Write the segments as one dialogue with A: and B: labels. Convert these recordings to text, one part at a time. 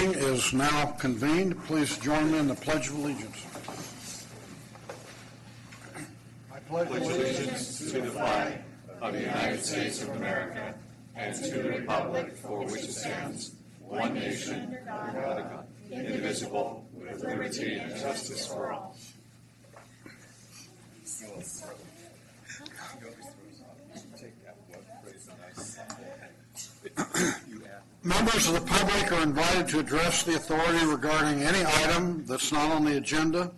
A: meeting is now convened. Please join me in the Pledge of Allegiance. I pledge
B: allegiance to the flag of the United States of America and to the republic for which it stands, one nation, under God, indivisible, with liberty and justice for all.
A: Members of the public are invited to address the authority regarding any item that's not on the agenda.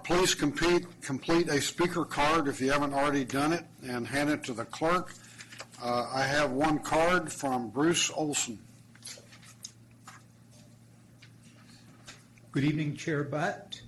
A: Please complete a speaker card if you haven't already done it and hand it to the clerk. I have one card from Bruce Olson.
C: Good evening, Chair Butt.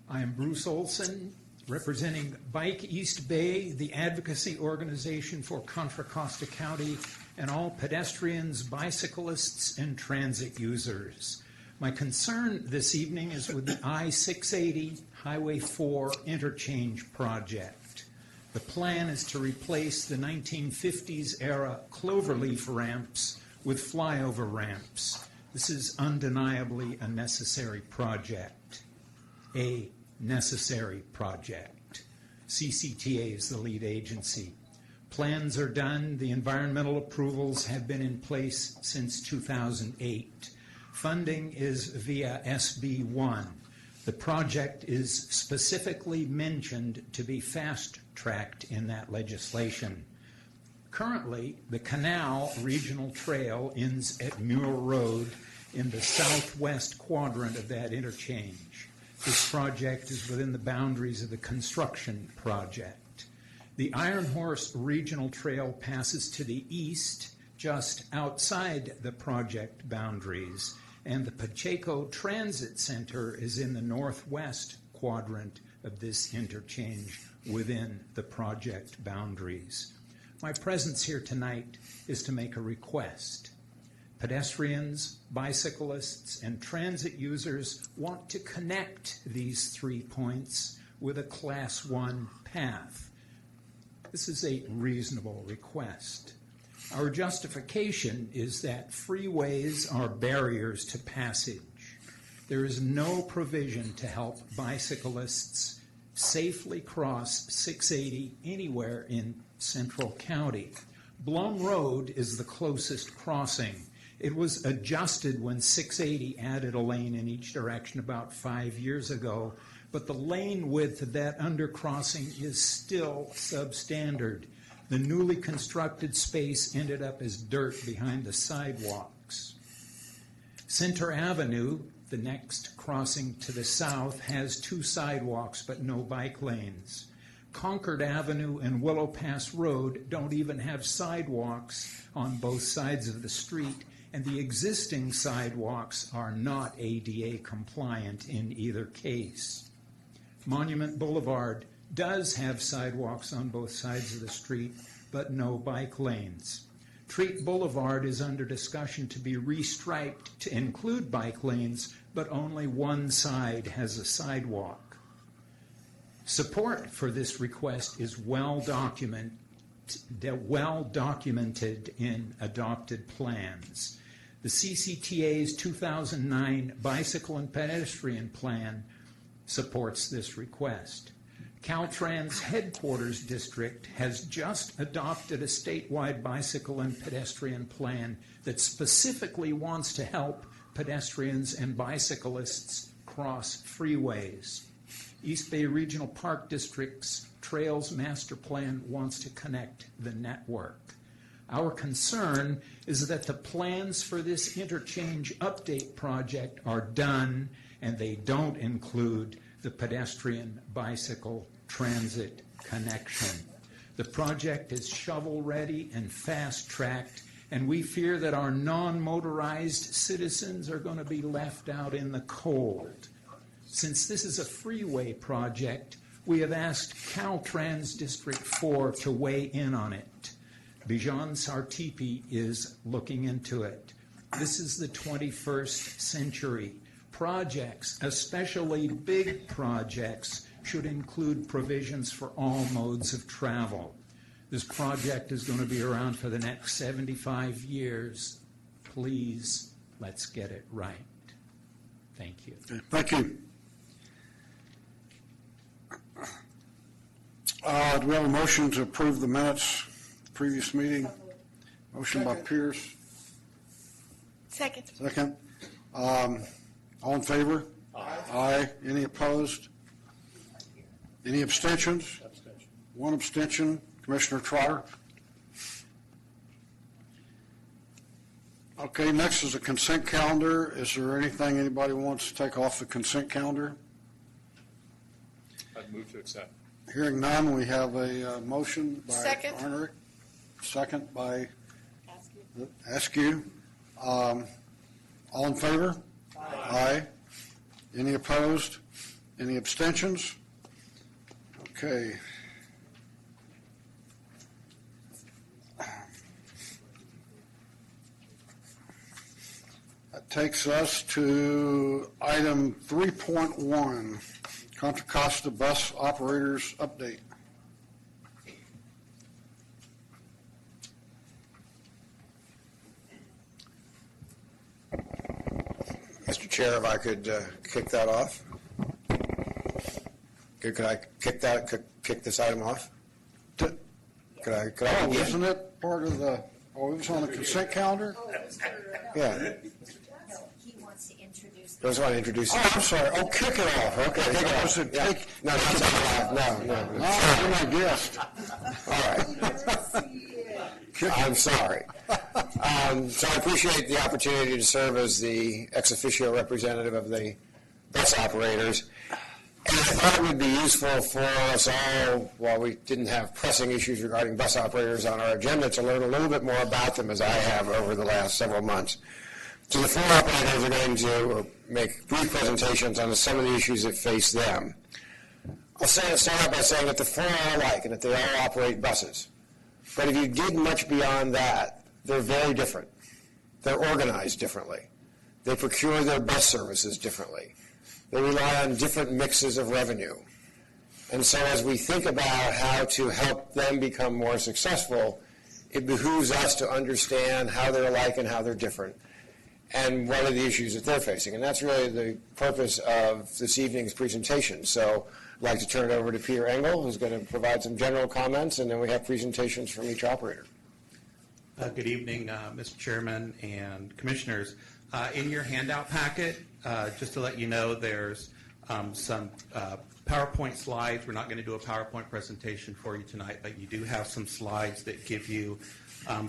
C: I am Bruce Olson, representing Bike East Bay, the advocacy organization for Contra Costa County and all pedestrians, bicyclists, and transit users. My concern this evening is with the I-680 Highway 4 interchange project. The plan is to replace the 1950s era cloverleaf ramps with flyover ramps. This is undeniably a necessary project. A necessary project. CCTA is the lead agency. Plans are done. The environmental approvals have been in place since 2008. Funding is via SB1. The project is specifically mentioned to be fast-tracked in that legislation. Currently, the Canal Regional Trail ends at Muir Road in the southwest quadrant of that interchange. This project is within the boundaries of the construction project. The Iron Horse Regional Trail passes to the east, just outside the project boundaries, and the Pacheco Transit Center is in the northwest quadrant of this interchange within the project boundaries. My presence here tonight is to make a request. Pedestrians, bicyclists, and transit users want to connect these 3 points with a Class 1 path. This is a reasonable request. Our justification is that freeways are barriers to passage. There is no provision to help bicyclists safely cross 680 anywhere in Central County. Blum Road is the closest crossing. It was adjusted when 680 added a lane in each direction about 5 years ago, but the lane width of that undercrossing is still substandard. The newly constructed space ended up as dirt behind the sidewalks. Center Avenue, the next crossing to the south, has 2 sidewalks but no bike lanes. Concord Avenue and Willow Pass Road don't even have sidewalks on both sides of the street, and the existing sidewalks are not ADA compliant in either case. Monument Boulevard does have sidewalks on both sides of the street, but no bike lanes. Treat Boulevard is under discussion to be restriped to include bike lanes, but only one side has a sidewalk. Support for this request is well documented in adopted plans. The CCTA's 2009 Bicycle and Pedestrian Plan supports this request. Caltrans Headquarters District has just adopted a statewide bicycle and pedestrian plan that specifically wants to help pedestrians and bicyclists cross freeways. East Bay Regional Park District's Trails Master Plan wants to connect the network. Our concern is that the plans for this interchange update project are done and they don't include the pedestrian bicycle transit connection. The project is shovel-ready and fast-tracked, and we fear that our non-motorized citizens are going to be left out in the cold. Since this is a freeway project, we have asked Caltrans District 4 to weigh in on it. Bijan Sartipi is looking into it. This is the 21st century. Projects, especially big projects, should include provisions for all modes of travel. This project is going to be around for the next 75 years. Please Let's get it right. Thank you.
A: Okay, thank you. Do we have a motion to approve the minutes of the previous meeting? Motion by Pierce,
D: Second.
A: second. All in favor? Aye. Any opposed? Any abstentions? One abstention. Commissioner Trotter. Okay, next is a consent calendar. Is there anything anybody wants to take off the consent calendar?
B: I'd move to accept.
A: Hearing none, we have a motion by
D: Second.
A: Arnerick, second by Askew. All in favor? Aye. Any opposed? Any abstentions? Okay. That takes us to item 3.1, Contra Costa Bus Operators Update.
E: Mr. Chair, if I could kick that off? Could I kick this item off?
A: D-
E: Could I
A: Oh,
E: begin?
A: isn't it part of the, it was on the consent calendar?
E: Yeah,
F: He wants to introduce.
E: I just want to introduce it.
A: Oh, I'm sorry. Oh, kick it off. Okay.
E: Kick it
A: I
E: off.
A: said
E: Yeah.
A: take.
E: No, not take it off. No.
A: No, you're my guest.
E: All right. I'm sorry. So I appreciate the opportunity to serve as the ex officio representative of the bus operators. And I thought it would be useful for us all, while we didn't have pressing issues regarding bus operators on our agenda, to learn a little bit more about them as I have over the last several months. So the four operators are going to make brief presentations on some of the issues that face them. I'll start out by saying that the four are alike and that they all operate buses. But if you dig much beyond that, they're very different. They're organized differently. They procure their bus services differently. They rely on different mixes of revenue. And so as we think about how to help them become more successful, it behooves us to understand how they're alike and how they're different, and what are the issues that they're facing. And that's really the purpose of this evening's presentation. So I'd like to turn it over to Peter Engel, who's going to provide some general comments, and then we have presentations from each operator.
G: Good evening, Mr. Chairman and Commissioners. In your handout packet, just to let you know, there's some PowerPoint slides. We're not going to do a PowerPoint presentation for you tonight, but you do have some slides that give you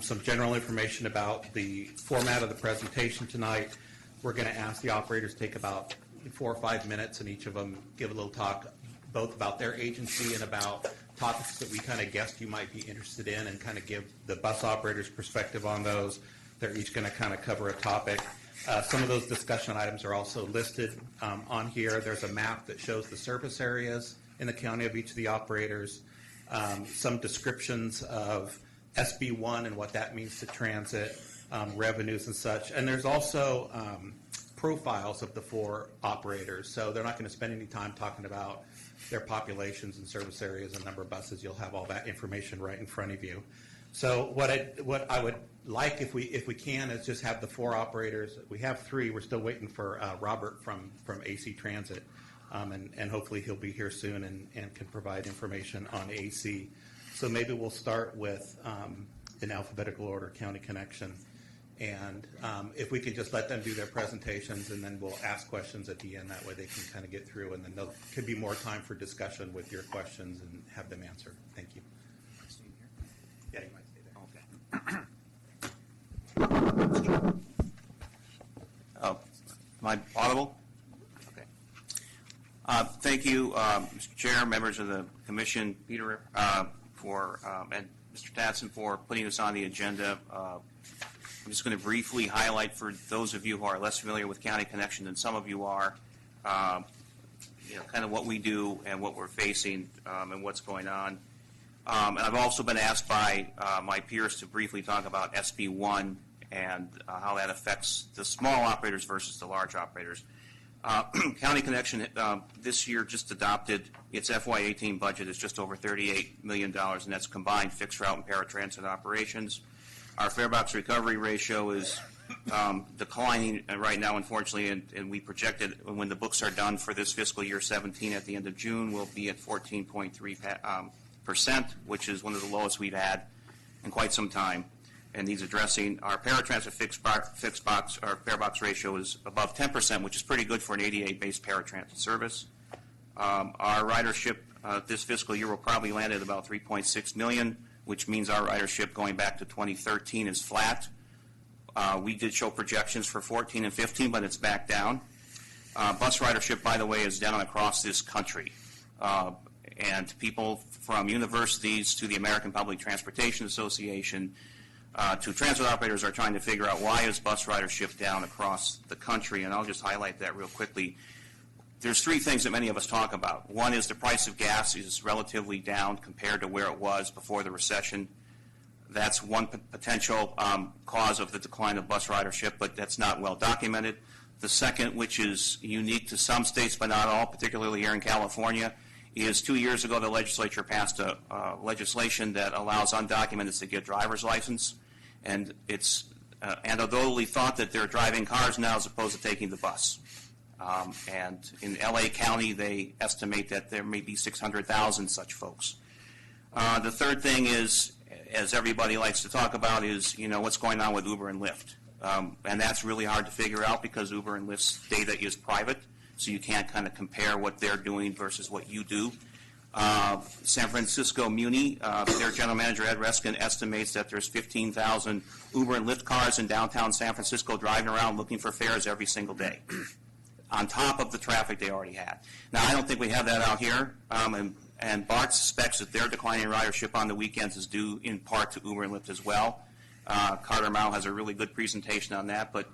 G: some general information about the format of the presentation tonight. We're going to ask the operators to take about 4 or 5 minutes, and each of them give a little talk both about their agency and about topics that we kind of guessed you might be interested in, and kind of give the bus operators' perspective on those. They're each going to kind of cover a topic. Some of those discussion items are also listed on here. There's a map that shows the service areas in the county of each of the operators, some descriptions of SB1 and what that means to transit, revenues and such. And there's also profiles of the four operators. So they're not going to spend any time talking about their populations and service areas and number of buses. You'll have all that information right in front of you. So what I would like, if we can, is just have the four operators. We have three. We're still waiting for Robert from AC Transit, and hopefully he'll be here soon and can provide information on AC. So maybe we'll start with, in alphabetical order, County Connection. And if we could just let them do their presentations, and then we'll ask questions at the end. That way they can kind of get through, and then there could be more time for discussion with your questions and have them answered. Thank you. Yeah, you might stay there.
H: Okay. Am I audible? Okay. Thank you, Mr. Chair, members of the Commission, Peter, and Mr. Tatson for putting this on the agenda. I'm just going to briefly highlight for those of you who are less familiar with County Connection than some of you are, kind of what we do and what we're facing and what's going on. And I've also been asked by my peers to briefly talk about SB1 and how that affects the small operators versus the large operators. County Connection this year just adopted its FY18 budget. It's just over $38 million, and that's combined fixed route and paratransit operations. Our farebox recovery ratio is declining right now, unfortunately, and we projected when the books are done for this fiscal year 17 at the end of June, we'll be at 14.3%, which is one of the lowest we've had in quite some time. And these addressing our paratransit fixed box or fare box ratio is above 10%, which is pretty good for an ADA-based paratransit service. Our ridership this fiscal year will probably land at about 3.6 million, which means our ridership going back to 2013 is flat. We did show projections for 14 and 15, but it's back down. Bus ridership, by the way, is down across this country. And people from universities to the American Public Transportation Association to transit operators are trying to figure out why is bus ridership down across the country, and I'll just highlight that real quickly. There's three things that many of us talk about. One is the price of gas is relatively down compared to where it was before the recession. That's one potential cause of the decline of bus ridership, but that's not well documented. The second, which is unique to some states but not all, particularly here in California, is 2 years ago the legislature passed a legislation that allows undocumented to get driver's license, and it's anecdotally thought that they're driving cars now as opposed to taking the bus. And in LA County, they estimate that there may be 600,000 such folks. The third thing is, as everybody likes to talk about, is what's going on with Uber and Lyft. And that's really hard to figure out because Uber and Lyft's data is private, so you can't kind of compare what they're doing versus what you do. San Francisco Muni, their general manager, Ed Reskin, estimates that there's 15,000 Uber and Lyft cars in downtown San Francisco driving around looking for fares every single day, on top of the traffic they already had. Now, I don't think we have that out here, and BART suspects that their declining ridership on the weekends is due in part to Uber and Lyft as well. Carter Mao has a really good presentation on that, but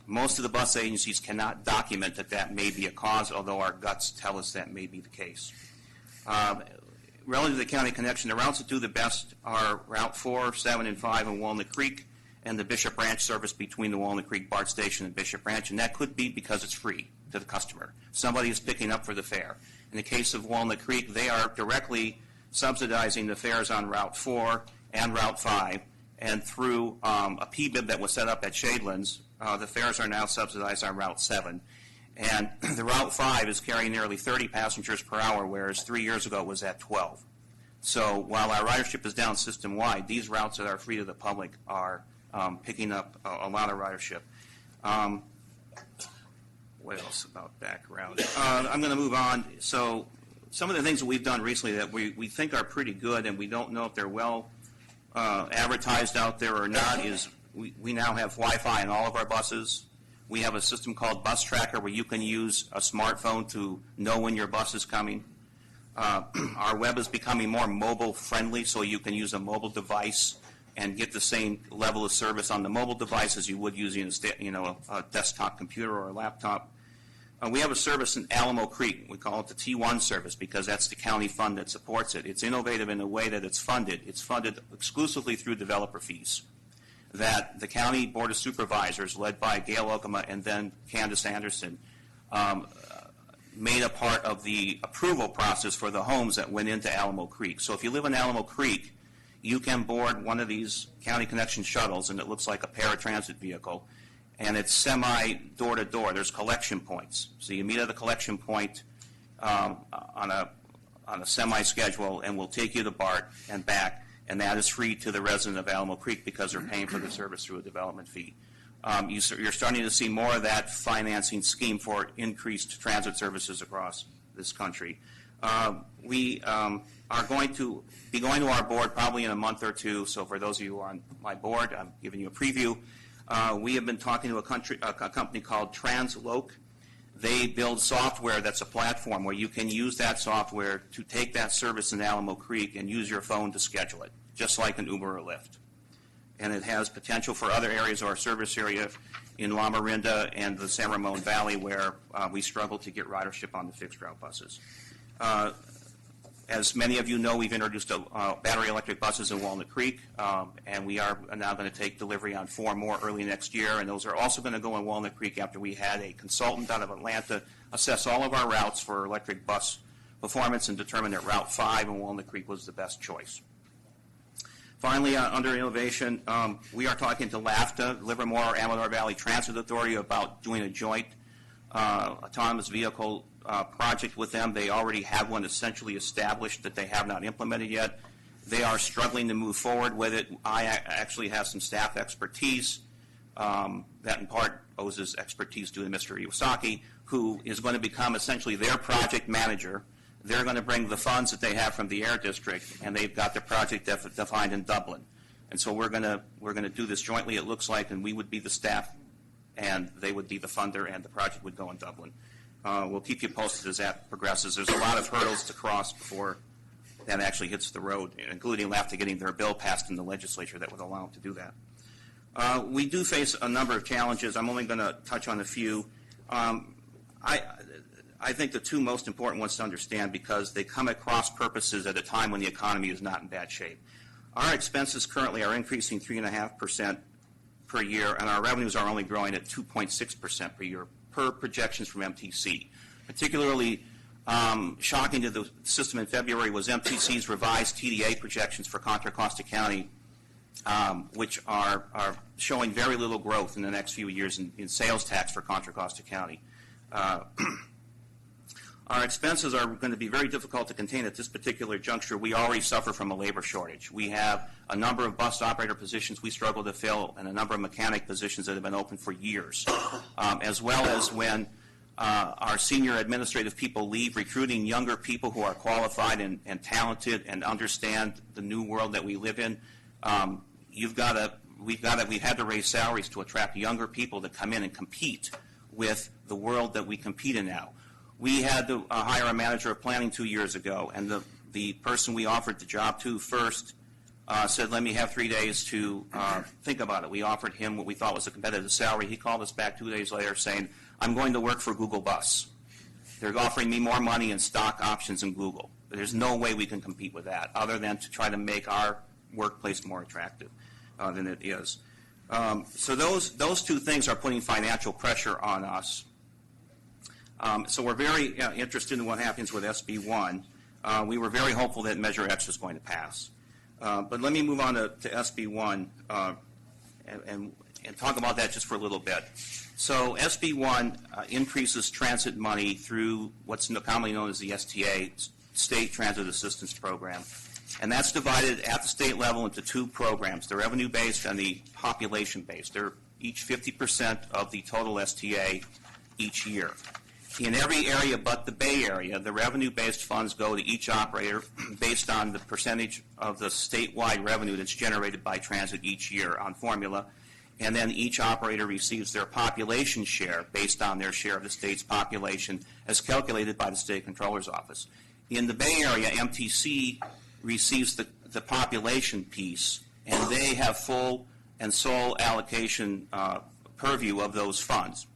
H: most of the bus agencies cannot document that may be a cause, although our guts tell us that may be the case. Relative to the county connection, the routes that do the best are Route 4, 7, and 5 in Walnut Creek, and the Bishop Branch service between the Walnut Creek BART station and Bishop Branch, and that could be because it's free to the customer. Somebody is picking up for the fare. In the case of Walnut Creek, they are directly subsidizing the fares on Route 4 and Route 5, and through a PBIB that was set up at Shadelands, the fares are now subsidized on Route 7. And the Route 5 is carrying nearly 30 passengers per hour, whereas 3 years ago it was at 12. So while our ridership is down system-wide, these routes that are free to the public are picking up a lot of ridership. What else about background? I'm going to move on. So some of the things that we've done recently that we think are pretty good, and we don't know if they're well advertised out there or not, is we now have Wi-Fi in all of our buses. We have a system called Bus Tracker where you can use a smartphone to know when your bus is coming. Our web is becoming more mobile-friendly, so you can use a mobile device and get the same level of service on the mobile device as you would using a desktop computer or a laptop. We have a service in Alamo Creek. We call it the T1 service because that's the county fund that supports it. It's innovative in the way that it's funded. It's funded exclusively through developer fees that the County Board of Supervisors, led by Gail Okama and then Candace Anderson, made a part of the approval process for the homes that went into Alamo Creek. So if you live in Alamo Creek, you can board one of these County Connection shuttles, and it looks like a paratransit vehicle, and it's semi-door-to-door. There's collection points. So you meet at a collection point on a semi-schedule, and we'll take you to BART and back, and that is free to the resident of Alamo Creek because they're paying for the service through a development fee. You're starting to see more of that financing scheme for increased transit services across this country. We are going to be going to our board probably in a month or two, so for those of you who are on my board, I'm giving you a preview. We have been talking to a company called Transloc. They build software that's a platform where you can use that software to take that service in Alamo Creek and use your phone to schedule it, just like an Uber or Lyft. And it has potential for other areas of our service area in La Mirinda and the San Ramon Valley where we struggle to get ridership on the fixed route buses. As many of you know, we've introduced battery electric buses in Walnut Creek, and we are now going to take delivery on 4 more early next year, and those are also going to go in Walnut Creek after we had a consultant out of Atlanta assess all of our routes for electric bus performance and determine that Route 5 in Walnut Creek was the best choice. Finally, under innovation, we are talking to LAFTA, Livermore Amador Valley Transit Authority, about doing a joint autonomous vehicle project with them. They already have one essentially established that they have not implemented yet. They are struggling to move forward with it. I actually have some staff expertise that in part owes his expertise to Mr. Iwasaki, who is going to become essentially their project manager. They're going to bring the funds that they have from the Air District, and they've got the project defined in Dublin. And so we're going to do this jointly, it looks like, and we would be the staff, and they would be the funder, and the project would go in Dublin. We'll keep you posted as that progresses. There's a lot of hurdles to cross before that actually hits the road, including LAFTA getting their bill passed in the legislature that would allow them to do that. We do face a number of challenges. I'm only going to touch on a few. I think the two most important ones to understand, because they come at cross purposes at a time when the economy is not in bad shape. Our expenses currently are increasing 3.5% per year, and our revenues are only growing at 2.6% per year, per projections from MTC. Particularly shocking to the system in February was MTC's revised TDA projections for Contra Costa County, which are showing very little growth in the next few years in sales tax for Contra Costa County. Our expenses are going to be very difficult to contain at this particular juncture. We already suffer from a labor shortage. We have a number of bus operator positions we struggle to fill, and a number of mechanic positions that have been open for years, as well as when our senior administrative people leave, recruiting younger people who are qualified and talented and understand the new world that we live in. We've had to raise salaries to attract younger people to come in and compete with the world that we compete in now. We had to hire a manager of planning 2 years ago, and the person we offered the job to first said, let me have 3 days to think about it. We offered him what we thought was a competitive salary. He called us back 2 days later saying, I'm going to work for Google Bus. They're offering me more money in stock options in Google. There's no way we can compete with that other than to try to make our workplace more attractive than it is. So those two things are putting financial pressure on us. So we're very interested in what happens with SB1. We were very hopeful that Measure X was going to pass. But let me move on to SB1 and talk about that just for a little bit. So SB1 increases transit money through what's commonly known as the STA, State Transit Assistance Program. And that's divided at the state level into two programs, the revenue-based and the population-based. They're each 50% of the total STA each year. In every area but the Bay Area, the revenue-based funds go to each operator based on the percentage of the statewide revenue that's generated by transit each year on formula, and then each operator receives their population share based on their share of the state's population as calculated by the State Controller's Office. In the Bay Area, MTC receives the population piece, and they have full and sole allocation purview of those funds.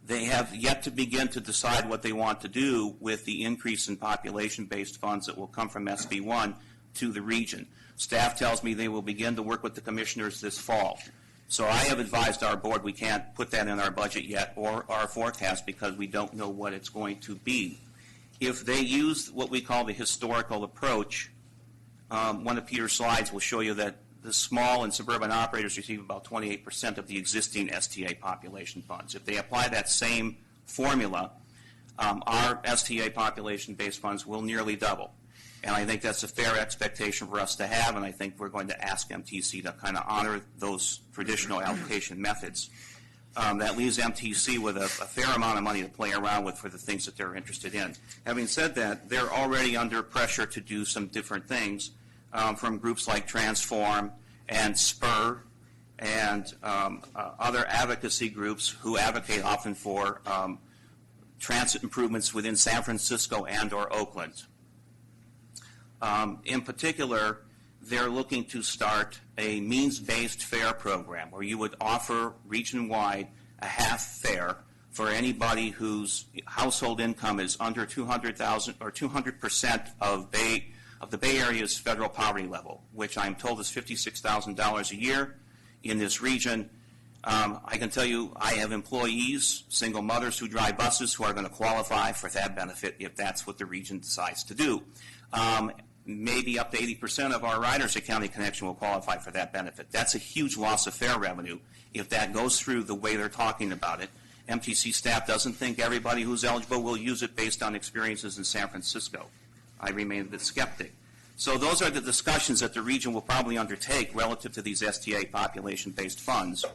H: They have yet to begin to decide what they want to do with the increase in population-based funds that will come from SB1 to the region. Staff tells me they will begin to work with the commissioners this fall. So I have advised our board we can't put that in our budget yet or our forecast because we don't know what it's going to be. If they use what we call the historical approach, one of Peter's slides will show you that the small and suburban operators receive about 28% of the existing STA population funds. If they apply that same formula, our STA population-based funds will nearly double. And I think that's a fair expectation for us to have, and I think we're going to ask MTC to kind of honor those traditional allocation methods. That leaves MTC with a fair amount of money to play around with for the things that they're interested in. Having said that, they're already under pressure to do some different things from groups like Transform and Spur and other advocacy groups who advocate often for transit improvements within San Francisco and or Oakland. In particular, they're looking to start a means-based fare program where you would offer region-wide a half fare for anybody whose household income is under $200,000 or 200% of the Bay Area's federal poverty level, which I'm told is $56,000 a year in this region. I can tell you I have employees, single mothers who drive buses who are going to qualify for that benefit if that's what the region decides to do. maybe up to 80% of our riders at County Connection will qualify for that benefit. That's a huge loss of fare revenue if that goes through the way they're talking about it. MTC staff doesn't think everybody who's eligible will use it based on experiences in San Francisco. I remain a bit skeptic. So those are the discussions that the region will probably undertake relative to these STA population-based funds.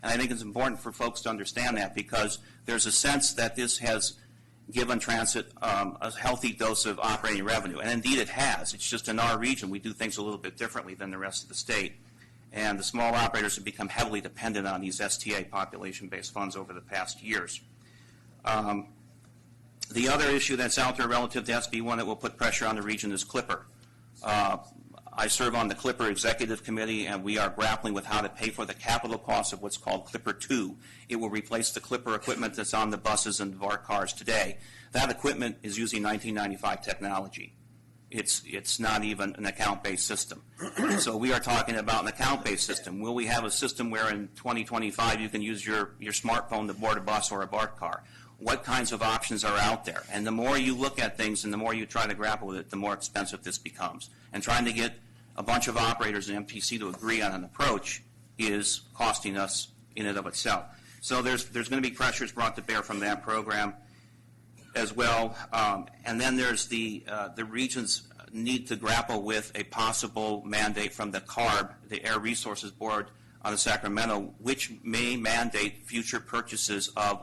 H: And I think it's important for folks to understand that, because there's a sense that this has given transit a healthy dose of operating revenue. And indeed it has. It's just in our region we do things a little bit differently than the rest of the state. And the small operators have become heavily dependent on these STA population-based funds over the past years. The other issue that's out there relative to SB1 that will put pressure on the region is Clipper. I serve on the Clipper Executive Committee, and we are grappling with how to pay for the capital cost of what's called Clipper 2. It will replace the Clipper equipment that's on the buses and VAR cars today. That equipment is using 1995 technology. It's not even an account-based system. So we are talking about an account-based system. Will we have a system where in 2025 you can use your smartphone to board a bus or a BART car? What kinds of options are out there? And the more you look at things and the more you try to grapple with it, the more expensive this becomes. And trying to get a bunch of operators in MTC to agree on an approach is costing us in and of itself. So there's going to be pressures brought to bear from that program as well. And then there's the region's need to grapple with a possible mandate from the CARB, the Air Resources Board out of Sacramento, which may mandate future purchases of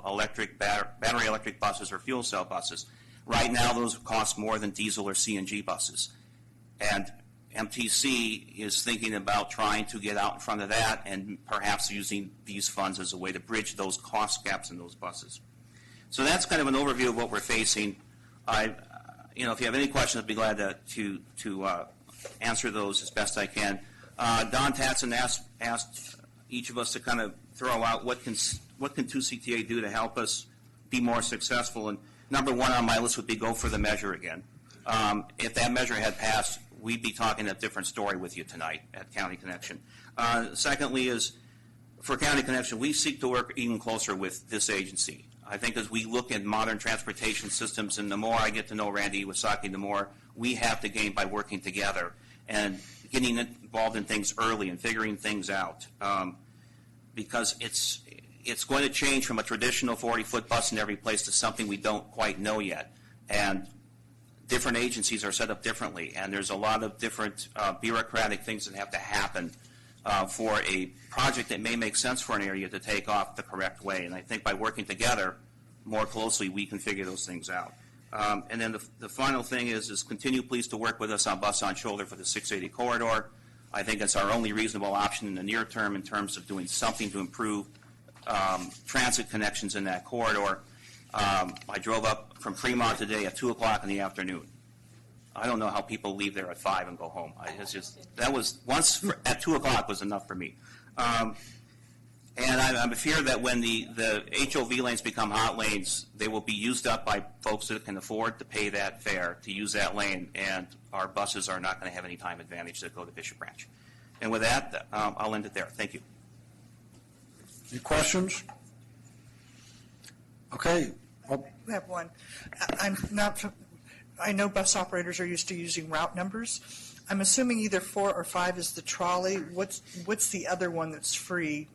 H: battery electric buses or fuel cell buses. Right now, those cost more than diesel or CNG buses. And MTC is thinking about trying to get out in front of that and perhaps using these funds as a way to bridge those cost gaps in those buses. So that's kind of an overview of what we're facing. If you have any questions, I'd be glad to answer those as best I can. Don Tatson asked each of us to kind of throw out what can 2CTA do to help us be more successful. And number one on my list would be go for the measure again. If that measure had passed, we'd be talking a different story with you tonight at County Connection. Secondly is, for County Connection, we seek to work even closer with this agency. I think as we look at modern transportation systems, and the more I get to know Randy Iwasaki, the more we have to gain by working together and getting involved in things early and figuring things out. Because it's going to change from a traditional 40-foot bus in every place to something we don't quite know yet. And different agencies are set up differently, and there's a lot of different bureaucratic things that have to happen for a project that may make sense for an area to take off the correct way. And I think by working together more closely, we can figure those things out. And then the final thing is continue, please, to work with us on Bus on Shoulder for the 680 corridor. I think it's our only reasonable option in the near term in terms of doing something to improve transit connections in that corridor. I drove up from Fremont today at 2 o'clock in the afternoon. I don't know how people leave there at 5 and go home. At 2 o'clock was enough for me. And I'm afraid that when the HOV lanes become hot lanes, they will be used up by folks that can afford to pay that fare to use that lane, and our buses are not going to have any time advantage that go to Bishop Branch. And with that, I'll end it there. Thank you.
A: Any questions? Okay.
I: We have one. I know bus operators are used to using route numbers. I'm assuming either 4 or 5 is the trolley. What's the other one that's free?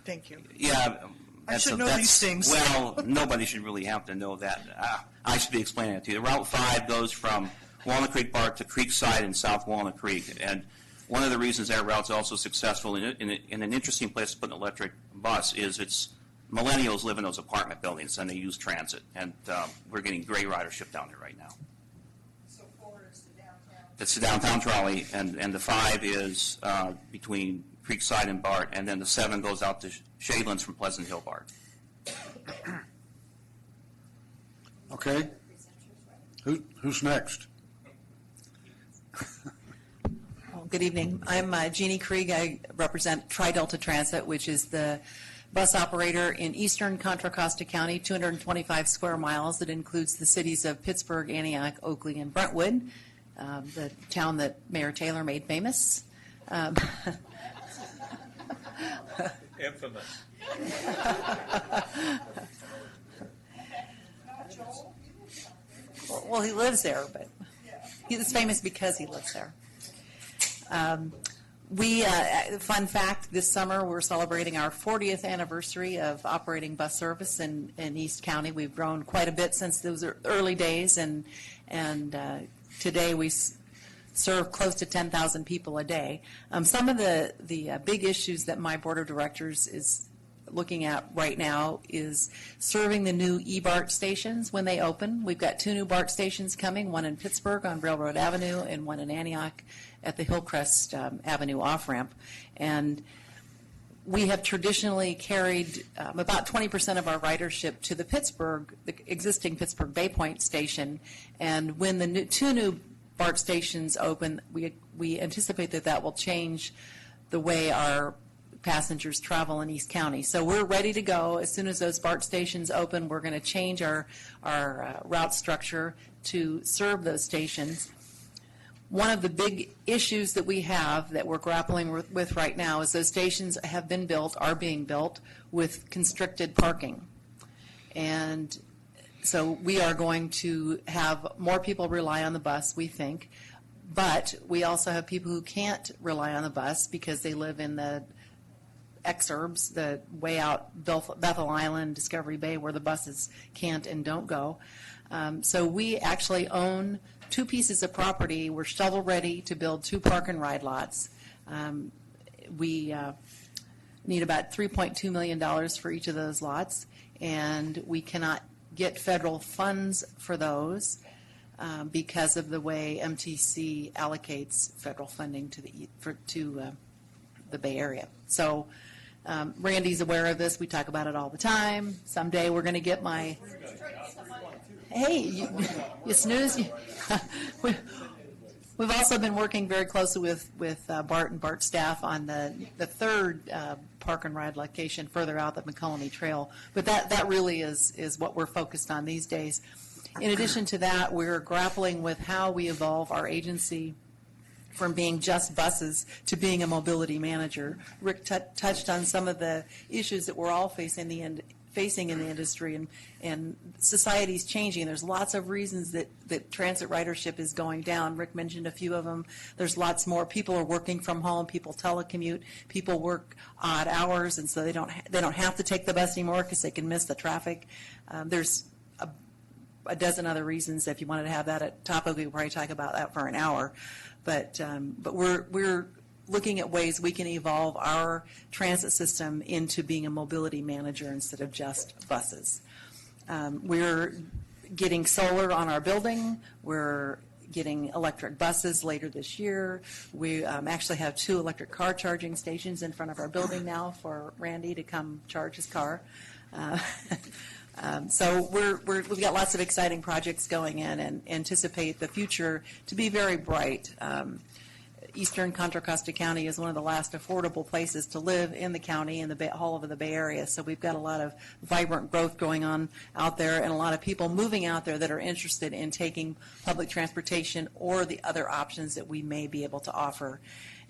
I: Thank you.
H: Yeah.
I: I should know these things.
H: Well, nobody should really have to know that. I should be explaining it to you. Route 5 goes from Walnut Creek Park to Creekside in South Walnut Creek. And one of the reasons that route's also successful in an interesting place to put an electric bus is millennials live in those apartment buildings and they use transit. And we're getting great ridership down there right now.
I: So 4 is the downtown.
H: It's the downtown trolley, and the 5 is between Creekside and BART, and then the 7 goes out to Shadelands from Pleasant Hill BART.
A: Okay. Who's next?
J: Good evening. I'm Jeannie Krieg. I represent Tri-Delta Transit, which is the bus operator in eastern Contra Costa County, 225 square miles. That includes the cities of Pittsburgh, Antioch, Oakley, and Brentwood, the town that Mayor Taylor made famous.
B: Infamous.
J: Well, he lives there, but He's famous because he lives there. Fun fact, this summer we're celebrating our 40th anniversary of operating bus service in East County. We've grown quite a bit since those early days, and today we serve close to 10,000 people a day. Some of the big issues that my board of directors is looking at right now is serving the new e-BART stations when they open. We've got 2 new BART stations coming, one in Pittsburgh on Railroad Avenue and one in Antioch at the Hillcrest Avenue off-ramp. And we have traditionally carried about 20% of our ridership to the existing Pittsburgh Bay Point station. And when the 2 new BART stations open, we anticipate that will change the way our passengers travel in East County. So we're ready to go. As soon as those BART stations open, we're going to change our route structure to serve those stations. One of the big issues that we have that we're grappling with right now is those stations are being built with constricted parking. And so we are going to have more people rely on the bus, we think, but we also have people who can't rely on the bus because they live in the exurbs, the way out Bethel Island, Discovery Bay, where the buses can't and don't go. So we actually own 2 pieces of property. We're shovel-ready to build 2 park and ride lots. We need about $3.2 million for each of those lots, and we cannot get federal funds for those because of the way MTC allocates federal funding to the Bay Area. So Randy's aware of this. We talk about it all the time. Someday we're going to get my... Hey, you snooze. We've also been working very closely with BART and BART staff on the 3rd park and ride location further out the McCollum Trail. But that really is what we're focused on these days. In addition to that, we're grappling with how we evolve our agency from being just buses to being a mobility manager. Rick touched on some of the issues that we're all facing in the industry, and society's changing. There's lots of reasons that transit ridership is going down. Rick mentioned a few of them. There's lots more. People are working from home. People telecommute. People work odd hours, and so they don't have to take the bus anymore because they can miss the traffic. There's a dozen other reasons. If you wanted to have that at topic, we could probably talk about that for an hour. But we're looking at ways we can evolve our transit system into being a mobility manager instead of just buses. We're getting solar on our building. We're getting electric buses later this year. We actually have 2 electric car charging stations in front of our building now for Randy to come charge his car. So we've got lots of exciting projects going in and anticipate the future to be very bright. Eastern Contra Costa County is one of the last affordable places to live in the county, in the whole of the Bay Area. So we've got a lot of vibrant growth going on out there and a lot of people moving out there that are interested in taking public transportation or the other options that we may be able to offer.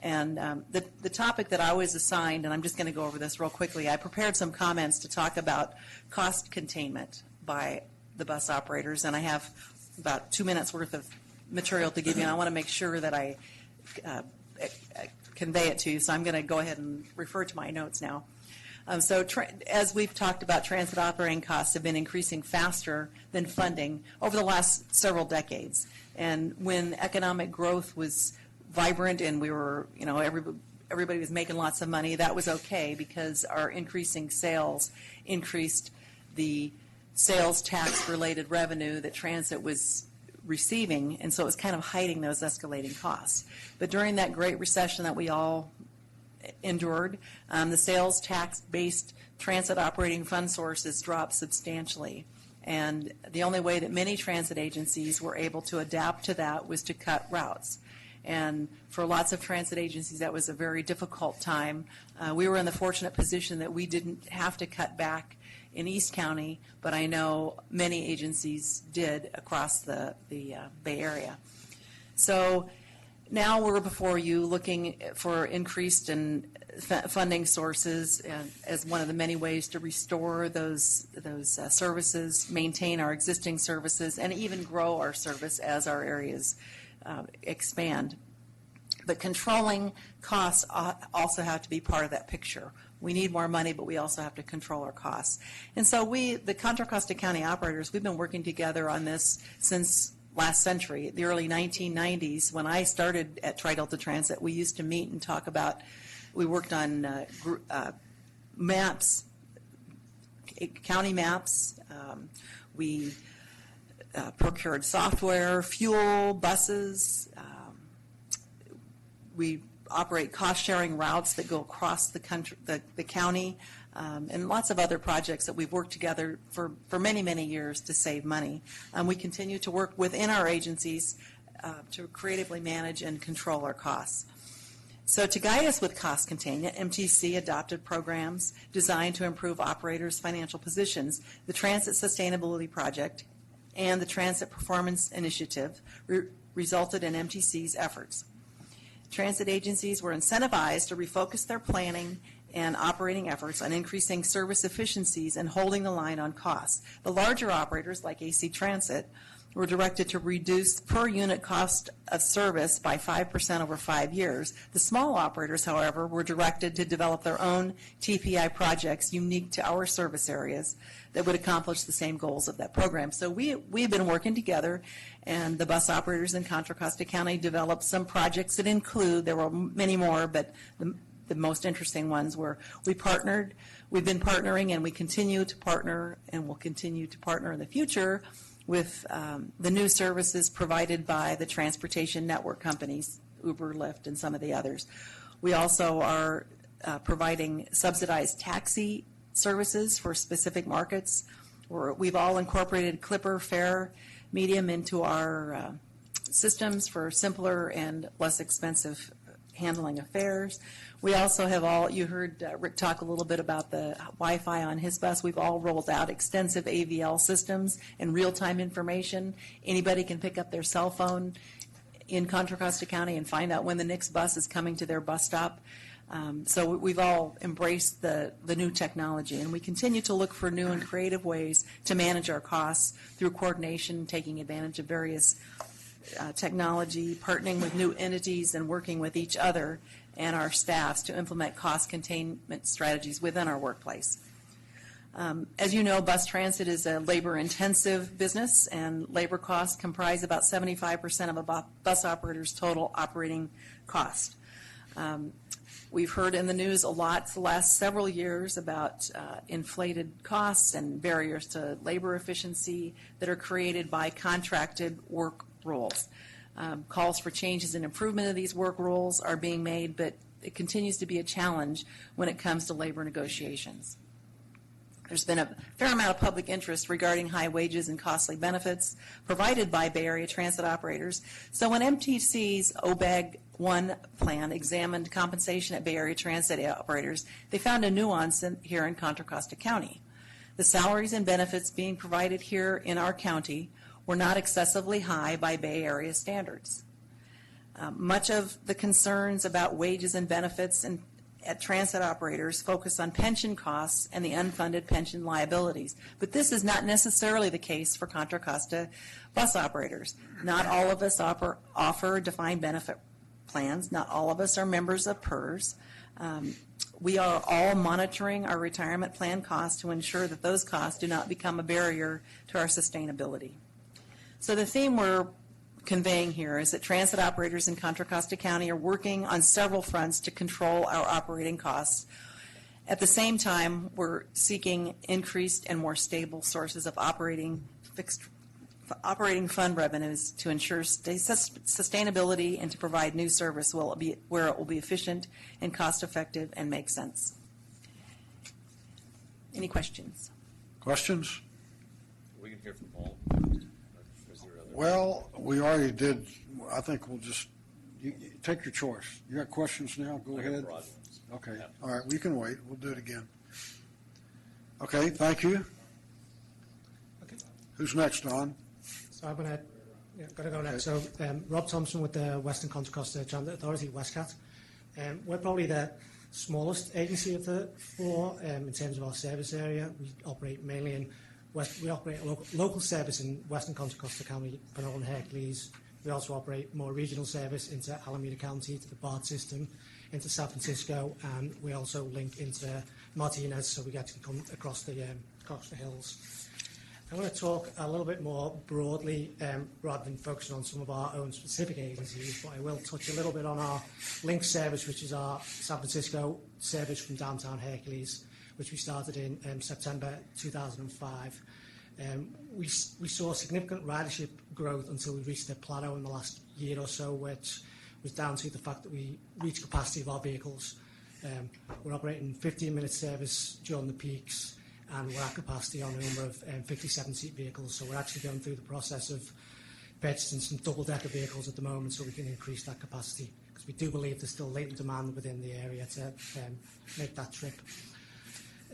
J: And the topic that I was assigned, and I'm just going to go over this real quickly, I prepared some comments to talk about cost containment by the bus operators, and I have about 2 minutes worth of material to give you, and I want to make sure that I convey it to you, so I'm going to go ahead and refer to my notes now. As we've talked about, transit operating costs have been increasing faster than funding over the last several decades. And when economic growth was vibrant and we were, everybody was making lots of money, that was okay because our increasing sales increased the sales tax related revenue that transit was receiving, and so it was kind of hiding those escalating costs. But during that Great Recession that we all endured, the sales tax-based transit operating fund sources dropped substantially. And the only way that many transit agencies were able to adapt to that was to cut routes. And for lots of transit agencies, that was a very difficult time. We were in the fortunate position that we didn't have to cut back in East County, but I know many agencies did across the Bay Area. So now we're before you looking for increased funding sources as one of the many ways to restore those services, maintain our existing services, and even grow our service as our areas expand. But controlling costs also have to be part of that picture. We need more money, but we also have to control our costs. And so the Contra Costa County operators, we've been working together on this since last century, the early 1990s. When I started at Tri-Delta Transit, we used to meet and talk about, we worked on maps, county maps. We procured software, fuel, buses. We operate cost-sharing routes that go across the country, the county, and lots of other projects that we've worked together for many, many years to save money. We continue to work within our agencies to creatively manage and control our costs. So to guide us with cost containment, MTC adopted programs designed to improve operators' financial positions. The Transit Sustainability Project and the Transit Performance Initiative resulted in MTC's efforts. Transit agencies were incentivized to refocus their planning and operating efforts on increasing service efficiencies and holding the line on costs. The larger operators, like AC Transit, were directed to reduce per unit cost of service by 5% over 5 years. The small operators, however, were directed to develop their own TPI projects unique to our service areas that would accomplish the same goals of that program. So we've been working together, and the bus operators in Contra Costa County developed some projects that include, there were many more, but the most interesting ones were we've been partnering, and we continue to partner, and will continue to partner in the future with the new services provided by the transportation network companies, Uber, Lyft, and some of the others. We also are providing subsidized taxi services for specific markets. We've all incorporated Clipper Fare Medium into our systems for simpler and less expensive handling of fares. We also have you heard Rick talk a little bit about the Wi-Fi on his bus. We've all rolled out extensive AVL systems and real-time information. Anybody can pick up their cell phone in Contra Costa County and find out when the next bus is coming to their bus stop. So we've all embraced the new technology, and we continue to look for new and creative ways to manage our costs through coordination, taking advantage of various technology, partnering with new entities, and working with each other and our staffs to implement cost containment strategies within our workplace. As you know, bus transit is a labor-intensive business, and labor costs comprise about 75% of a bus operator's total operating cost. We've heard in the news a lot the last several years about inflated costs and barriers to labor efficiency that are created by contracted work rules. Calls for changes and improvement of these work rules are being made, but it continues to be a challenge when it comes to labor negotiations. There's been a fair amount of public interest regarding high wages and costly benefits provided by Bay Area transit operators. So when MTC's OBAG 1 plan examined compensation at Bay Area transit operators, they found a nuance here in Contra Costa County. The salaries and benefits being provided here in our county were not excessively high by Bay Area standards. Much of the concerns about wages and benefits at transit operators focus on pension costs and the unfunded pension liabilities. But this is not necessarily the case for Contra Costa bus operators. Not all of us offer defined benefit plans. Not all of us are members of PERS. We are all monitoring our retirement plan costs to ensure that those costs do not become a barrier to our sustainability. So the theme we're conveying here is that transit operators in Contra Costa County are working on several fronts to control our operating costs. At the same time, we're seeking increased and more stable sources of operating fund revenues to ensure sustainability and to provide new service where it will be efficient and cost effective and make sense. Any questions?
A: Questions?
B: We can hear from Paul.
A: Well, we already did. I think we'll just take your choice. You got questions now? Go ahead. Okay. All right. We can wait. We'll do it again. Okay. Thank you.
K: Okay.
A: Who's next, Don?
K: So I'm going to go next. So Rob Thompson with the Western Contra Costa Transit Authority, WestCat. We're probably the smallest agency of the four in terms of our service area. We operate mainly in we operate a local service in Western Contra Costa County, Penola and Hercules, We also operate more regional service into Alameda County, to the BART system, into San Francisco, and we also link into Martinez, so we actually come across the hills. I'm going to talk a little bit more broadly, rather than focusing on some of our own specific agencies, but I will touch a little bit on our link service, which is our San Francisco service from downtown Hercules, which we started in September 2005. We saw significant ridership growth until we reached a plateau in the last year or so, which was down to the fact that we reached capacity of our vehicles. We're operating 15-minute service during the peaks, and we're at capacity on a number of 57-seat vehicles. So we're actually going through the process of purchasing some double-decker vehicles at the moment so we can increase that capacity, because we do believe there's still latent demand within the area to make that trip.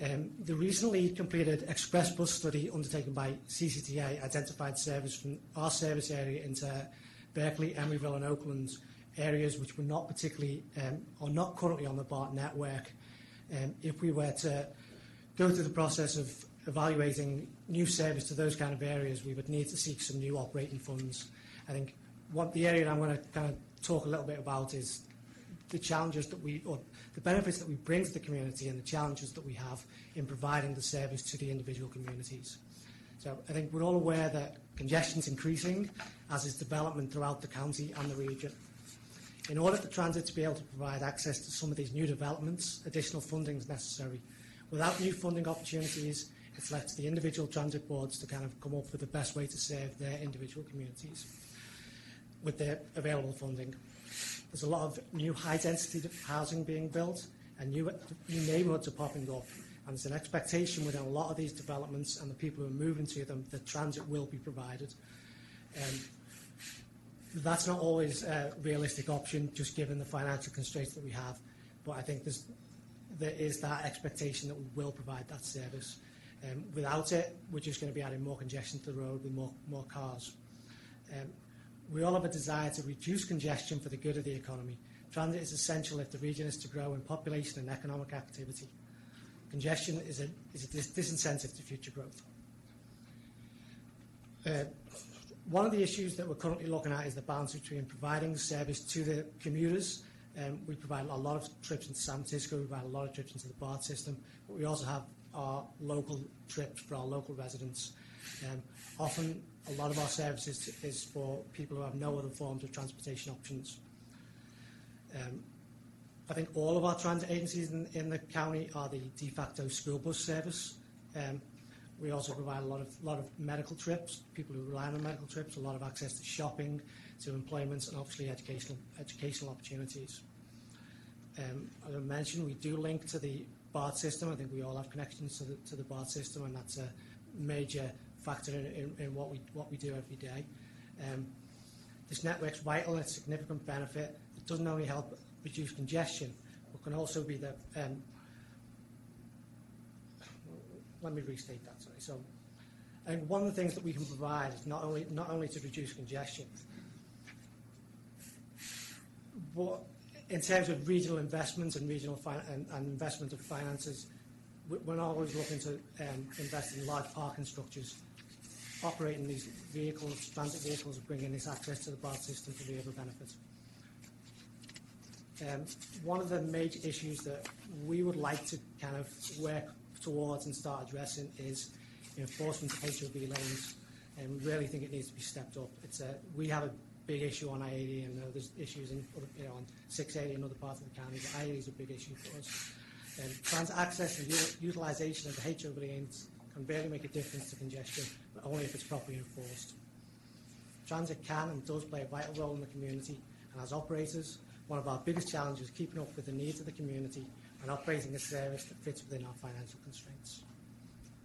K: The recently completed express bus study undertaken by CCTA identified service from our service area into Berkeley, Emeryville and Oakland, areas which were not particularly or not currently on the BART network. If we were to go through the process of evaluating new service to those kind of areas, we would need to seek some new operating funds. I think the area I'm going to kind of talk a little bit about is the challenges that or the benefits that we bring to the community and the challenges that we have in providing the service to the individual communities. So I think we're all aware that congestion is increasing, as is development throughout the county and the region. In order for transit to be able to provide access to some of these new developments, additional funding is necessary. Without new funding opportunities, it's left to the individual transit boards to kind of come up with the best way to serve their individual communities with their available funding. There's a lot of new high-density housing being built, and new neighbourhoods are popping up. And there's an expectation within a lot of these developments and the people who are moving to them that transit will be provided. That's not always a realistic option, just given the financial constraints that we have. But I think there is that expectation that we will provide that service. Without it, we're just going to be adding more congestion to the road with more cars. We all have a desire to reduce congestion for the good of the economy. Transit is essential if the region is to grow in population and economic activity. Congestion is a disincentive to future growth. One of the issues that we're currently looking at is the balance between providing service to the commuters. We provide a lot of trips into San Francisco, we provide a lot of trips into the BART system, but we also have our local trips for our local residents. Often, a lot of our services is for people who have no other forms of transportation options. I think all of our transit agencies in the county are the de facto school bus service. We also provide a lot of medical trips, people who rely on medical trips, a lot of access to shopping, to employment, and obviously educational opportunities. As I mentioned, we do link to the BART system. I think we all have connections to the BART system, and that's a major factor in what we do every day. This network's vital and a significant benefit. It doesn't only help reduce congestion, but can also be the let me restate that, sorry. So I think one of the things that we can provide is not only to reduce congestion, but in terms of regional investments and regional and investment of finances, we're not always looking to invest in large parking structures. Operating these vehicles, transit vehicles, bringing this access to the BART system to be of a benefit. One of the major issues that we would like to kind of work towards and start addressing is enforcement of HOV lanes, and we really think it needs to be stepped up. We have a big issue on I-80, and there's issues on 680 and other parts of the county, but I-80 is a big issue for us. Transit access and utilisation of the HOV lanes can barely make a difference to congestion, but only if it's properly enforced. Transit can and does play a vital role in the community, and as operators, one of our biggest challenges is keeping up with the needs of the community and operating a service that fits within our financial constraints.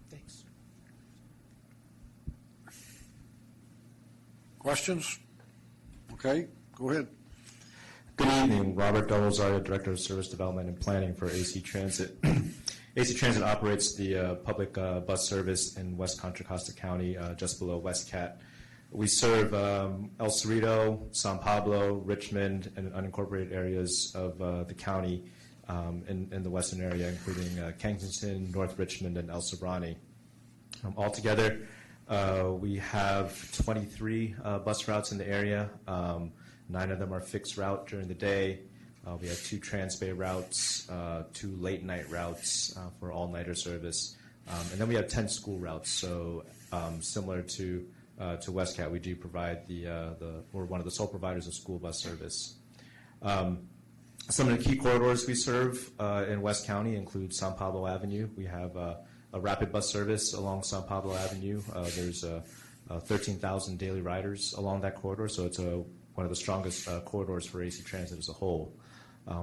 K: Thanks.
A: Questions? Okay, go ahead.
L: Good evening. Robert Delazario, Director of Service Development and Planning for AC Transit. AC Transit operates the public bus service in West Contra Costa County, just below West Cat. We serve El Cerrito, San Pablo, Richmond, and unincorporated areas of the county in the western area, including Kensington, North Richmond, and El Sobrante. Altogether, We have 23 bus routes in the area. 9 of them are fixed route during the day. We have 2 Transbay routes, 2 late night routes for all-nighter service. And then we have 10 school routes. So similar to WestCat, we do provide we're one of the sole providers of school bus service. Some of the key corridors we serve in West County include San Pablo Avenue. We have a rapid bus service along San Pablo Avenue. There's 13,000 daily riders along that corridor, so it's one of the strongest corridors for AC Transit as a whole.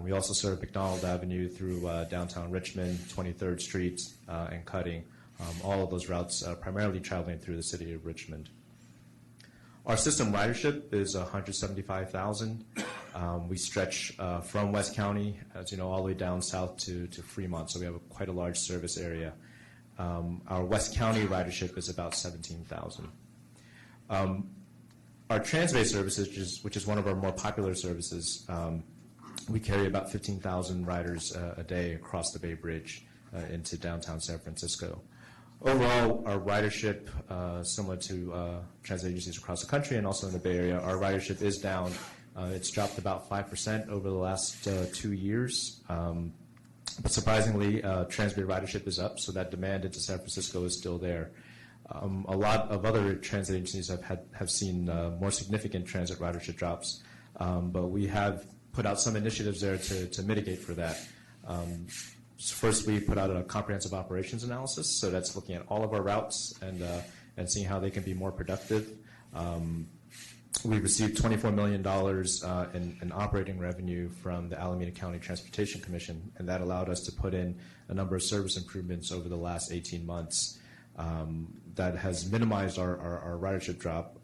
L: We also serve McDonald Avenue through downtown Richmond, 23rd Street, and Cutting. All of those routes primarily traveling through the city of Richmond. Our system ridership is 175,000. We stretch from West County, as you know, all the way down south to Fremont, so we have quite a large service area. Our West County ridership is about 17,000. Our Transbay services, which is one of our more popular services, we carry about 15,000 riders a day across the Bay Bridge into downtown San Francisco. Overall, our ridership, similar to transit agencies across the country and also in the Bay Area, our ridership is down. It's dropped about 5% over the last 2 years. But surprisingly, Transbay ridership is up, so that demand into San Francisco is still there. A lot of other transit agencies have seen more significant transit ridership drops, but we have put out some initiatives there to mitigate for that. First, we put out a comprehensive operations analysis, so that's looking at all of our routes and seeing how they can be more productive. We received $24 million in operating revenue from the Alameda County Transportation Commission, and that allowed us to put in a number of service improvements over the last 18 months. That has minimized our ridership drop,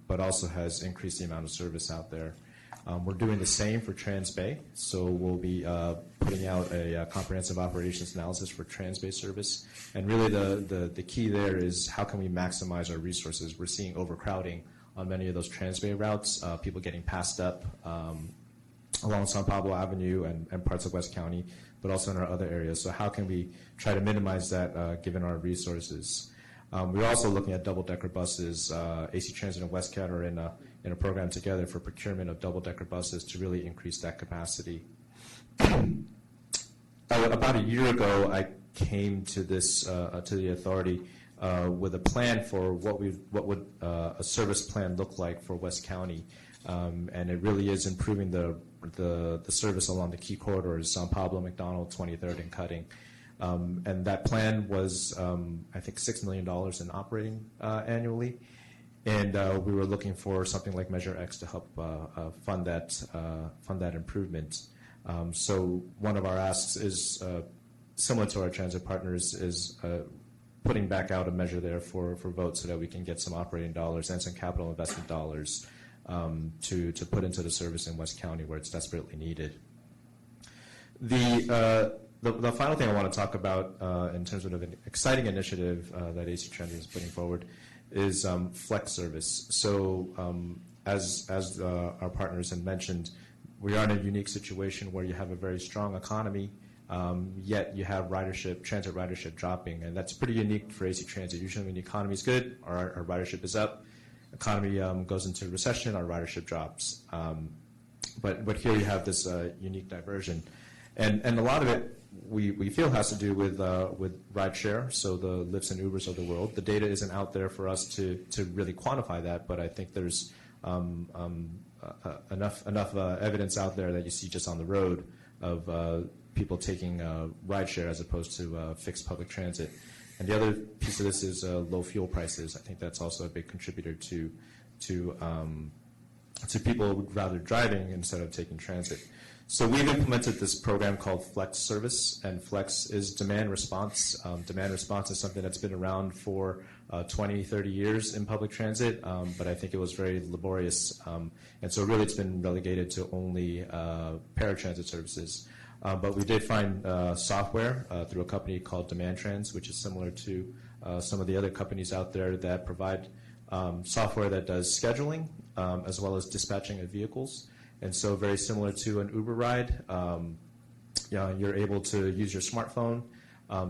L: but also has increased the amount of service out there. We're doing the same for Transbay, so we'll be putting out a comprehensive operations analysis for Transbay service. And really the key there is how can we maximize our resources. We're seeing overcrowding on many of those Transbay routes, people getting passed up along San Pablo Avenue and parts of West County, but also in our other areas. So how can we try to minimize that given our resources? We're also looking at double-decker buses. AC Transit and WestCat are in a program together for procurement of double-decker buses to really increase that capacity. About a year ago, I came to the authority with a plan for what would a service plan look like for West County, and it really is improving the service along the key corridors: San Pablo, McDonald, 23rd, and Cutting. And that plan was, I think, $6 million in operating annually, and we were looking for something like Measure X to help fund that improvement. So one of our asks is similar to our transit partners is putting back out a measure there for vote so that we can get some operating dollars and some capital investment dollars to put into the service in West County where it's desperately needed. The final thing I want to talk about in terms of an exciting initiative that AC Transit is putting forward is flex service. So as our partners have mentioned, we are in a unique situation where you have a very strong economy, yet you have transit ridership dropping, and that's pretty unique for AC Transit. Usually when the economy is good, our ridership is up. Economy goes into recession, our ridership drops. But here you have this unique diversion. And a lot of it we feel has to do with rideshare, so the Lyfts and Ubers of the world. The data isn't out there for us to really quantify that, but I think there's enough evidence out there that you see just on the road of people taking rideshare as opposed to fixed public transit. And the other piece of this is low fuel prices. I think that's also a big contributor to people rather driving instead of taking transit. So we've implemented this program called Flex Service, and Flex is demand response. Demand response is something that's been around for 20, 30 years in public transit, but I think it was very laborious. And so really it's been relegated to only paratransit services. But we did find software through a company called DemandTrans, which is similar to some of the other companies out there that provide software that does scheduling as well as dispatching of vehicles. And so very similar to an Uber ride, you're able to use your smartphone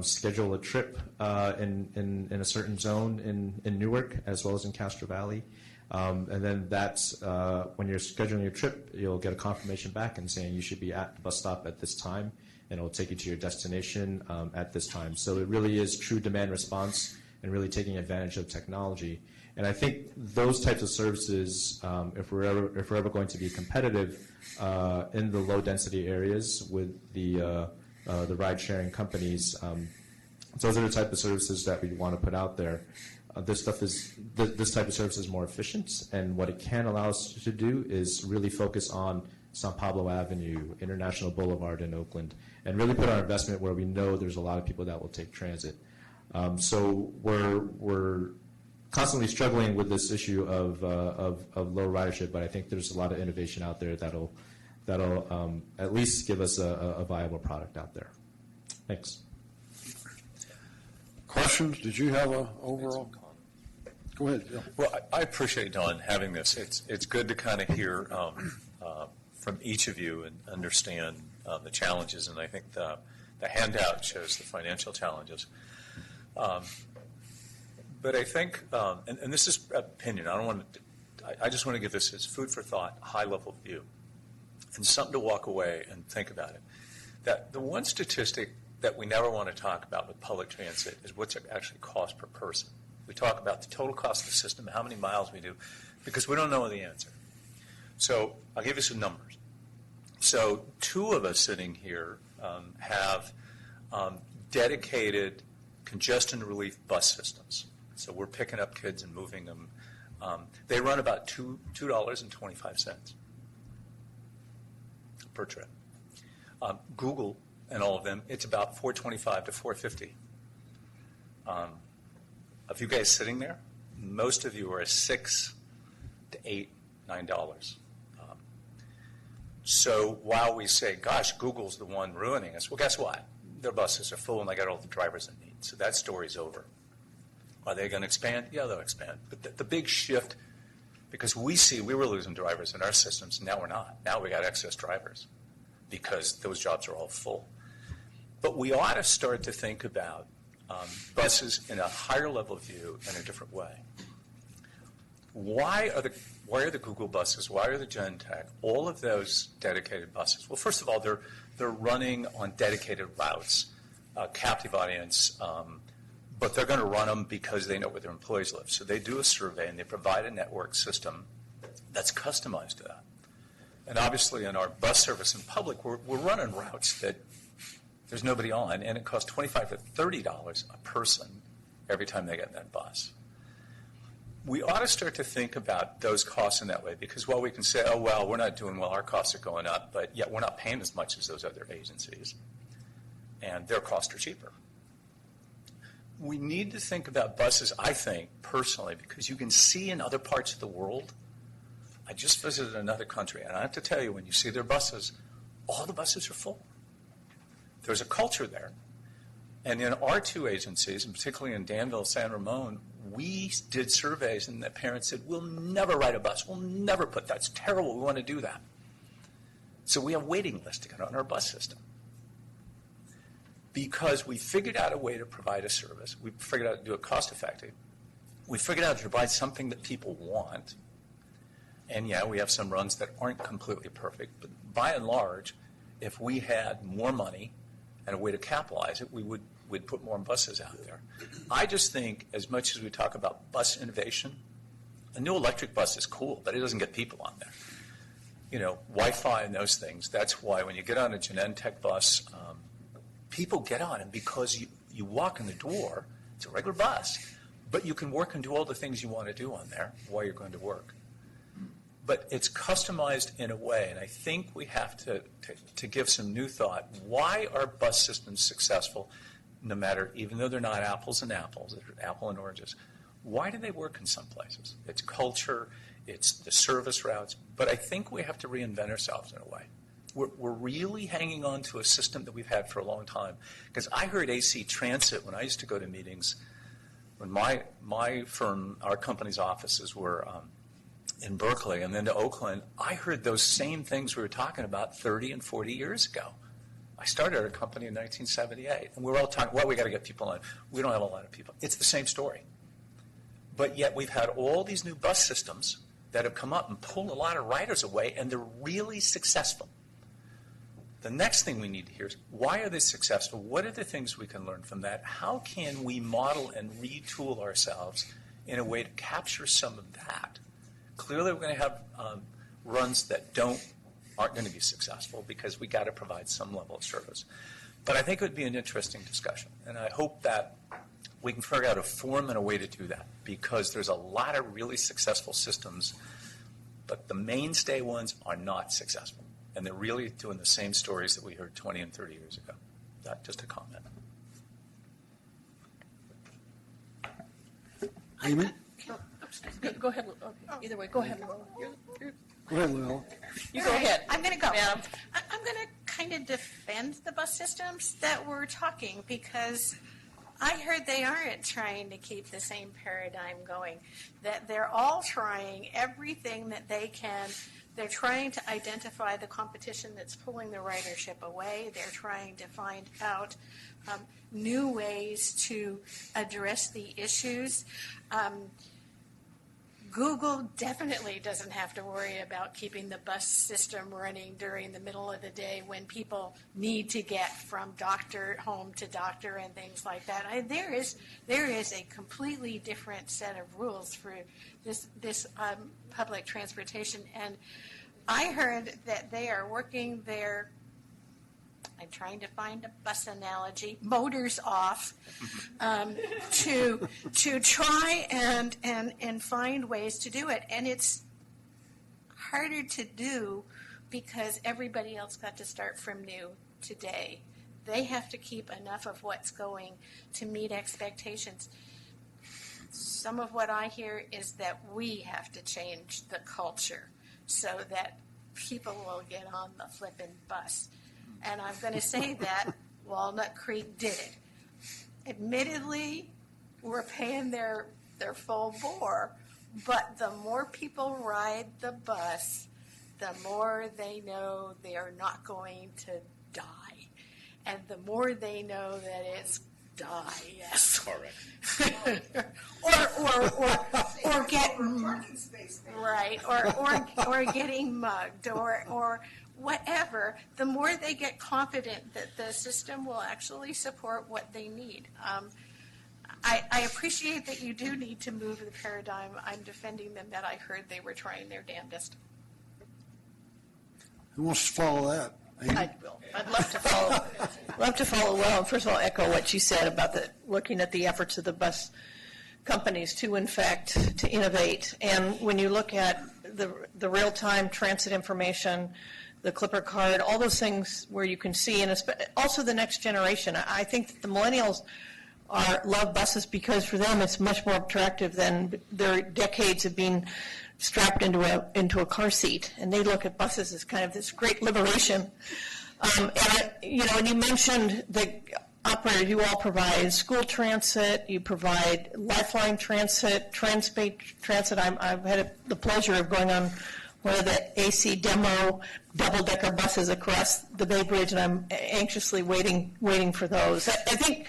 L: schedule a trip in a certain zone in Newark as well as in Castro Valley. And then that's when you're scheduling your trip, you'll get a confirmation back and saying you should be at the bus stop at this time, and it'll take you to your destination at this time. So it really is true demand response and really taking advantage of technology. And I think those types of services, if we're ever going to be competitive in the low density areas with the ride sharing companies, those are the type of services that we want to put out there. This type of service is more efficient, and what it can allow us to do is really focus on San Pablo Avenue, International Boulevard in Oakland, and really put our investment where we know there's a lot of people that will take transit. So we're constantly struggling with this issue of low ridership, but I think there's a lot of innovation out there that'll at least give us a viable product out there. Thanks.
A: Questions? Did you have a overall? Go ahead. Yeah.
B: Well, I appreciate, Don, having this. It's good to kind of hear from each of you and understand the challenges, and I think the handout shows the financial challenges. But I think, and this is opinion, I just want to give this as food for thought, high-level view, and something to walk away and think about it. That the one statistic that we never want to talk about with public transit is what's it actually cost per person. We talk about the total cost of the system, how many miles we do, because we don't know the answer. So I'll give you some numbers. So 2 of us sitting here have dedicated congestion relief bus systems. So we're picking up kids and moving them. They run about $2.25 per trip. Google and all of them, it's about $4.25 to $4.50. Of you guys sitting there, most of you are $6 to $8, $9. So while we say, gosh, Google's the one ruining us, well, guess what? Their buses are full and they got all the drivers they need. So that story's over. Are they going to expand? Yeah, they'll expand. But the big shift, because we were losing drivers in our systems, and now we're not. Now we got excess drivers because those jobs are all full. But we ought to start to think about buses in a higher level view in a different way. Why are the Google buses? Why are the Genentech? All of those dedicated buses. Well, first of all, they're running on dedicated routes, captive audience, but they're going to run them because they know where their employees live. So they do a survey and they provide a network system that's customized to that. And obviously, in our bus service in public, we're running routes that there's nobody on, and it costs $25 to $30 a person every time they get in that bus. We ought to start to think about those costs in that way, because while we can say, oh, well, we're not doing well, our costs are going up, but yet we're not paying as much as those other agencies, and their costs are cheaper. We need to think about buses, I think, personally, because you can see in other parts of the world. I just visited another country, and I have to tell you, when you see their buses, all the buses are full. There's a culture there. And in our 2 agencies, and particularly in Danville, San Ramon, we did surveys, and the parents said, we'll never ride a bus. We'll never put that. It's terrible. We want to do that. So we have waiting lists to get on our bus system. Because we figured out a way to provide a service. We figured out to do it cost-effective. We figured out to provide something that people want. And, yeah, we have some runs that aren't completely perfect. But by and large, if we had more money and a way to capitalize it, we'd put more buses out there. I just think, as much as we talk about bus innovation, a new electric bus is cool, but it doesn't get people on there. You know, Wi-Fi and those things, that's why when you get on a Genentech bus, people get on it because you walk in the door, it's a regular bus, but you can work and do all the things you want to do on there while you're going to work. But it's customized in a way, and I think we have to give some new thought. Why are bus systems successful, no matter, even though they're not apples and apples, they're apple and oranges? Why do they work in some places? It's culture, it's the service routes, but I think we have to reinvent ourselves in a way. We're really hanging on to a system that we've had for a long time. Because I heard AC Transit when I used to go to meetings, when my firm, our company's offices were in Berkeley and then to Oakland, I heard those same things we were talking about 30 and 40 years ago.
M: I started a company in 1978, and we're all talking, well, we got to get people on. We don't have a lot of people. It's the same story. But yet we've had all these new bus systems that have come up and pulled a lot of riders away, and they're really successful. The next thing we need to hear is, why are they successful? What are the things we can learn from that? How can we model and retool ourselves in a way to capture some of that? Clearly, we're going to have runs that aren't going to be successful because we got to provide some level of service. But I think it would be an interesting discussion, and I hope that we can figure out a form and a way to do that, because there's a lot of really successful systems, but the mainstay ones are not successful, and they're really doing the same stories that we heard 20 and 30 years ago. That's just a comment.
A: Amy?
N: Go ahead. Okay. Either way, go ahead.
A: Go ahead, Lil.
N: You go ahead.
D: I'm going to go.
N: Madam.
D: I'm going to kind of defend the bus systems that we're talking, because I heard they aren't trying to keep the same paradigm going, that they're all trying everything that they can. They're trying to identify the competition that's pulling the ridership away. They're trying to find out new ways to address the issues. Google definitely doesn't have to worry about keeping the bus system running during the middle of the day when people need to get from home to doctor and things like that. There is a completely different set of rules for this public transportation, and I heard that they are working their, I'm trying to find a bus analogy, motors off, to try and find ways to do it. And it's harder to do because everybody else got to start from new today. They have to keep enough of what's going to meet expectations. Some of what I hear is that we have to change the culture so that people will get on the flippin' bus. And I'm going to say that Walnut Creek did it. Admittedly, we're paying their full bore, but the more people ride the bus, the more they know they are not going to die. And the more they know that it's die, yes.
B: Correct.
D: or get right, or getting mugged, or whatever, the more they get confident that the system will actually support what they need. I appreciate that you do need to move the paradigm. I'm defending them that I heard they were trying their damnedest.
A: Who wants to follow that? Amy?
N: I will. I'd love to follow. Love to follow well. First of all, echo what you said about looking at the efforts of the bus companies to, in fact, to innovate. And when you look at the real-time transit information, the Clipper card, all those things where you can see, and also the next generation. I think that the millennials love buses because for them it's much more attractive than their decades of being strapped into a car seat, and they look at buses as kind of this great liberation. And you mentioned the operator. You all provide school transit. You provide Lifeline Transit, Transpay Transit. I've had the pleasure of going on one of the AC demo double-decker buses across the Bay Bridge, and I'm anxiously waiting for those. I think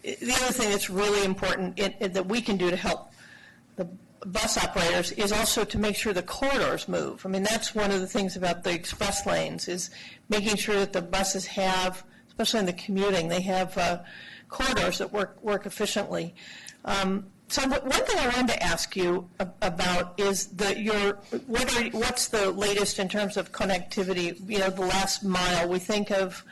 N: the other thing that's really important that we can do to help the bus operators is also to make sure the corridors move. I mean, that's one of the things about the express lanes is making sure that the buses have, especially in the commuting, they have corridors that work efficiently. So one thing I wanted to ask you about is what's the latest in terms of connectivity, the last mile. We think of,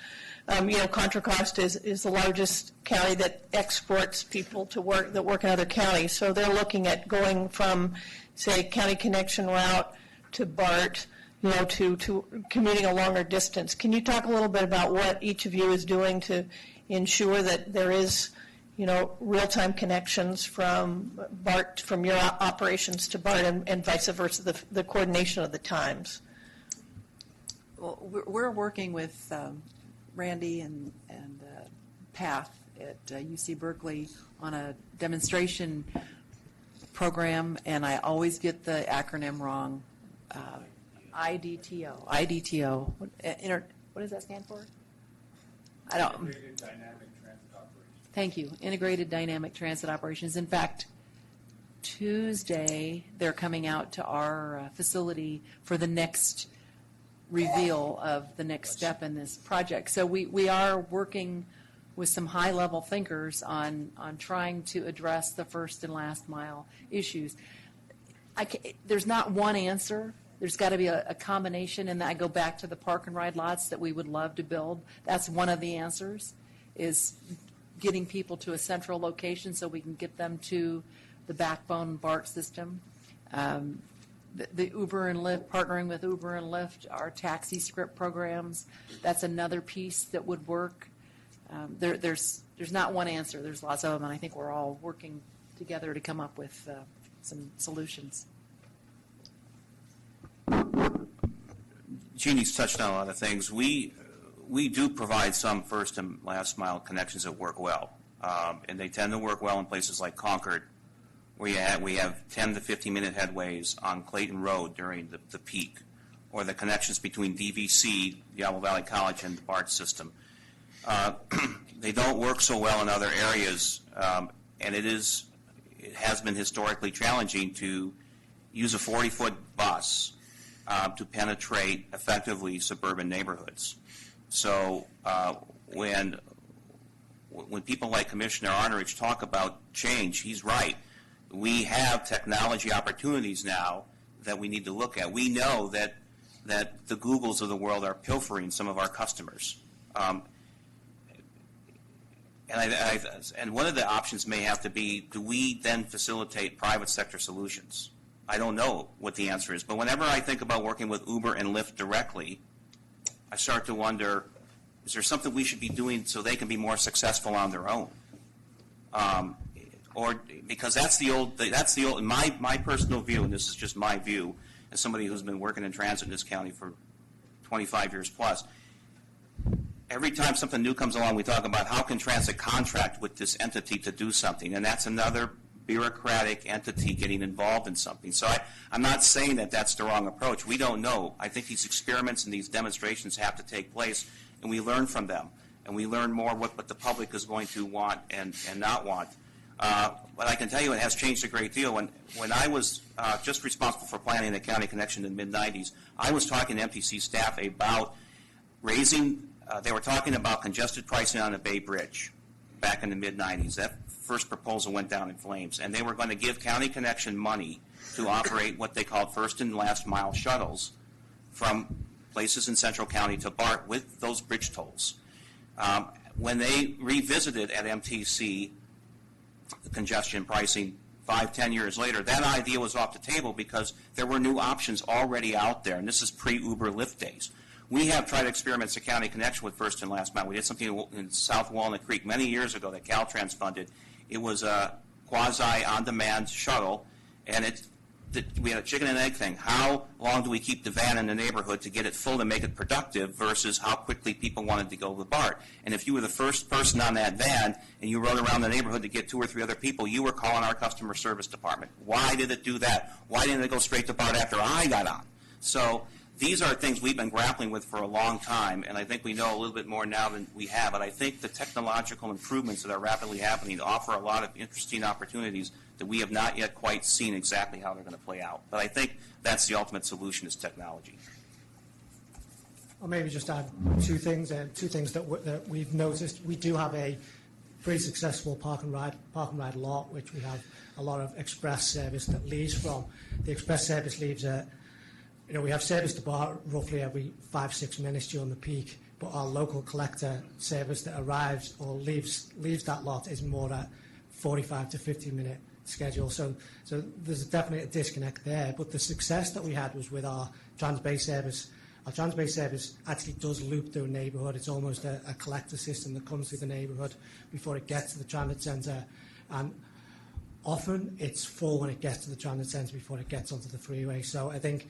N: Contra Costa is the largest county that exports people that work in other counties. So they're looking at going from, say, County Connection route to BART, to commuting a longer distance. Can you talk a little bit about what each of you is doing to ensure that there is real-time connections from BART, from your operations to BART, and vice versa, the coordination of the times?
J: Well, we're working with Randy and PATH at UC Berkeley on a demonstration program, and I always get the acronym wrong. IDTO. What does that stand for? I don't. Thank you. Integrated dynamic transit operations. In fact, Tuesday, they're coming out to our facility for the next reveal of the next step in this project. So we are working with some high-level thinkers on trying to address the first and last mile issues. There's not one answer. There's got to be a combination, and I go back to the park and ride lots that we would love to build. That's one of the answers, is getting people to a central location so we can get them to the backbone BART system. The Uber and Lyft, partnering with Uber and Lyft, our taxi script programs, that's another piece that would work. There's not one answer. There's lots of them, and I think we're all working together to come up with some solutions.
H: Jeannie's touched on a lot of things. We do provide some first and last mile connections that work well, and they tend to work well in places like Concord, where we have 10 to 15-minute headways on Clayton Road during the peak, or the connections between DVC, Diablo Valley College, and the BART system. They don't work so well in other areas, and it has been historically challenging to use a 40-foot bus to penetrate effectively suburban neighborhoods. So when people like Commissioner Arnerich talk about change, he's right. We have technology opportunities now that we need to look at. We know that the Googles of the world are pilfering some of our customers. And one of the options may have to be, do we then facilitate private sector solutions? I don't know what the answer is, but whenever I think about working with Uber and Lyft directly, I start to wonder, is there something we should be doing so they can be more successful on their own? Or because that's the old, in my personal view, and this is just my view, as somebody who's been working in transit in this county for 25 years plus, every time something new comes along, we talk about how can transit contract with this entity to do something, and that's another bureaucratic entity getting involved in something. So I'm not saying that that's the wrong approach. We don't know. I think these experiments and these demonstrations have to take place, and we learn from them, and we learn more what the public is going to want and not want. But I can tell you it has changed a great deal. When I was just responsible for planning the county connection in the mid-'90s, I was talking to MTC staff about raising, they were talking about congested pricing on the Bay Bridge back in the mid-'90s. That first proposal went down in flames, and they were going to give county connection money to operate what they called first and last mile shuttles from places in central county to BART with those bridge tolls. When they revisited at MTC the congestion pricing 5-10 years later, that idea was off the table because there were new options already out there, and this is pre-Uber Lyft days. We have tried experiments at County Connection with first and last mile. We did something in South Walnut Creek many years ago that Caltrans funded. It was a quasi-on-demand shuttle, and we had a chicken and egg thing. How long do we keep the van in the neighborhood to get it full to make it productive versus how quickly people wanted to go to the BART? And if you were the first person on that van and you rode around the neighborhood to get 2 or 3 other people, you were calling our customer service department. Why did it do that? Why didn't it go straight to BART after I got on? So these are things we've been grappling with for a long time, and I think we know a little bit more now than we have. But I think the technological improvements that are rapidly happening offer a lot of interesting opportunities that we have not yet quite seen exactly how they're going to play out. But I think that's the ultimate solution is technology.
K: I'll maybe just add two things that we've noticed. We do have a pretty successful park and ride lot, which we have a lot of express service that leaves from. The express service leaves at, we have service to BART roughly every 5-6 minutes during the peak, but our local collector service that arrives or leaves that lot is more at 45 to 50-minute schedule. So there's definitely a disconnect there. But the success that we had was with our Transbay service. Our Transbay service actually does loop through a neighbourhood. It's almost a collector system that comes through the neighbourhood before it gets to the transit centre. And often it's full when it gets to the transit centre before it gets onto the freeway. So I think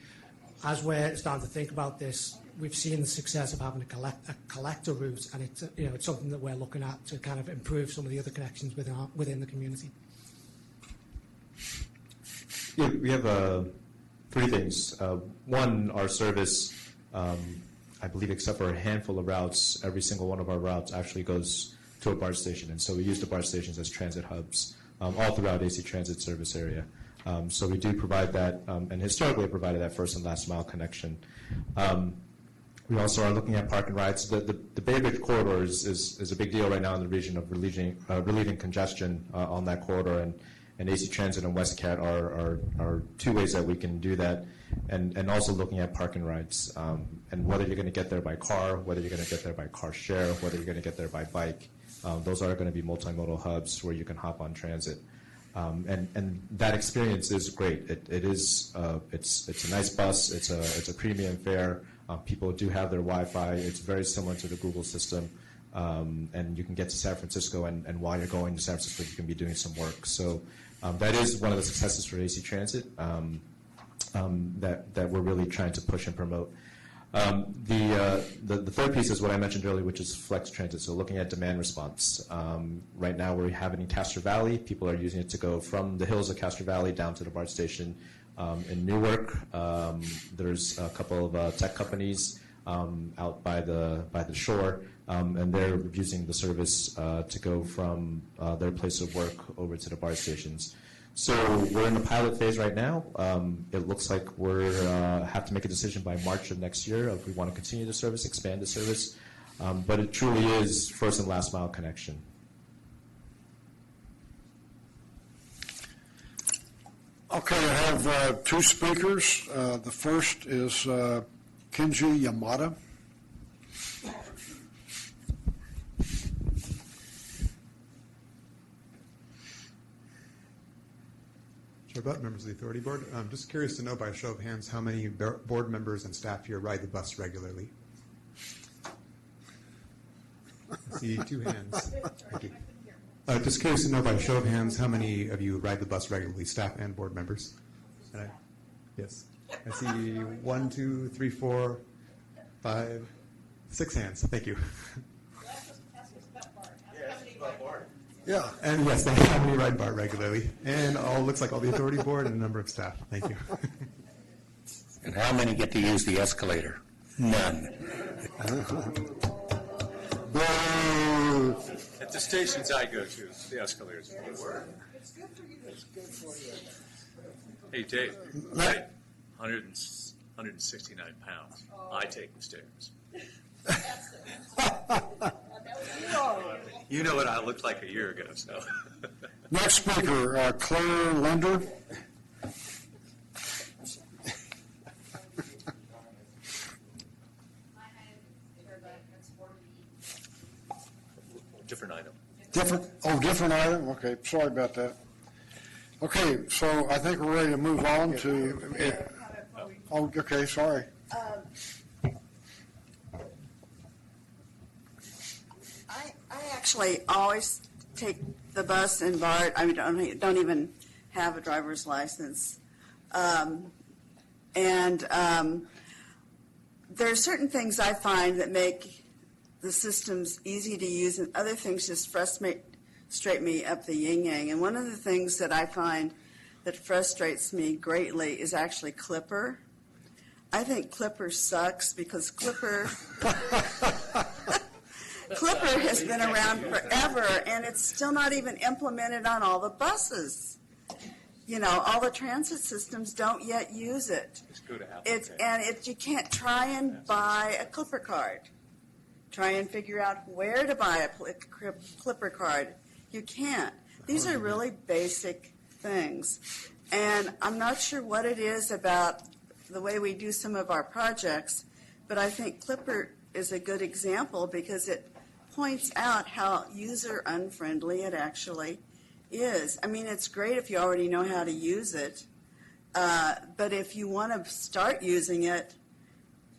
K: as we're starting to think about this, we've seen the success of having a collector route, and it's something that we're looking at to kind of improve some of the other connections within the community.
L: Yeah, we have 3 things. One, our service I believe except for a handful of routes, every single one of our routes actually goes to a BART station. And so we use the BART stations as transit hubs all throughout AC Transit service area. So we do provide that, and historically have provided that first and last mile connection. We also are looking at park and rides. The Bay Ridge corridor is a big deal right now in the region of relieving congestion on that corridor, and AC Transit and WestCat are two ways that we can do that, and also looking at park and rides, and whether you're going to get there by car, whether you're going to get there by car share, whether you're going to get there by bike. Those are going to be multimodal hubs where you can hop on transit. And that experience is great. It's a nice bus. It's a premium fare. People do have their Wi-Fi. It's very similar to the Google system. And you can get to San Francisco, and while you're going to San Francisco, you can be doing some work. So that is one of the successes for AC Transit that we're really trying to push and promote. The third piece is what I mentioned earlier, which is flex transit, so looking at demand response. Right now we have it in Castro Valley. People are using it to go from the hills of Castro Valley down to the BART station. In Newark, there's a couple of tech companies out by the shore, and they're using the service to go from their place of work over to the BART stations. So we're in the pilot phase right now. It looks like we have to make a decision by March of next year if we want to continue the service, expand the service. But it truly is first and last mile connection.
A: Okay, I have two speakers. The first is Kenji Yamada.
O: Chair Butt, members of the Authority Board, I'm just curious to know by a show of hands how many board members and staff here ride the bus regularly. I see 2 hands. Thank you. Just curious to know by a show of hands how many of you ride the bus regularly, staff and board members. Yes. I see 1, 2, 3, 4, 5, 6 hands. Thank you.
A: Yeah.
O: And yes, they have me ride BART regularly. And looks like all the Authority Board and a number of staff. Thank you.
P: And how many get to use the escalator? None.
B: At the stations I go to, the escalators work.
A: It's good for you. It's good for you.
B: Hey, Dave, right? 169 pounds. I take the stairs. You know what I looked like a year ago, so.
A: Next speaker, Claire Linder.
B: Different item.
A: Different item? Okay, sorry about that. Okay, so I think we're ready to move on to, okay, sorry.
Q: I actually always take the bus and BART. I mean, don't even have a driver's license. There are certain things I find that make the systems easy to use, and other things just frustrate me up the yin-yang. And one of the things that I find that frustrates me greatly is actually Clipper. I think Clipper sucks because Clipper has been around forever, and it's still not even implemented on all the buses. You know, all the transit systems don't yet use it. You can't try and buy a Clipper card. Try and figure out where to buy a Clipper card. You can't. These are really basic things. And I'm not sure what it is about the way we do some of our projects, but I think Clipper is a good example because it points out how user unfriendly it actually is. I mean, it's great if you already know how to use it, but if you want to start using it,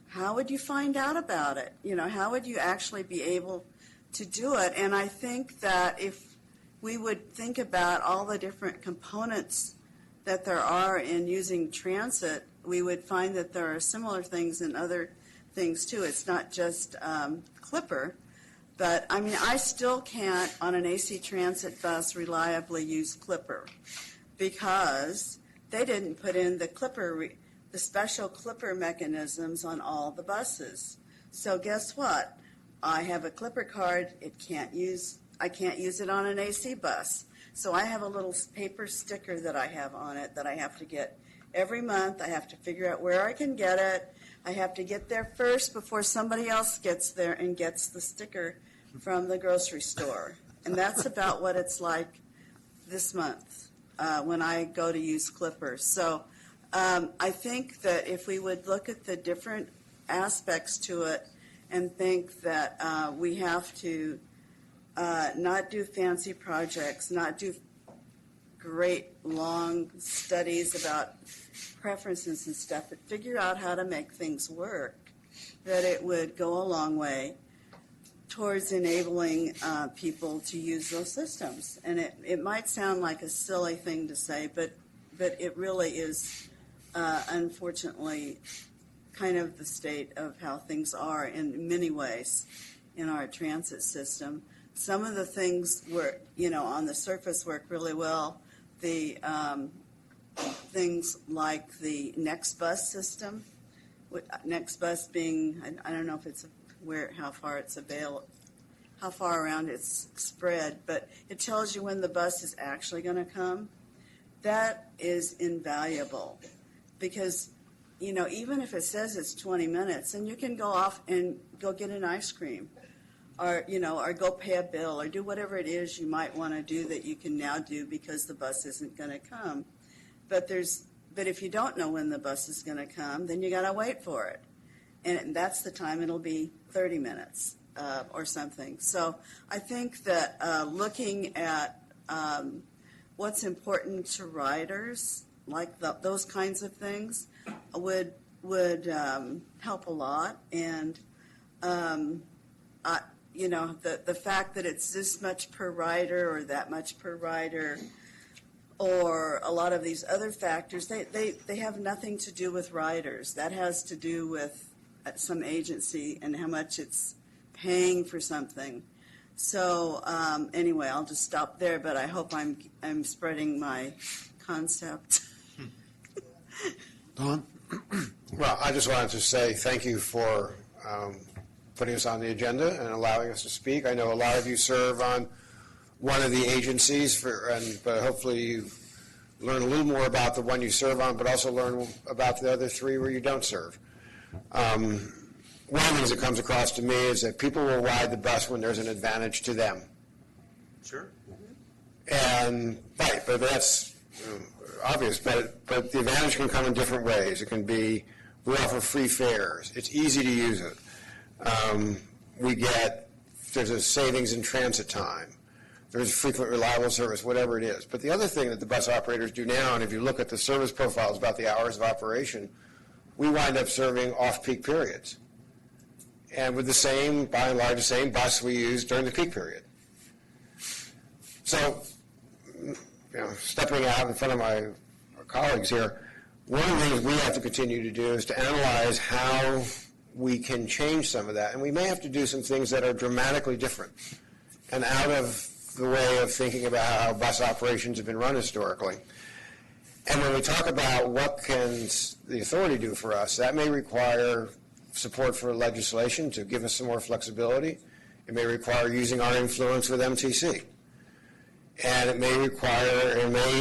Q: how would you find out about it? You know, how would you actually be able to do it? And I think that if we would think about all the different components that there are in using transit, we would find that there are similar things in other things too. It's not just Clipper. But, I mean, I still can't, on an AC Transit bus, reliably use Clipper because they didn't put in the special Clipper mechanisms on all the buses. So guess what? I have a Clipper card. I can't use it on an AC bus. So I have a little paper sticker that I have on it that I have to get every month. I have to figure out where I can get it. I have to get there first before somebody else gets there and gets the sticker from the grocery store. And that's about what it's like this month when I go to use Clippers. So I think that if we would look at the different aspects to it and think that we have to not do fancy projects, not do great long studies about preferences and stuff, but figure out how to make things work, that it would go a long way towards enabling people to use those systems. And it might sound like a silly thing to say, but it really is, unfortunately, kind of the state of how things are in many ways in our transit system. Some of the things work, on the surface work really well. The things like the NextBus system, NextBus being, I don't know if it's how far around it's spread, but it tells you when the bus is actually going to come. That is invaluable because, even if it says it's 20 minutes, and you can go off and go get an ice cream or go pay a bill or do whatever it is you might want to do that you can now do because the bus isn't going to come. But if you don't know when the bus is going to come, then you got to wait for it. And that's the time it'll be 30 minutes or something. So I think that looking at what's important to riders, like those kinds of things, would help a lot. And the fact that it's this much per rider or that much per rider, or a lot of these other factors, they have nothing to do with riders. That has to do with some agency and how much it's paying for something. So anyway, I'll just stop there, but I hope I'm spreading my concept.
A: Don?
E: Well, I just wanted to say thank you for putting us on the agenda and allowing us to speak. I know a lot of you serve on one of the agencies, but hopefully you learn a little more about the one you serve on, but also learn about the other three where you don't serve. One of the things that comes across to me is that people will ride the bus when there's an advantage to them.
M: Sure.
E: And, right, but that's obvious, but the advantage can come in different ways. It can be, we offer free fares. It's easy to use it. There's a savings in transit time. There's frequent reliable service, whatever it is. But the other thing that the bus operators do now, and if you look at the service profiles about the hours of operation, we wind up serving off-peak periods. And with by and large, the same bus we use during the peak period. So, stepping out in front of my colleagues here, one of the things we have to continue to do is to analyze how we can change some of that. And we may have to do some things that are dramatically different and out of the way of thinking about how bus operations have been run historically. And when we talk about what can the authority do for us, that may require support for legislation to give us some more flexibility. It may require using our influence with MTC. And it may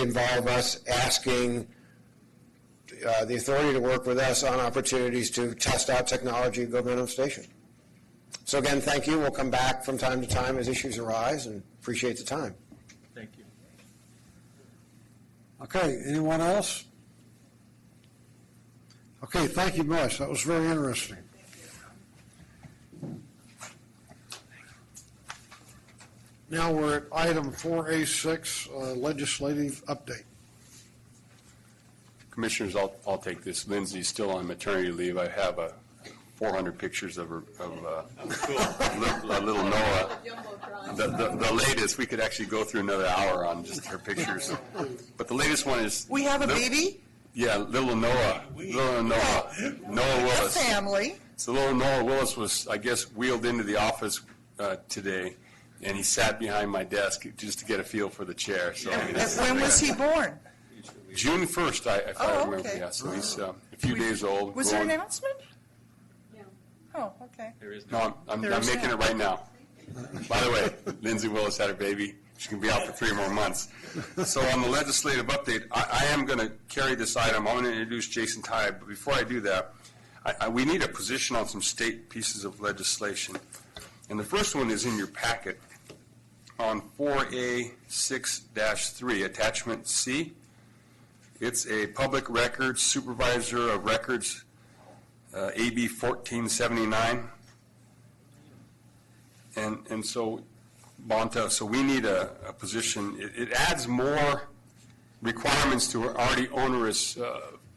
E: involve us asking the authority to work with us on opportunities to test out technology at Government Station. So again, thank you. We'll come back from time to time as issues arise, and appreciate the time.
M: Thank you.
A: Okay, anyone else? Okay, thank you much. That was very interesting. Now we're at item 4A6, legislative update.
B: Commissioners, I'll take this. Lindsay's still on maternity leave. I have 400 pictures of little Noah. The latest, we could actually go through another hour on just her pictures. But the latest one is...
I: We have a baby?
B: Yeah, little Noah. Noah Willis.
I: A family.
B: So little Noah Willis was, I guess, wheeled into the office today, and he sat behind my desk just to get a feel for the chair. So
I: when was he born?
B: June 1st, if I remember.
I: Okay.
B: Yeah, so he's a few days old.
I: Was there an announcement? Oh, okay.
B: No, I'm
I: There is
B: making
I: now.
B: it right now. By the way, Lindsay Willis had her baby. She can be out for 3 more months. So on the legislative update, I am going to carry this item. I'm going to introduce Jason Ty. But before I do that, we need a position on some state pieces of legislation. And the first one is in your packet on 4A6-3, Attachment C. It's a public records supervisor of records, AB 1479. And so, Bonta, so we need a position. It adds more requirements to our already onerous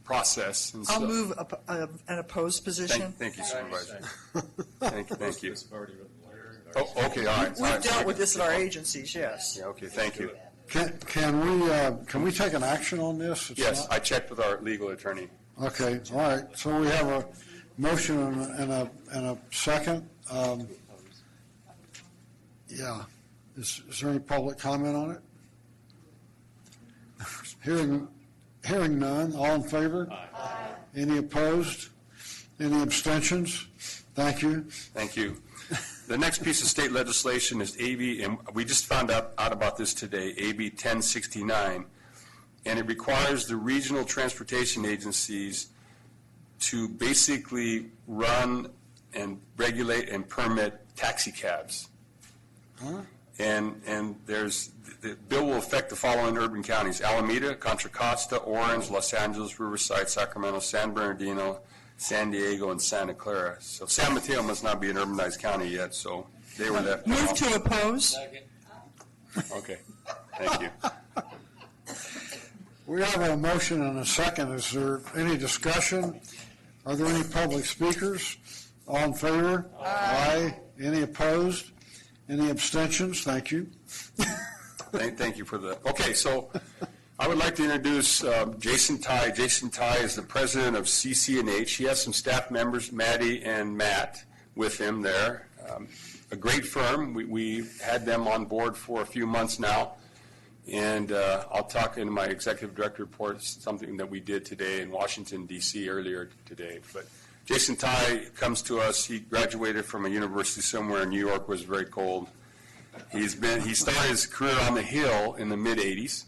B: process. And
I: I'll
B: so-
I: move an opposed position.
B: Thank you, Supervisor. Thank you. Oh, okay, all right.
I: We've dealt with this at our agencies, yes.
B: Yeah, okay, thank you.
A: Can we take an action on this? It's
B: Yes,
A: not-
B: I checked with our legal attorney.
A: Okay, all right. So we have a motion and a second. Yeah. Is there any public comment on it? Hearing none. All in favor? Aye. Any opposed? Any abstentions? Thank you.
B: Thank you. The next piece of state legislation is AB, and we just found out about this today, AB 1069, and it requires the regional transportation agencies to basically run and regulate and permit taxi cabs.
A: Huh?
B: And the bill will affect the following urban counties: Alameda, Contra Costa, Orange, Los Angeles, Riverside, Sacramento, San Bernardino, San Diego, and Santa Clara. So San Mateo must not be an urbanized county yet, so they were left.
I: Move to oppose.
B: Okay, thank you.
A: We have a motion and a second. Is there any discussion? Are there any public speakers? All in favor? Aye. Any opposed? Any abstentions? Thank you.
B: Thank you for the, okay, so I would like to introduce Jason Ty. Jason Ty is the president of CC&H. He has some staff members, Maddie and Matt, with him there. A great firm. We had them on board for a few months now. And I'll talk in my executive director report, something that we did today in Washington, D.C. earlier today. But Jason Ty comes to us. He graduated from a university somewhere in New York, was very cold. He started his career on the Hill in the mid-'80s,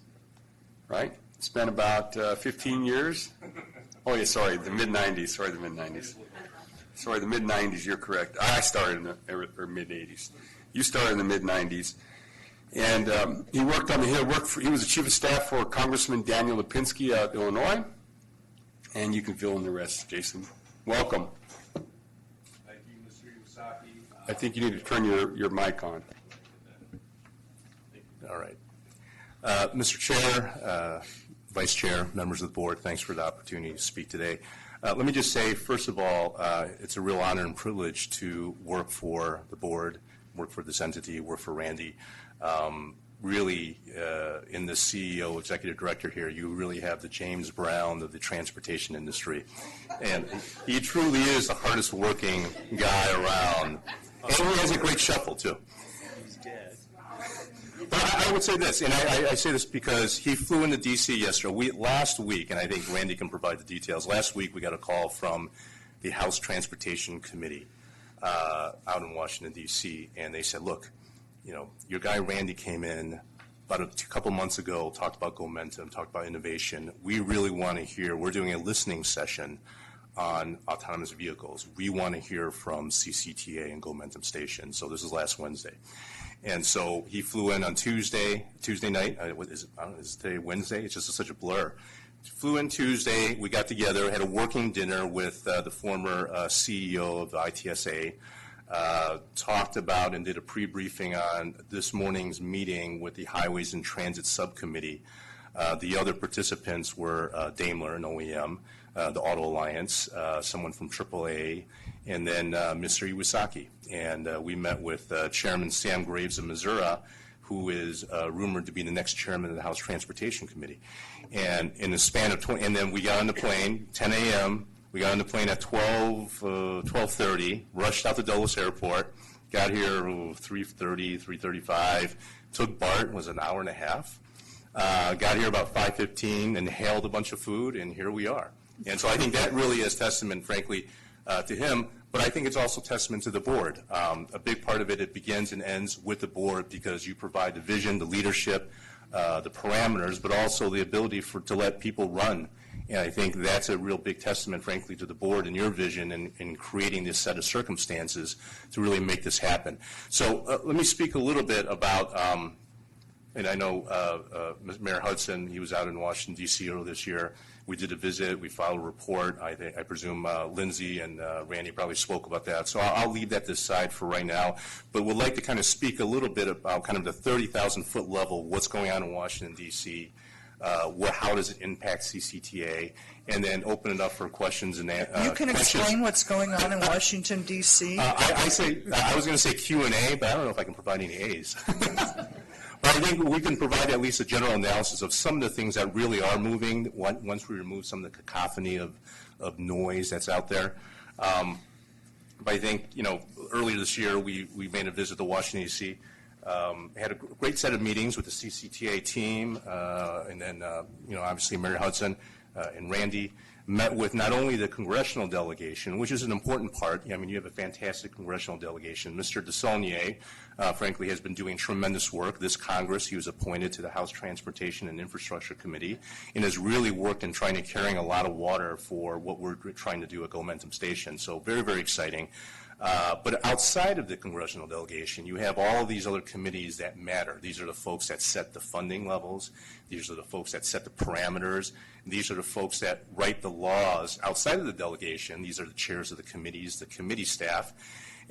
B: right? Spent about 15 years. Oh, yeah, sorry, the mid-'90s. Sorry, the mid-'90s, you're correct. I started in the mid-'80s. You started in the mid-'90s. And he worked on the Hill. He was the chief of staff for Congressman Daniel Lipinski out of Illinois. And you can fill in the rest, Jason. Welcome.
R: Thank you, Mr. Iwasaki.
B: I think you need to turn your mic on.
R: All right. Mr. Chair, Vice Chair, members of the board, thanks for the opportunity to speak today. Let me just say, first of all, it's a real honor and privilege to work for the board, work for this entity, work for Randy. Really, in the CEO, executive director here, you really have the James Brown of the transportation industry. And he truly is the hardest working guy around. And he has a great shuffle, too. He's dead. But I would say this, and I say this because he flew into D.C. yesterday. Last week, and I think Randy can provide the details, last week we got a call from the House Transportation Committee out in Washington, D.C., and they said, look, you know, your guy Randy came in about a couple months ago, talked about Momentum, talked about innovation. We really want to hear, we're doing a listening session on autonomous vehicles. We want to hear from CCTA and Momentum Station. So this is last Wednesday. And so he flew in on Tuesday night. Is today Wednesday? It's just such a blur. Flew in Tuesday. We got together, had a working dinner with the former CEO of the ITSA. Talked about and did a pre-briefing on this morning's meeting with the Highways and Transit Subcommittee. The other participants were Daimler, an OEM, the Auto Alliance, someone from AAA, and then Mr. Iwasaki. And we met with Chairman Sam Graves of Missouri, who is rumored to be the next chairman of the House Transportation Committee. And in the span of 20, and then we got on the plane, 10 a.m., we got on the plane at 12:30, rushed out to Dulles Airport, got here 3:30, 3:35, took BART, was an hour and a half, got here about 5:15 and hailed a bunch of food, and here we are. And so I think that really is testament, frankly, to him. But I think it's also testament to the board. A big part of it begins and ends with the board because you provide the vision, the leadership, the parameters, but also the ability to let people run. And I think that's a real big testament, frankly, to the board and your vision in creating this set of circumstances to really make this happen. So let me speak a little bit about, and I know Mayor Hudson, he was out in Washington, D.C. earlier this year. We did a visit. We filed a report. I presume Lindsay and Randy probably spoke about that. So I'll leave that to the side for right now. But would like to kind of speak a little bit about kind of the 30,000-foot level, what's going on in Washington, D.C., how does it impact CCTA, and then open it up for questions and
I: You can explain what's going on in Washington, D.C.?
R: I was going to say Q&A, but I don't know if I can provide any A's. But I think we can provide at least a general analysis of some of the things that really are moving once we remove some of the cacophony of noise that's out there. But I think, earlier this year we made a visit to Washington, D.C., had a great set of meetings with the CCTA team, and then, obviously Mayor Hudson and Randy. Met with not only the congressional delegation, which is an important part. I mean, you have a fantastic congressional delegation. Mr. DeSaulnier, frankly, has been doing tremendous work. This Congress, he was appointed to the House Transportation and Infrastructure Committee and has really worked in trying to carrying a lot of water for what we're trying to do at Momentum Station. So very, very exciting. But outside of the congressional delegation, you have all of these other committees that matter. These are the folks that set the funding levels. These are the folks that set the parameters. These are the folks that write the laws outside of the delegation. These are the chairs of the committees, the committee staff.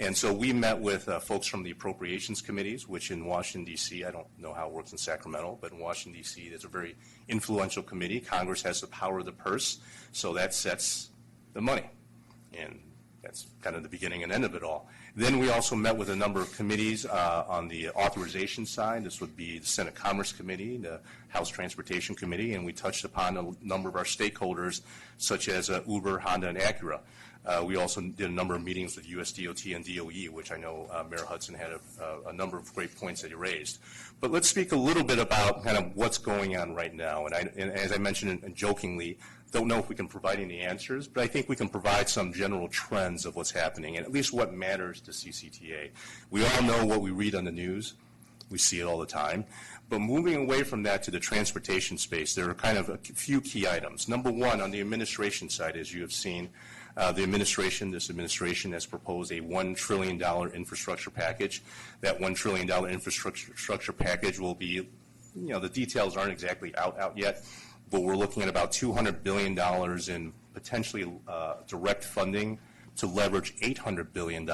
R: And so we met with folks from the appropriations committees, which in Washington, D.C., I don't know how it works in Sacramento, but in Washington, D.C., there's a very influential committee. Congress has the power of the purse, so that sets the money. And that's kind of the beginning and end of it all. Then we also met with a number of committees on the authorization side. This would be the Senate Commerce Committee, the House Transportation Committee, and we touched upon a number of our stakeholders, such as Uber, Honda, and Acura. We also did a number of meetings with USDOT and DOE, which I know Mayor Hudson had a number of great points that he raised. But let's speak a little bit about kind of what's going on right now. And as I mentioned jokingly, don't know if we can provide any answers, but I think we can provide some general trends of what's happening and at least what matters to CCTA. We all know what we read on the news. We see it all the time. But moving away from that to the transportation space, there are kind of a few key items. Number one, on the administration side, as you have seen, this administration has proposed a $1 trillion infrastructure package. That $1 trillion infrastructure package will be, the details aren't exactly out yet, but we're looking at about $200 billion in potentially direct funding to leverage $800 billion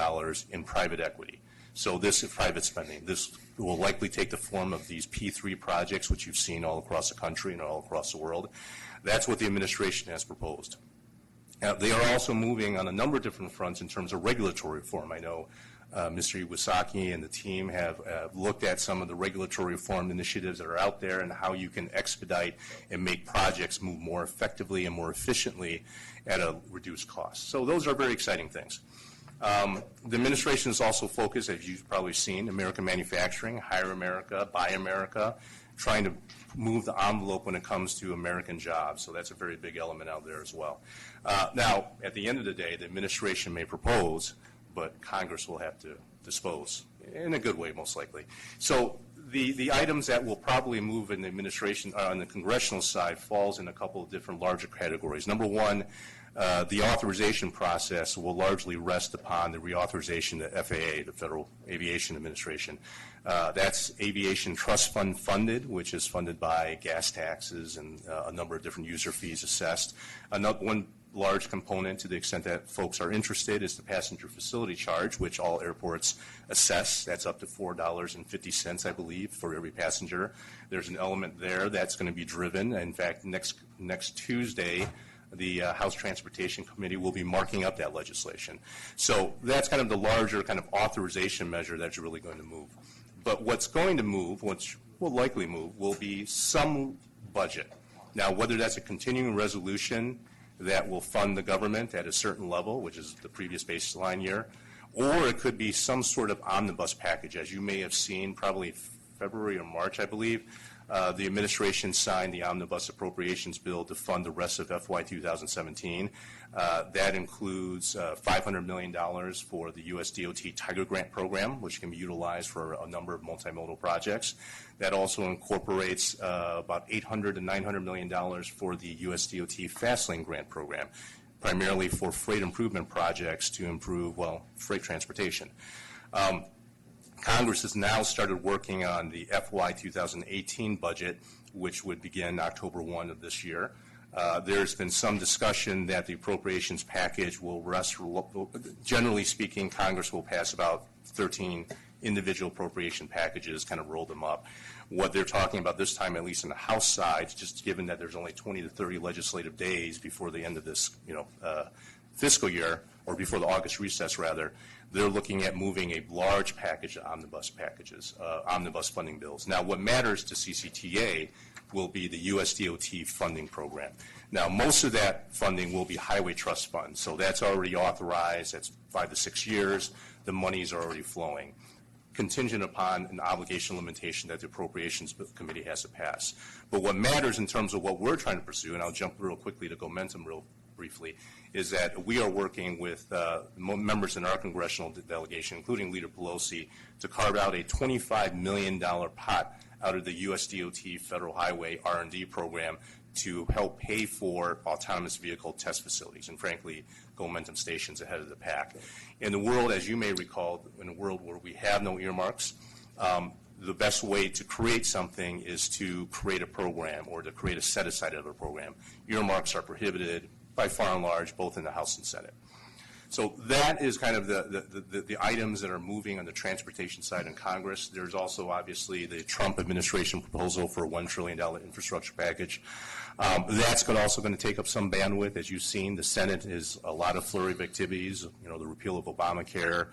R: in private equity. So this is private spending. This will likely take the form of these P3 projects, which you've seen all across the country and all across the world. That's what the administration has proposed. They are also moving on a number of different fronts in terms of regulatory reform. I know Mr. Iwasaki and the team have looked at some of the regulatory reform initiatives that are out there and how you can expedite and make projects move more effectively and more efficiently at a reduced cost. So those are very exciting things. The administration is also focused, as you've probably seen, American manufacturing, Hire America, Buy America, trying to move the envelope when it comes to American jobs. So that's a very big element out there as well. Now, at the end of the day, the administration may propose, but Congress will have to dispose in a good way, most likely. So the items that will probably move in the administration on the congressional side falls in a couple of different larger categories. Number one, the authorization process will largely rest upon the reauthorization of the FAA, the Federal Aviation Administration. That's Aviation Trust Fund funded, which is funded by gas taxes and a number of different user fees assessed. One large component, to the extent that folks are interested, is the passenger facility charge, which all airports assess. That's up to $4.50, I believe, for every passenger. There's an element there that's going to be driven. In fact, next Tuesday, the House Transportation Committee will be marking up that legislation. So that's kind of the larger kind of authorization measure that's really going to move. But what's going to move, which will likely move, will be some budget. Now, whether that's a continuing resolution that will fund the government at a certain level, which is the previous baseline year, or it could be some sort of omnibus package. As you may have seen, probably February or March, I believe, The administration signed the omnibus appropriations bill to fund the rest of FY 2017. That includes $500 million for the USDOT Tiger Grant program, which can be utilized for a number of multimodal projects. That also incorporates about $800 to $900 million for the USDOT Fastlane Grant program, primarily for freight improvement projects to improve, well, freight transportation. Congress has now started working on the FY 2018 budget, which would begin October 1 of this year. There's been some discussion that the appropriations package will rest, generally speaking, Congress will pass about 13 individual appropriation packages, kind of roll them up. What they're talking about this time, at least in the House side, just given that there's only 20 to 30 legislative days before the end of this, fiscal year, or before the August recess, rather, they're looking at moving a large package of omnibus packages, omnibus funding bills. Now, what matters to CCTA will be the USDOT funding program. Now, most of that funding will be highway trust funds, so that's already authorized. That's 5 to 6 years. The monies are already flowing, contingent upon an obligation limitation that the Appropriations Committee has to pass. But what matters in terms of what we're trying to pursue, and I'll jump real quickly to Gomentum real briefly, is that we are working with members in our congressional delegation, including Leader Pelosi, to carve out a $25 million pot out of the USDOT Federal Highway R&D program to help pay for autonomous vehicle test facilities, and frankly, Gomentum stations ahead of the pack. In the world, as you may recall, in a world where we have no earmarks, the best way to create something is to create a program or to create a set-aside of a program. Earmarks are prohibited by far and large, both in the House and Senate. So that is kind of the items that are moving on the transportation side in Congress. There's also obviously the Trump administration proposal for a $1 trillion infrastructure package. That's also going to take up some bandwidth. As you've seen, the Senate is a lot of flurry of activities, the repeal of Obamacare.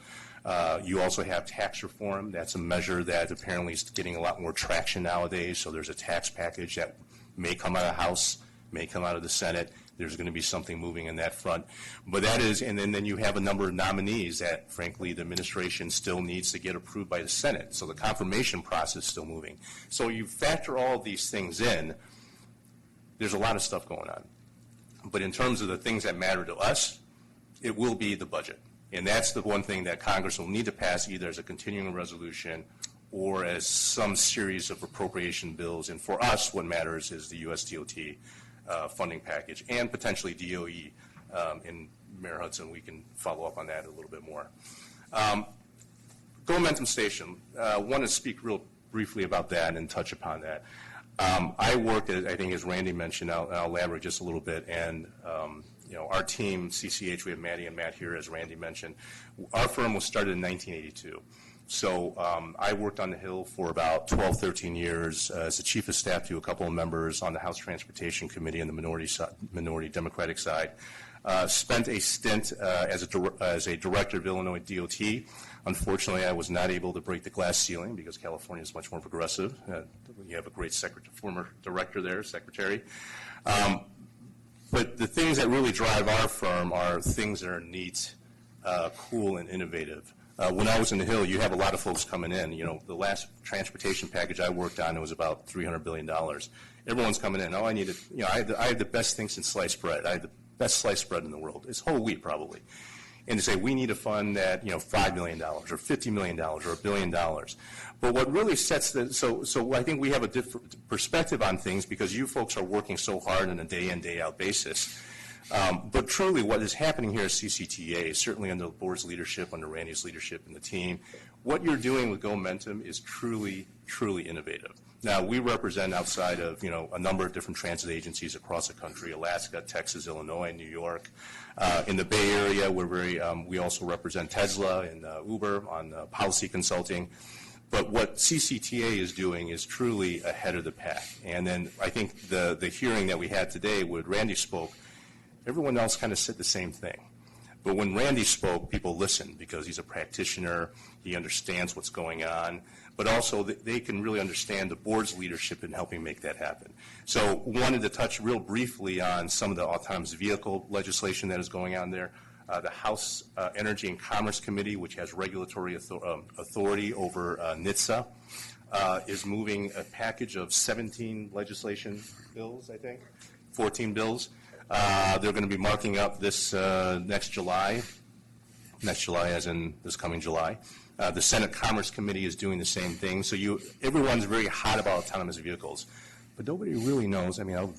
R: You also have tax reform. That's a measure that apparently is getting a lot more traction nowadays. So there's a tax package that may come out of the House, may come out of the Senate. There's going to be something moving in that front. But that is, and then you have a number of nominees that, frankly, the administration still needs to get approved by the Senate. So the confirmation process is still moving. So you factor all of these things in, there's a lot of stuff going on. But in terms of the things that matter to us, it will be the budget. And that's the one thing that Congress will need to pass either as a continuing resolution or as some series of appropriation bills. And for us, what matters is the USDOT funding package, and potentially DOE. In Mayor Hudson, we can follow up on that a little bit more. Gomentum Station, want to speak real briefly about that and touch upon that. I worked, I think as Randy mentioned, I'll elaborate just a little bit, and our team, CCH, we have Maddie and Matt here, as Randy mentioned. Our firm was started in 1982. So I worked on the Hill for about 12, 13 years as the chief of staff to a couple of members on the House Transportation Committee on the minority Democratic side. Spent a stint as a director of Illinois DOT. Unfortunately, I was not able to break the glass ceiling because California is much more progressive. You have a great former director there, secretary. But the things that really drive our firm are things that are neat, cool, and innovative. When I was in the Hill, you have a lot of folks coming in. The last transportation package I worked on, it was about $300 billion. Everyone's coming in. Oh, I need it. I have the best thing since sliced bread. I have the best sliced bread in the world. It's whole wheat, probably. And to say we need a fund that $5 million or $50 million or $1 billion. But what really sets so I think we have a different perspective on things because you folks are working so hard on a day in, day out basis. But truly what is happening here at CCTA, certainly under the board's leadership, under Randy's leadership and the team, what you're doing with Gomentum is truly, truly innovative. Now, we represent outside of, a number of different transit agencies across the country, Alaska, Texas, Illinois, New York. In the Bay Area, we also represent Tesla and Uber on policy consulting. But what CCTA is doing is truly ahead of the pack. And then I think the hearing that we had today where Randy spoke, everyone else kind of said the same thing. But when Randy spoke, people listened because he's a practitioner, he understands what's going on, but also they can really understand the board's leadership in helping make that happen. So wanted to touch real briefly on some of the autonomous vehicle legislation that is going on there. The House Energy and Commerce Committee, which has regulatory authority over NHTSA, is moving a package of 17 legislation bills, I think, 14 bills. They're going to be marking up this next July as in this coming July. The Senate Commerce Committee is doing the same thing. So everyone's very hot about autonomous vehicles, but nobody really knows. I mean,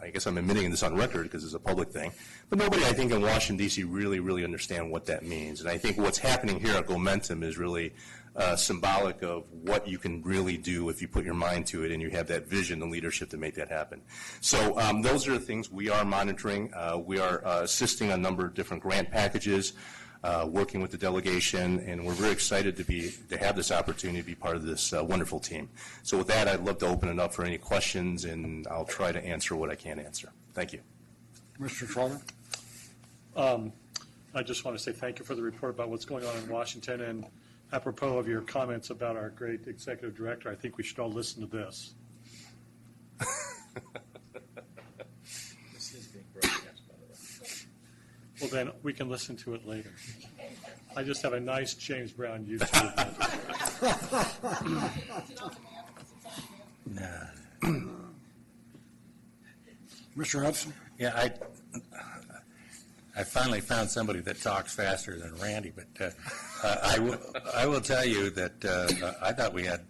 R: I guess I'm admitting this on record because it's a public thing, but nobody, I think, in Washington, D.C. really understand what that means. And I think what's happening here at Gomentum is really symbolic of what you can really do if you put your mind to it and you have that vision and leadership to make that happen. So those are the things we are monitoring. We are assisting a number of different grant packages, working with the delegation, and we're very excited to have this opportunity to be part of this wonderful team. So with that, I'd love to open it up for any questions, and I'll try to answer what I can answer. Thank you.
A: Mr. Trotter?
S: I just want to say thank you for the report about what's going on in Washington, and apropos of your comments about our great executive director, I think we should all listen to this.
M: This is being broadcast, by the way.
S: Well, then we can listen to it later. I just have a nice James Brown YouTube.
A: Mr. Hudson?
P: Yeah, I finally found somebody that talks faster than Randy, but I will tell you that I thought we had,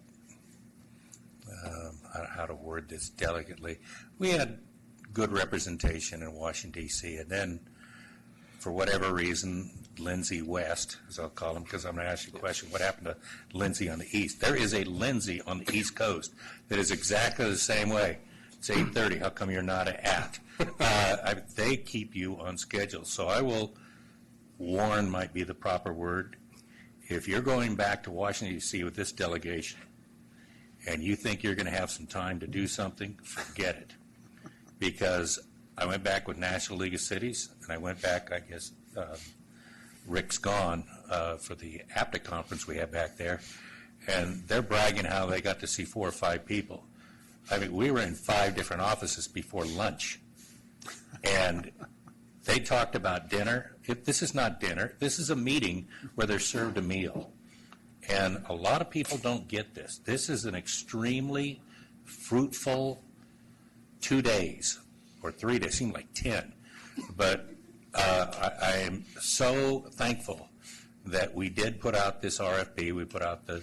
P: how to word this delicately, we had good representation in Washington, D.C., and then for whatever reason, Lindsey West, as I'll call him, because I'm going to ask you a question, what happened to Lindsey on the East? There is a Lindsey on the East Coast that is exactly the same way. It's 8:30. How come you're not at? They keep you on schedule. So I will warn might be the proper word. If you're going back to Washington, D.C. with this delegation and you think you're going to have some time to do something, forget it. Because I went back with National League of Cities, and I went back, I guess, Rick's gone for the APTA conference we have back there, and they're bragging how they got to see 4 or 5 people. I mean, we were in 5 different offices before lunch, and they talked about dinner. This is not dinner. This is a meeting where they're served a meal, and a lot of people don't get this. This is an extremely fruitful 2 days or 3 days. Seemed like 10, but I am so thankful that we did put out this RFP. We put out the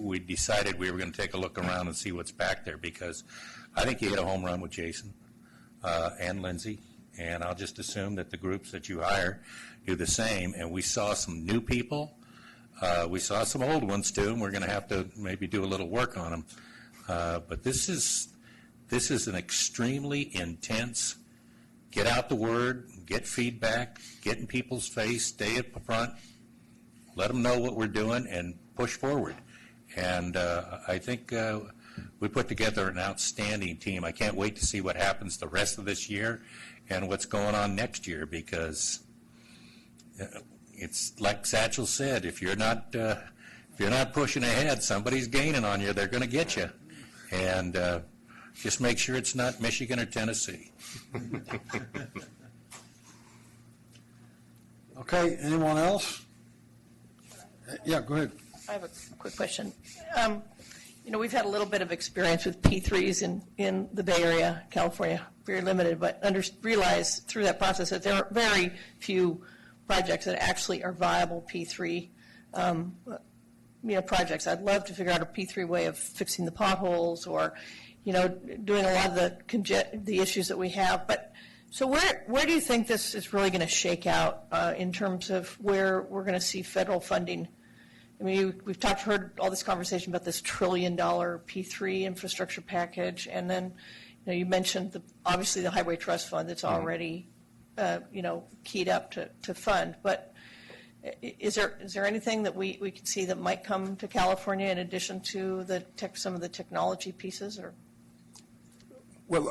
P: we decided we were going to take a look around and see what's back there, because I think you hit a home run with Jason and Lindsey, and I'll just assume that the groups that you hire do the same. And we saw some new people. We saw some old ones too, and we're going to have to maybe do a little work on them. But this is an extremely intense, get out the word, get feedback, get in people's face, stay at the front, let them know what we're doing, and push forward. And I think we put together an outstanding team. I can't wait to see what happens the rest of this year and what's going on next year, because it's like Satchel said, if you're not pushing ahead, somebody's gaining on you. They're going to get you. And just make sure it's not Michigan or Tennessee.
A: Okay, anyone else? Yeah, go ahead.
N: I have a quick question. We've had a little bit of experience with P3s in the Bay Area, California, very limited, but realize through that process that there are very few projects that actually are viable P3 projects. I'd love to figure out a P3 way of fixing the potholes, or doing a lot of the issues that we have. But so where do you think this is really going to shake out in terms of where we're going to see federal funding? I mean, we've heard all this conversation about this $1 trillion P3 infrastructure package, and then you mentioned obviously the Highway Trust Fund that's already keyed up to fund. But is there anything that we can see that might come to California in addition to some of the technology pieces? Or
R: Well,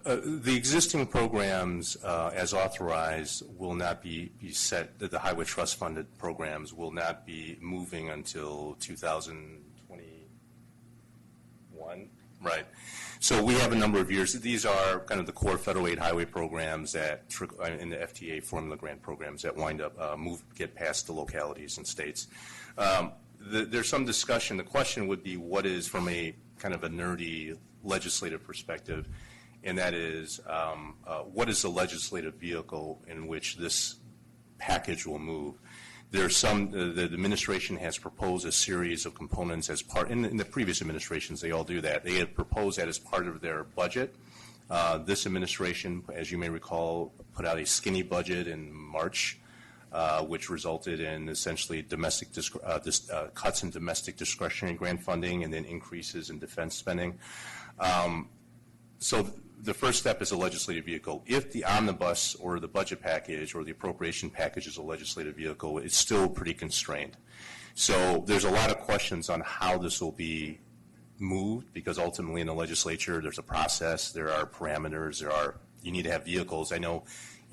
R: the existing programs, as authorized, will not be set. The Highway Trust funded programs will not be moving until 2021. Right. So we have a number of years. These are kind of the core federal aid highway programs that, in the FTA formula grant programs, that wind up get past the localities and states. there's some discussion. The question would be, what is, from a kind of a nerdy legislative perspective, and that is, what is the legislative vehicle in which this package will move? There's some, the administration has proposed a series of components as part, in the previous administrations, they all do that. They had proposed that as part of their budget. This administration, as you may recall, put out a skinny budget in March, which resulted in essentially domestic cuts in domestic discretionary grant funding and then increases in defense spending. So the first step is a legislative vehicle. If the omnibus or the budget package or the appropriation package is a legislative vehicle, it's still pretty constrained. So there's a lot of questions on how this will be moved, because ultimately in the legislature there's a process, there are parameters, you need to have vehicles. I know,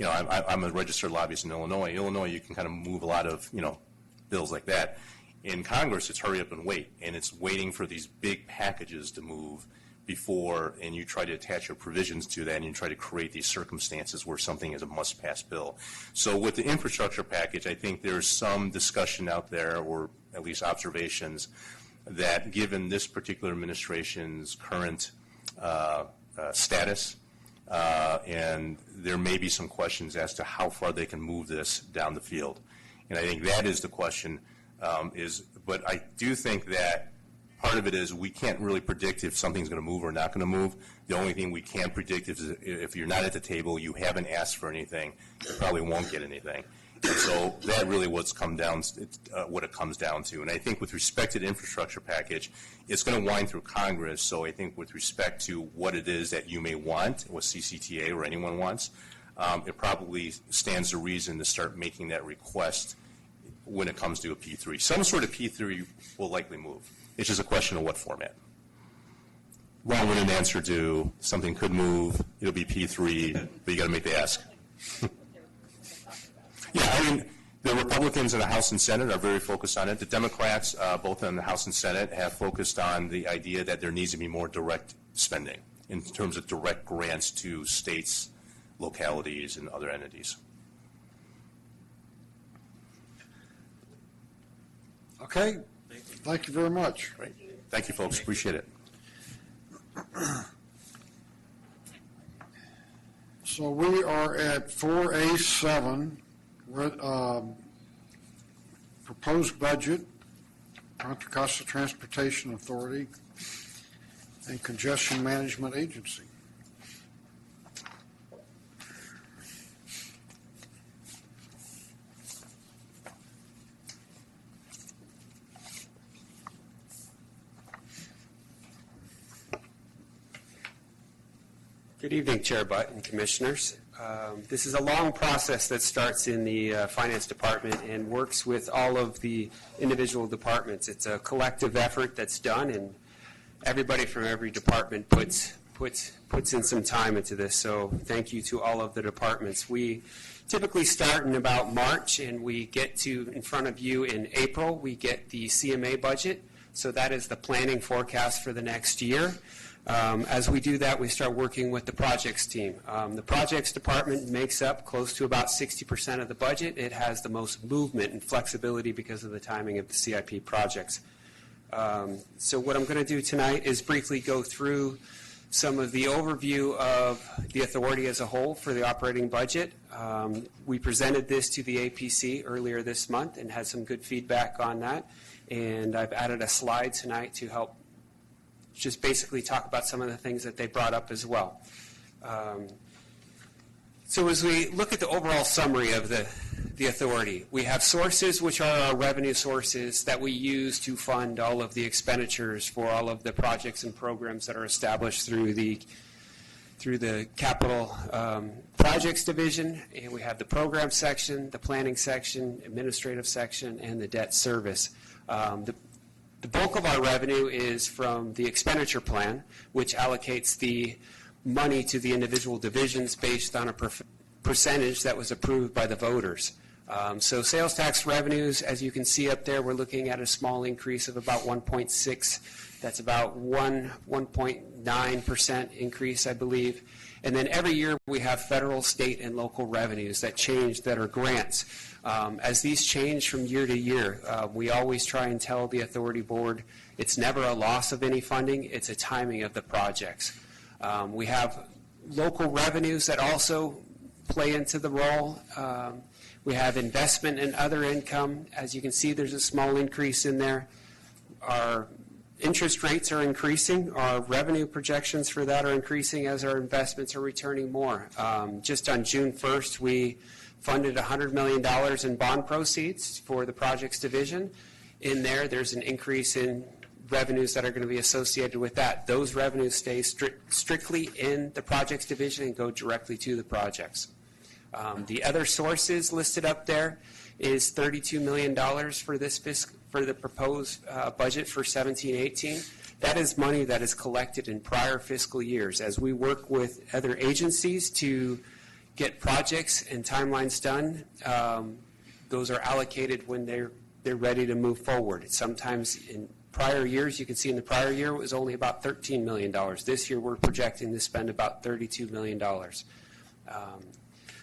R: I'm a registered lobbyist in Illinois. Illinois, you can kind of move a lot of, bills like that. In Congress, it's hurry up and wait, and it's waiting for these big packages to move before, and you try to attach your provisions to that, and you try to create these circumstances where something is a must-pass bill. So with the infrastructure package, I think there's some discussion out there, or at least observations, that given this particular administration's current status, and there may be some questions as to how far they can move this down the field. And I think that is the question, but I do think that part of it is we can't really predict if something's going to move or not going to move. The only thing we can predict is if you're not at the table, you haven't asked for anything, you probably won't get anything. And so that really what it comes down to. And I think with respect to the infrastructure package, it's going to wind through Congress. So I think with respect to what it is that you may want, what CCTA or anyone wants, it probably stands to reason to start making that request when it comes to a P3. Some sort of P3 will likely move. It's just a question of what format. Long-winded answer to something could move, it'll be P3, but you got to make the ask. Yeah, I mean, the Republicans in the House and Senate are very focused on it. The Democrats, both in the House and Senate, have focused on the idea that there needs to be more direct spending in terms of direct grants to states, localities, and other entities.
A: Okay. Thank you very much.
R: Great. Thank you, folks. Appreciate it.
A: So we are at 4A7, proposed budget, Contra Costa Transportation Authority, and Congestion Management Agency.
T: Good evening, Chair Butt and Commissioners. This is a long process that starts in the Finance Department and works with all of the individual departments. It's a collective effort that's done, and everybody from every department puts in some time into this. So thank you to all of the departments. We typically start in about March, and we get to in front of you in April. We get the CMA budget. So that is the planning forecast for the next year. As we do that, we start working with the projects team. The projects department makes up close to about 60% of the budget. It has the most movement and flexibility because of the timing of the CIP projects. So what I'm going to do tonight is briefly go through some of the overview of the authority as a whole for the operating budget. We presented this to the APC earlier this month and had some good feedback on that. And I've added a slide tonight to help just basically talk about some of the things that they brought up as well. So as we look at the overall summary of the authority, we have sources, which are our revenue sources that we use to fund all of the expenditures for all of the projects and programs that are established through the capital projects division. And we have the program section, the planning section, administrative section, and the debt service. The bulk of our revenue is from the expenditure plan, which allocates the money to the individual divisions based on a percentage that was approved by the voters. So sales tax revenues, as you can see up there, we're looking at a small increase of about 1.6. That's about 1.9% increase, I believe. And then every year we have federal, state, and local revenues that change that are grants. As these change from year to year, we always try and tell the authority board it's never a loss of any funding, it's a timing of the projects. We have local revenues that also play into the role. We have investment and other income. As you can see, there's a small increase in there. Our interest rates are increasing. Our revenue projections for that are increasing as our investments are returning more. Just on June 1st, we funded $100 million in bond proceeds for the projects division. In there, there's an increase in revenues that are going to be associated with that. Those revenues stay strictly in the projects division and go directly to the projects. The other sources listed up there is $32 million for this for the proposed budget for 17-18. That is money that is collected in prior fiscal years. As we work with other agencies to get projects and timelines done, those are allocated when they're ready to move forward. Sometimes in prior years, you can see in the prior year it was only about $13 million. This year we're projecting to spend about $32 million.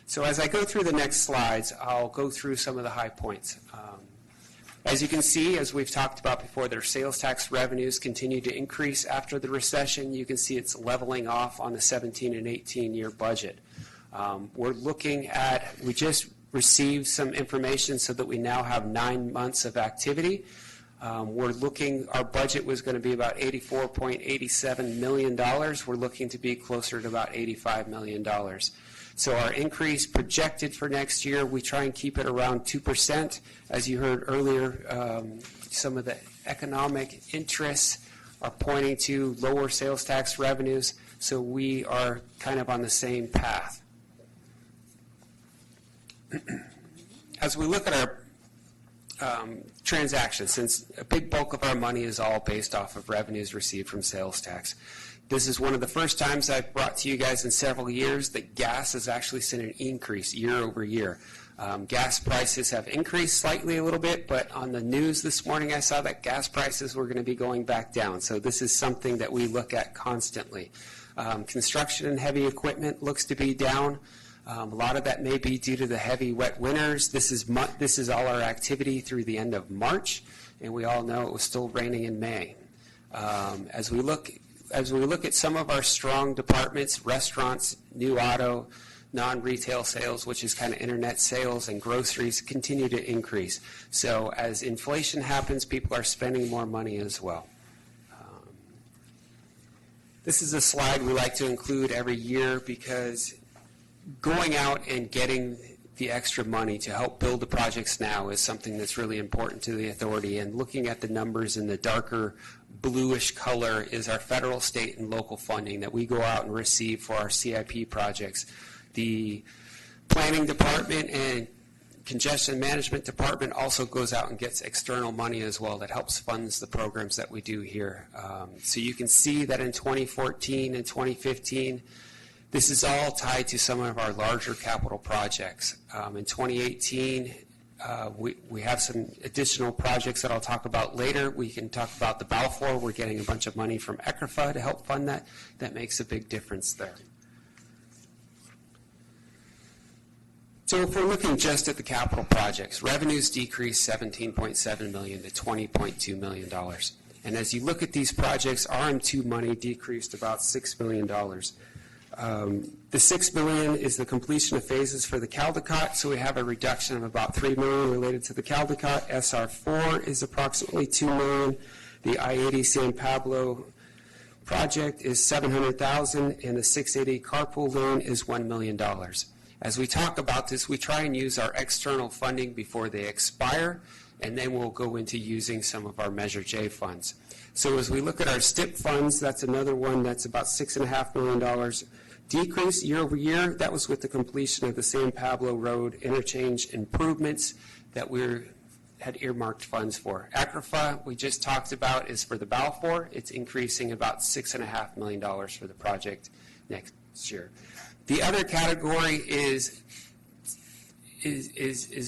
T: So as I go through the next slides, I'll go through some of the high points. As you can see, as we've talked about before, their sales tax revenues continue to increase after the recession. You can see it's leveling off on the 17 and 18 year budget. We're looking at, we just received some information so that we now have 9 months of activity. We're looking, our budget was going to be about $84.87 million. We're looking to be closer to about $85 million. So our increase projected for next year, we try and keep it around 2%. As you heard earlier, some of the economic interests are pointing to lower sales tax revenues, so we are kind of on the same path. As we look at our transactions, since a big bulk of our money is all based off of revenues received from sales tax, this is one of the first times I've brought to you guys in several years that gas has actually seen an increase year over year. Gas prices have increased slightly a little bit, but on the news this morning I saw that gas prices were going to be going back down. So this is something that we look at constantly. Construction and heavy equipment looks to be down. A lot of that may be due to the heavy wet winters. This is all our activity through the end of March, and we all know it was still raining in May. As we look at some of our strong departments, restaurants, new auto, non-retail sales, which is kind of internet sales, and groceries continue to increase. So as inflation happens, people are spending more money as well. This is a slide we like to include every year because going out and getting the extra money to help build the projects now is something that's really important to the authority. And looking at the numbers in the darker bluish color is our federal, state, and local funding that we go out and receive for our CIP projects. The planning department and congestion management department also goes out and gets external money as well that helps funds the programs that we do here. So you can see that in 2014 and 2015, this is all tied to some of our larger capital projects. In 2018, we have some additional projects that I'll talk about later. We can talk about the Balfour. We're getting a bunch of money from ECRFA to help fund that. That makes a big difference there. So if we're looking just at the capital projects, revenues decreased $17.7 million to $20.2 million. And as you look at these projects, RM2 money decreased about $6 million. The $6 million is the completion of phases for the Caldecott, so we have a reduction of about $3 million related to the Caldecott. SR4 is approximately $2 million. The I-80 San Pablo project is $700,000, and the 680 carpool loan is $1 million. As we talk about this, we try and use our external funding before they expire, and then we'll go into using some of our Measure J funds. So as we look at our STIP funds, that's another one that's about $6.5 million decrease year over year. That was with the completion of the San Pablo Road interchange improvements that we had earmarked funds for. ECRFA, we just talked about, is for the Balfour. It's increasing about $6.5 million for the project next year. The other category is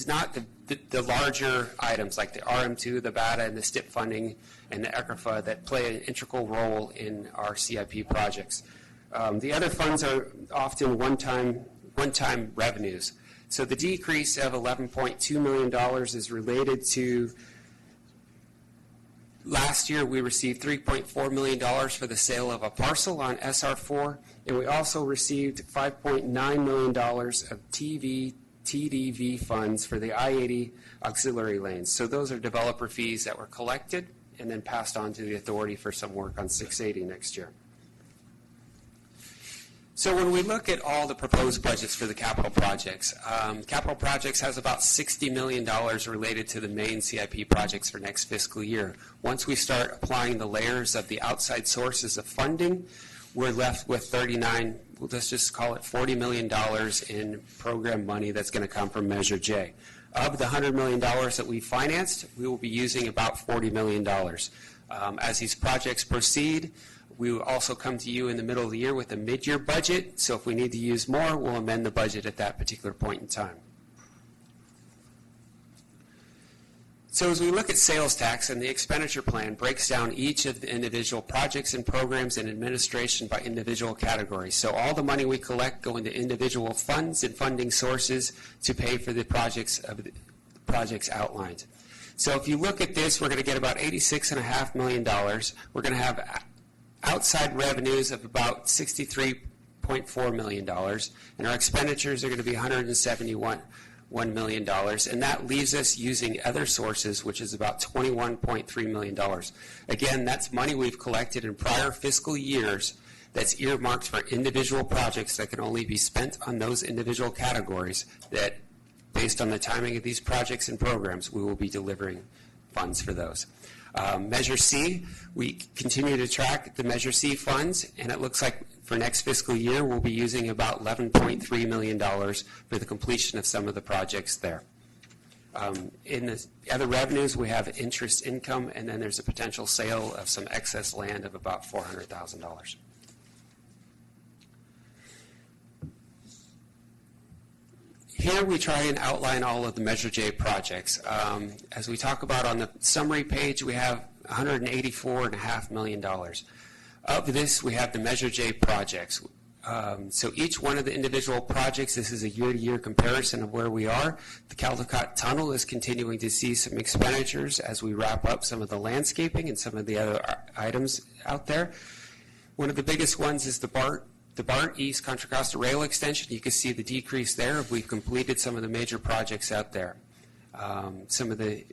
T: not the larger items like the RM2, the BATA, and the STIP funding, and the ECRFA that play an integral role in our CIP projects. The other funds are often one-time revenues. So the decrease of $11.2 million is related to last year we received $3.4 million for the sale of a parcel on SR4, and we also received $5.9 million of TDV funds for the I-80 auxiliary lanes. So those are developer fees that were collected and then passed on to the authority for some work on 680 next year. So when we look at all the proposed budgets for the capital projects has about $60 million related to the main CIP projects for next fiscal year. Once we start applying the layers of the outside sources of funding, we're left with let's just call it $40 million in program money that's going to come from Measure J. Of the $100 million that we financed, we will be using about $40 million. As these projects proceed, we will also come to you in the middle of the year with a mid-year budget, so if we need to use more, we'll amend the budget at that particular point in time. So as we look at sales tax, and the expenditure plan breaks down each of the individual projects and programs and administration by individual categories. So all the money we collect go into individual funds and funding sources to pay for the projects outlined. So if you look at this, we're going to get about $86.5 million. We're going to have outside revenues of about $63.4 million, and our expenditures are going to be $171 million, and that leaves us using other sources, which is about $21.3 million. Again, that's money we've collected in prior fiscal years that's earmarked for individual projects that can only be spent on those individual categories that, based on the timing of these projects and programs, we will be delivering funds for those. Measure C, we continue to track the Measure C funds, and it looks like for next fiscal year we'll be using about $11.3 million for the completion of some of the projects there. In the other revenues, we have interest income, and then there's a potential sale of some excess land of about $400,000. Here we try and outline all of the Measure J projects. As we talk about on the summary page, we have $184.5 million. Of this, we have the Measure J projects. So each one of the individual projects, this is a year-to-year comparison of where we are. The Caldecott Tunnel is continuing to see some expenditures as we wrap up some of the landscaping and some of the other items out there. One of the biggest ones is the BART East Contra Costa Rail Extension. You can see the decrease there. We've completed some of the major projects out there. Some of the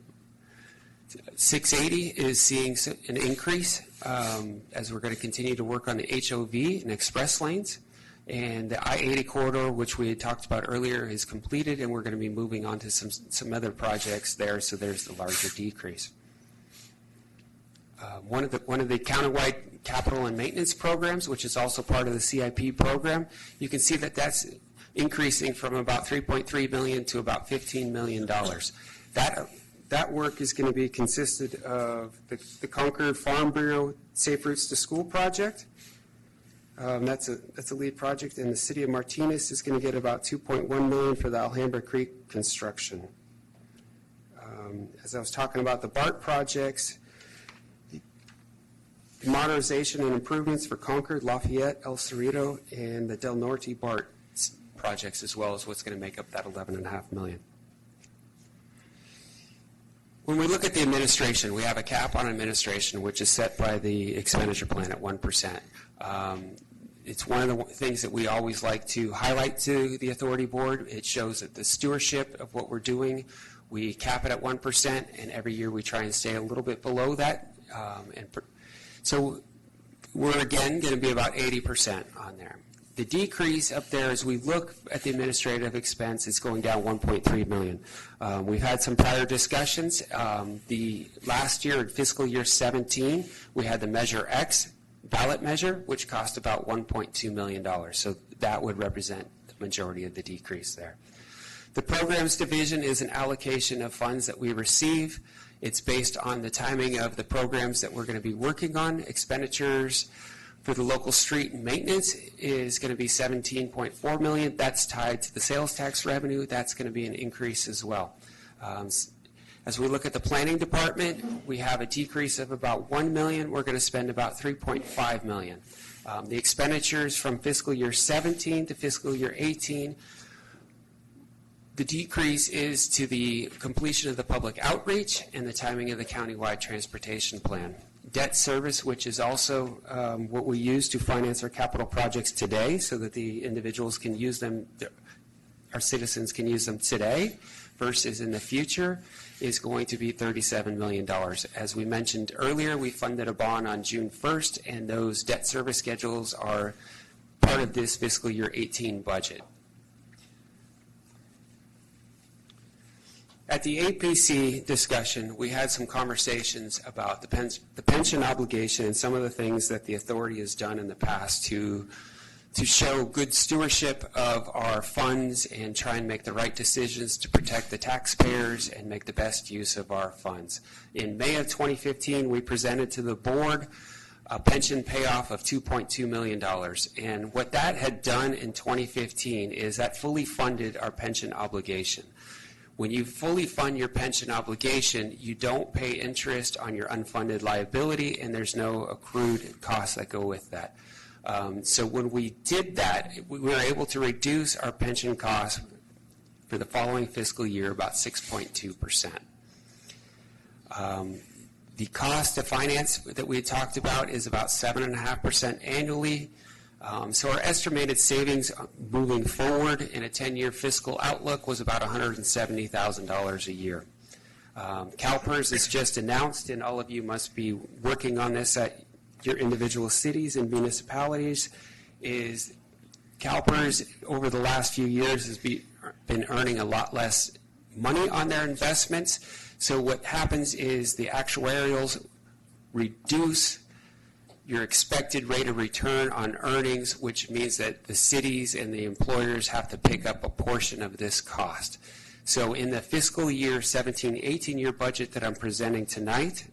T: 680 is seeing an increase as we're going to continue to work on the HOV and express lanes. And the I-80 corridor, which we had talked about earlier, is completed, and we're going to be moving on to some other projects there, so there's the larger decrease. One of the countywide capital and maintenance programs, which is also part of the CIP program, you can see that that's increasing from about $3.3 million to about $15 million. That work is going to be consisted of the Concord Farm Bureau Safe Routes to School project. That's a lead project, and the city of Martinez is going to get about $2.1 million for the Alhambra Creek construction. As I was talking about the BART projects, the modernization and improvements for Concord, Lafayette, El Cerrito, and the Del Norte BART projects as well is what's going to make up that $11.5 million. When we look at the administration, we have a cap on administration, which is set by the expenditure plan at 1%. It's one of the things that we always like to highlight to the authority board. It shows that the stewardship of what we're doing. We cap it at 1%, and every year we try and stay a little bit below that. So we're, again, going to be about 80% on there. The decrease up there, as we look at the administrative expense, is going down $1.3 million. We've had some prior discussions. The last year, in fiscal year 17, we had the Measure X ballot measure, which cost about $1.2 million. So that would represent the majority of the decrease there. The programs division is an allocation of funds that we receive. It's based on the timing of the programs that we're going to be working on. Expenditures for the local street maintenance is going to be $17.4 million. That's tied to the sales tax revenue. That's going to be an increase as well. As we look at the planning department, we have a decrease of about $1 million. We're going to spend about $3.5 million. The expenditures from fiscal year 17 to fiscal year 18 The decrease is to the completion of the public outreach and the timing of the countywide transportation plan. Debt service, which is also what we use to finance our capital projects today so that the individuals can use them, our citizens can use them today versus in the future, is going to be $37 million. As we mentioned earlier, we funded a bond on June 1st, and those debt service schedules are part of this fiscal year 18 budget. At the APC discussion, we had some conversations about the pension obligation and some of the things that the authority has done in the past to show good stewardship of our funds and try and make the right decisions to protect the taxpayers and make the best use of our funds. In May of 2015, we presented to the board a pension payoff of $2.2 million. And what that had done in 2015 is that fully funded our pension obligation. When you fully fund your pension obligation, you don't pay interest on your unfunded liability, and there's no accrued costs that go with that. So when we did that, we were able to reduce our pension costs for the following fiscal year about 6.2%. The cost of finance that we had talked about is about 7.5% annually. So our estimated savings moving forward in a 10-year fiscal outlook was about $170,000 a year. CalPERS is just announced, and all of you must be working on this at your individual cities and municipalities, is CalPERS over the last few years has been earning a lot less money on their investments. So what happens is the actuarials reduce your expected rate of return on earnings, which means that the cities and the employers have to pick up a portion of this cost. So in the fiscal year 17-18 year budget that I'm presenting tonight,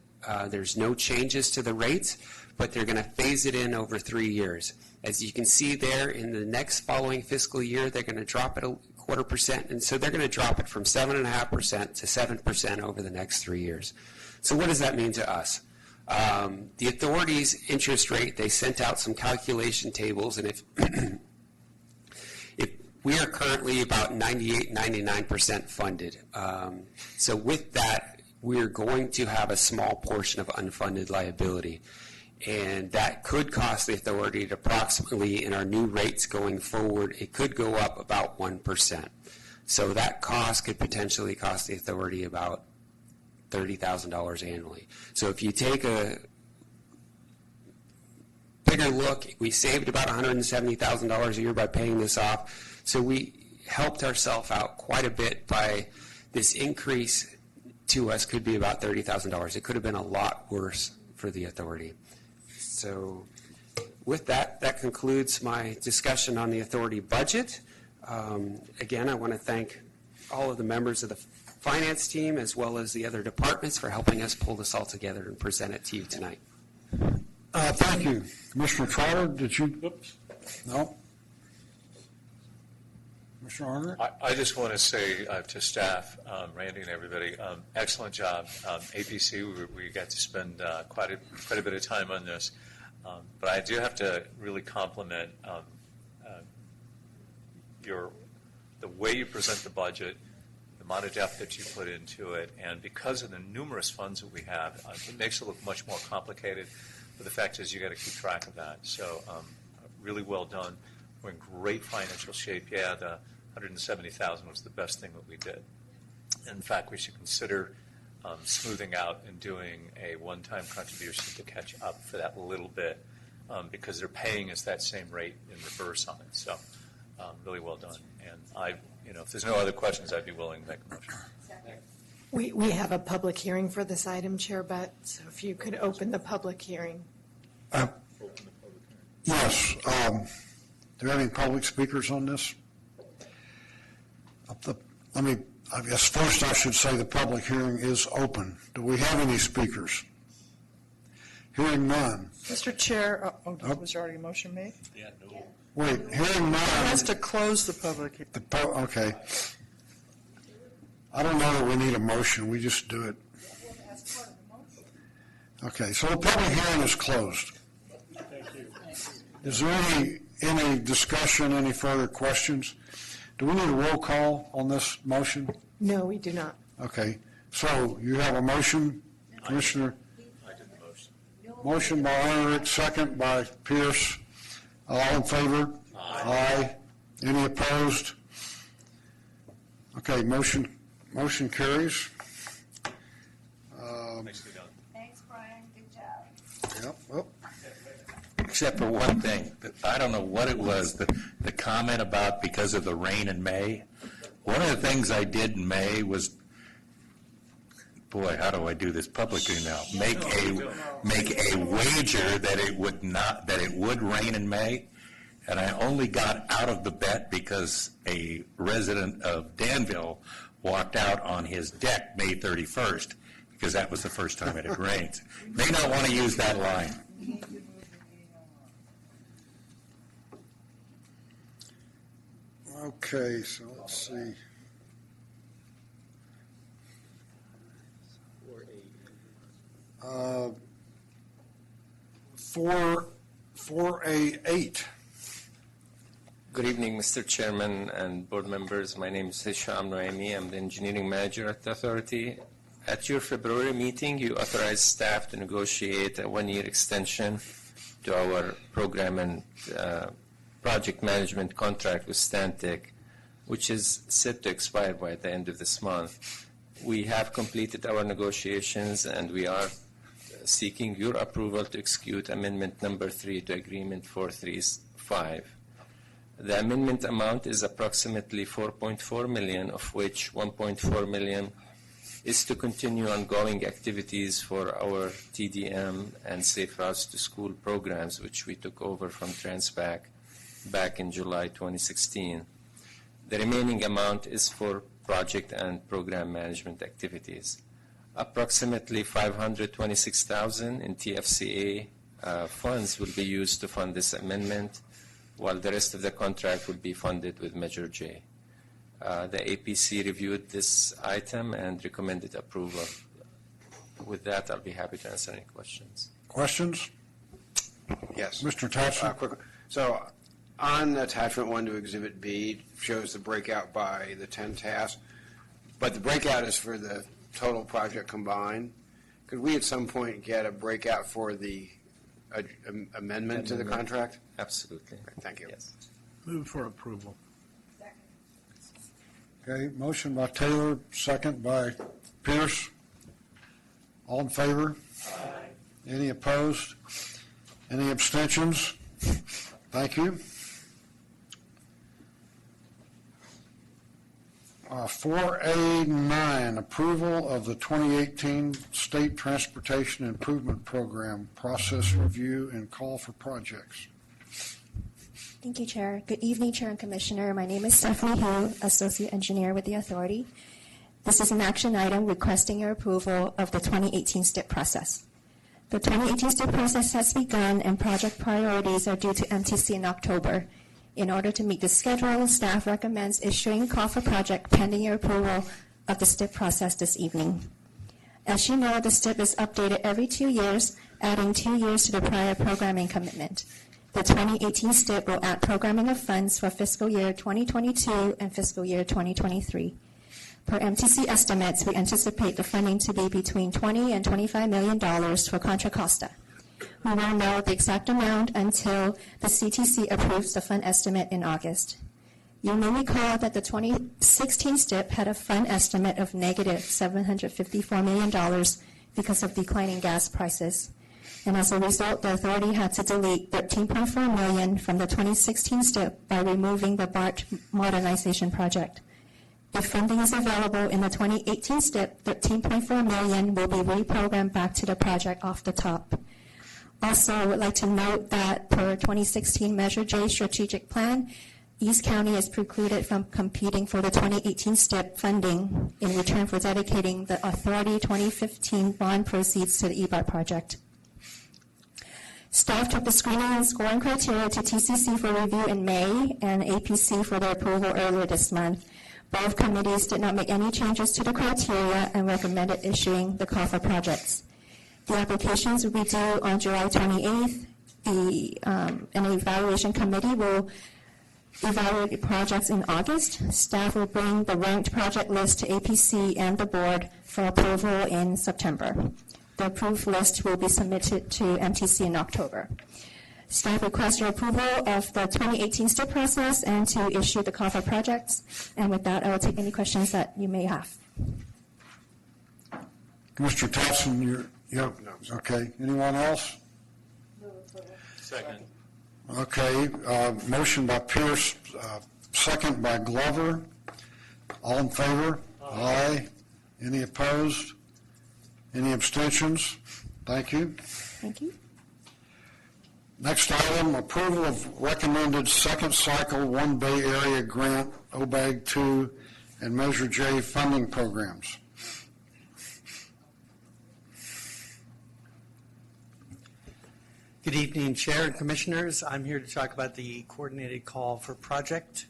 T: there's no changes to the rates, but they're going to phase it in over 3 years. As you can see there, in the next following fiscal year, they're going to drop it 0.25%, and so they're going to drop it from 7.5% to 7% over the next 3 years. So what does that mean to us? The authority's interest rate, they sent out some calculation tables, and if we are currently about 98-99% funded. So with that, we're going to have a small portion of unfunded liability. And that could cost the authority to approximately, in our new rates going forward, it could go up about 1%. So that cost could potentially cost the authority about $30,000 annually. So if you take a bigger look, we saved about $170,000 a year by paying this off. So we helped ourselves out quite a bit by this increase to us could be about $30,000. It could have been a lot worse for the authority. So with that, that concludes my discussion on the authority budget. Again, I want to thank all of the members of the finance team as well as the other departments for helping us pull this all together and present it to you tonight.
A: Thank you. Commissioner Trotter, did you?
S: Oops.
A: No? Commissioner Arner?
M: I just want to say to staff, Randy and everybody, excellent job. APC, we got to spend quite a bit of time on this. But I do have to really compliment the way you present the budget, the amount of depth that you put into it, and because of the numerous funds that we have, it makes it look much more complicated. But the fact is, you got to keep track of that. So, really well done. We're in great financial shape. Yeah, the $170,000 was the best thing that we did. In fact, we should consider smoothing out and doing a one-time contribution to catch up for that little bit, because they're paying us that same rate in reverse on it. So, really well done. And if there's no other questions, I'd be willing to make a motion.
D: We have a public hearing for this item, Chair Butt, so if you could open the public hearing.
A: Yes. Do we have any public speakers on this? I guess first I should say the public hearing is open. Do we have any speakers? Hearing none.
I: Mr. Chair, was there already a motion made?
M: Yeah, no.
A: Wait, hearing none.
I: It has to close the public hearing.
A: Okay. I don't know that we need a motion. We just do it. Okay, so the public hearing is closed.
S: Thank you.
A: Is there any discussion, any further questions? Do we need a roll call on this motion?
N: No, we do not.
A: Okay, so you have a motion, Commissioner? Motion by Arnerick, second by Pierce. All in favor? Aye. Any opposed? Okay, motion carries.
Q: Thanks, Brian, good job.
A: Yep, well,
P: Except for one thing, I don't know what it was, the comment about because of the rain in May. One of the things I did in May was, boy, how do I do this publicly now? Make a wager that it would rain in May, and I only got out of the bet because a resident of Danville walked out on his deck May 31st, because that was the first time it had rained. May not want to use that line.
A: okay, so let's see. 4A8.
U: Good evening, Mr. Chairman and board members. My name is Hisham Noemi. I'm the engineering manager at the authority. At your February meeting, you authorized staff to negotiate a one-year extension to our program and project management contract with Stantec, which is set to expire by the end of this month. We have completed our negotiations, and we are seeking your approval to execute Amendment Number 3 to Agreement 435. The amendment amount is approximately $4.4 million, of which $1.4 million is to continue ongoing activities for our TDM and Safe Routes to School programs, which we took over from Transpac back in July 2016. The remaining amount is for project and program management activities. Approximately $526,000 in TFCA funds will be used to fund this amendment, while the rest of the contract will be funded with Measure J. The APC reviewed this item and recommended approval. With that, I'll be happy to answer any questions.
A: Questions?
E: Yes.
A: Mr. Tatson?
E: Quick. So on attachment 1 to Exhibit B shows the breakout by the 10 tasks, but the breakout is for the total project combined. Could we at some point get a breakout for the amendment to the contract?
U: Absolutely.
E: Thank you.
U: Yes.
A: Move for approval. Okay, motion by Taylor, second by Pierce. All in favor? Aye. Any opposed? Any abstentions? Thank you. 4A9, approval of the 2018 State Transportation Improvement Program process review and call for projects.
V: Thank you, Chair. Good evening, Chair and Commissioner. My name is Stephanie Hu, Associate Engineer with the Authority. This is an action item requesting your approval of the 2018 STIP process. The 2018 STIP process has begun, and project priorities are due to MTC in October. In order to meet the schedule, staff recommends issuing a call for project pending your approval of the STIP process this evening. As you know, the STIP is updated every 2 years, adding 2 years to the prior programming commitment. The 2018 STIP will add programming of funds for fiscal year 2022 and fiscal year 2023. Per MTC estimates, we anticipate the funding to be between $20 and $25 million for Contra Costa. We won't know the exact amount until the CTC approves the fund estimate in August. You may recall that the 2016 STIP had a fund estimate of negative $754 million because of declining gas prices. And as a result, the authority had to delete $13.4 million from the 2016 STIP by removing the BART modernization project. If funding is available in the 2018 STIP, $13.4 million will be reprogrammed back to the project off the top. Also, I would like to note that per 2016 Measure J strategic plan, East County is precluded from competing for the 2018 STIP funding in return for dedicating the authority 2015 bond proceeds to the EBART project. Staff took the screening and scoring criteria to TCC for review in May and APC for their approval earlier this month. Both committees did not make any changes to the criteria and recommended issuing the call for projects. The applications will be due on July 28th. An evaluation committee will evaluate projects in August. Staff will bring the ranked project list to APC and the board for approval in September. The approved list will be submitted to MTC in October. Staff requests your approval of the 2018 STIP process and to issue the call for projects. And with that, I will take any questions that you may have.
A: Mr. Thompson, okay. Anyone else?
M: Second.
A: Okay, motion by Pierce, second by Glover. All in favor? Aye. Any opposed? Any abstentions? Thank you.
V: Thank you.
A: Next item, approval of recommended second cycle One Bay Area Grant, OBAG 2, and Measure J funding programs.
C: Good evening, Chair and Commissioners. I'm here to talk about the coordinated call for project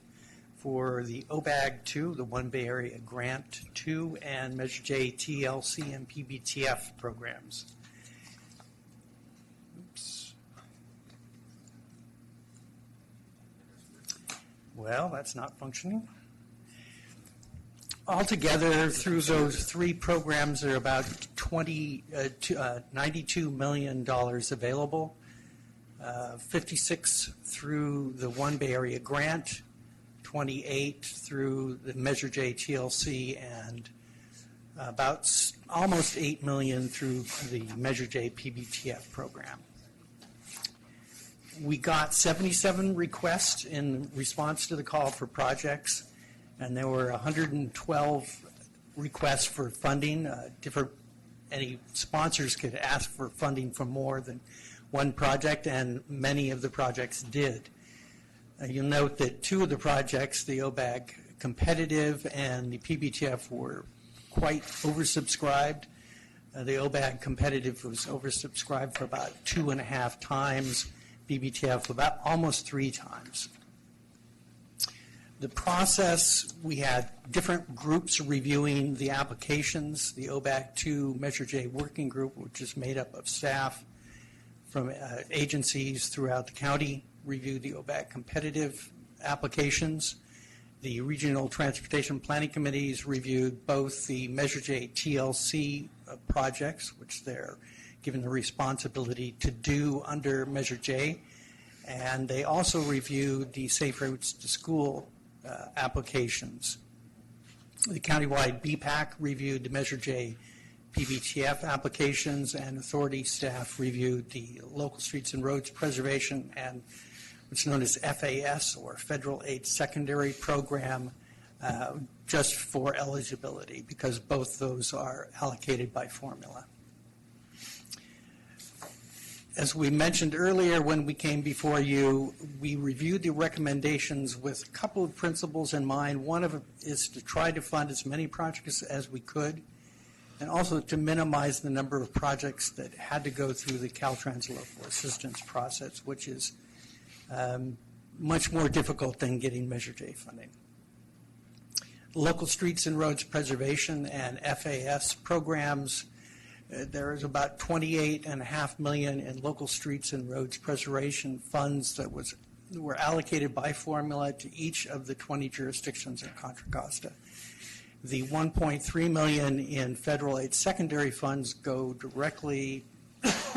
C: for the OBAG 2, the One Bay Area Grant 2, and Measure J TLC and PBTF programs. Oops. Well, that's not functioning. Altogether, through those three programs, there are about $92 million available. 56 through the One Bay Area Grant, 28 through the Measure J TLC, and about almost $8 million through the Measure J PBTF program. We got 77 requests in response to the call for projects, and there were 112 requests for funding. Any sponsors could ask for funding for more than one project, and many of the projects did. You'll note that two of the projects, the OBAG Competitive and the PBTF, were quite oversubscribed. The OBAG Competitive was oversubscribed for about 2.5 times, PBTF about almost 3 times. The process, we had different groups reviewing the applications. The OBAG 2 Measure J Working Group, which is made up of staff from agencies throughout the county, reviewed the OBAG competitive applications. The Regional Transportation Planning Committees reviewed both the Measure J TLC projects, which they're given the responsibility to do under Measure J, and they also reviewed the Safe Routes to School applications. The countywide BPAC reviewed the Measure J PBTF applications, and authority staff reviewed the Local Streets and Roads Preservation and what's known as FAS, or Federal Aid Secondary Program, just for eligibility, because both those are allocated by formula. As we mentioned earlier when we came before you, we reviewed the recommendations with a couple of principles in mind. One of them is to try to fund as many projects as we could, and also to minimize the number of projects that had to go through the Caltrans local assistance process, which is much more difficult than getting Measure J funding. Local Streets and Roads Preservation and FAS programs, there is about $28.5 million in local streets and roads preservation funds that were allocated by formula to each of the 20 jurisdictions in Contra Costa. The $1.3 million in federal aid secondary funds go directly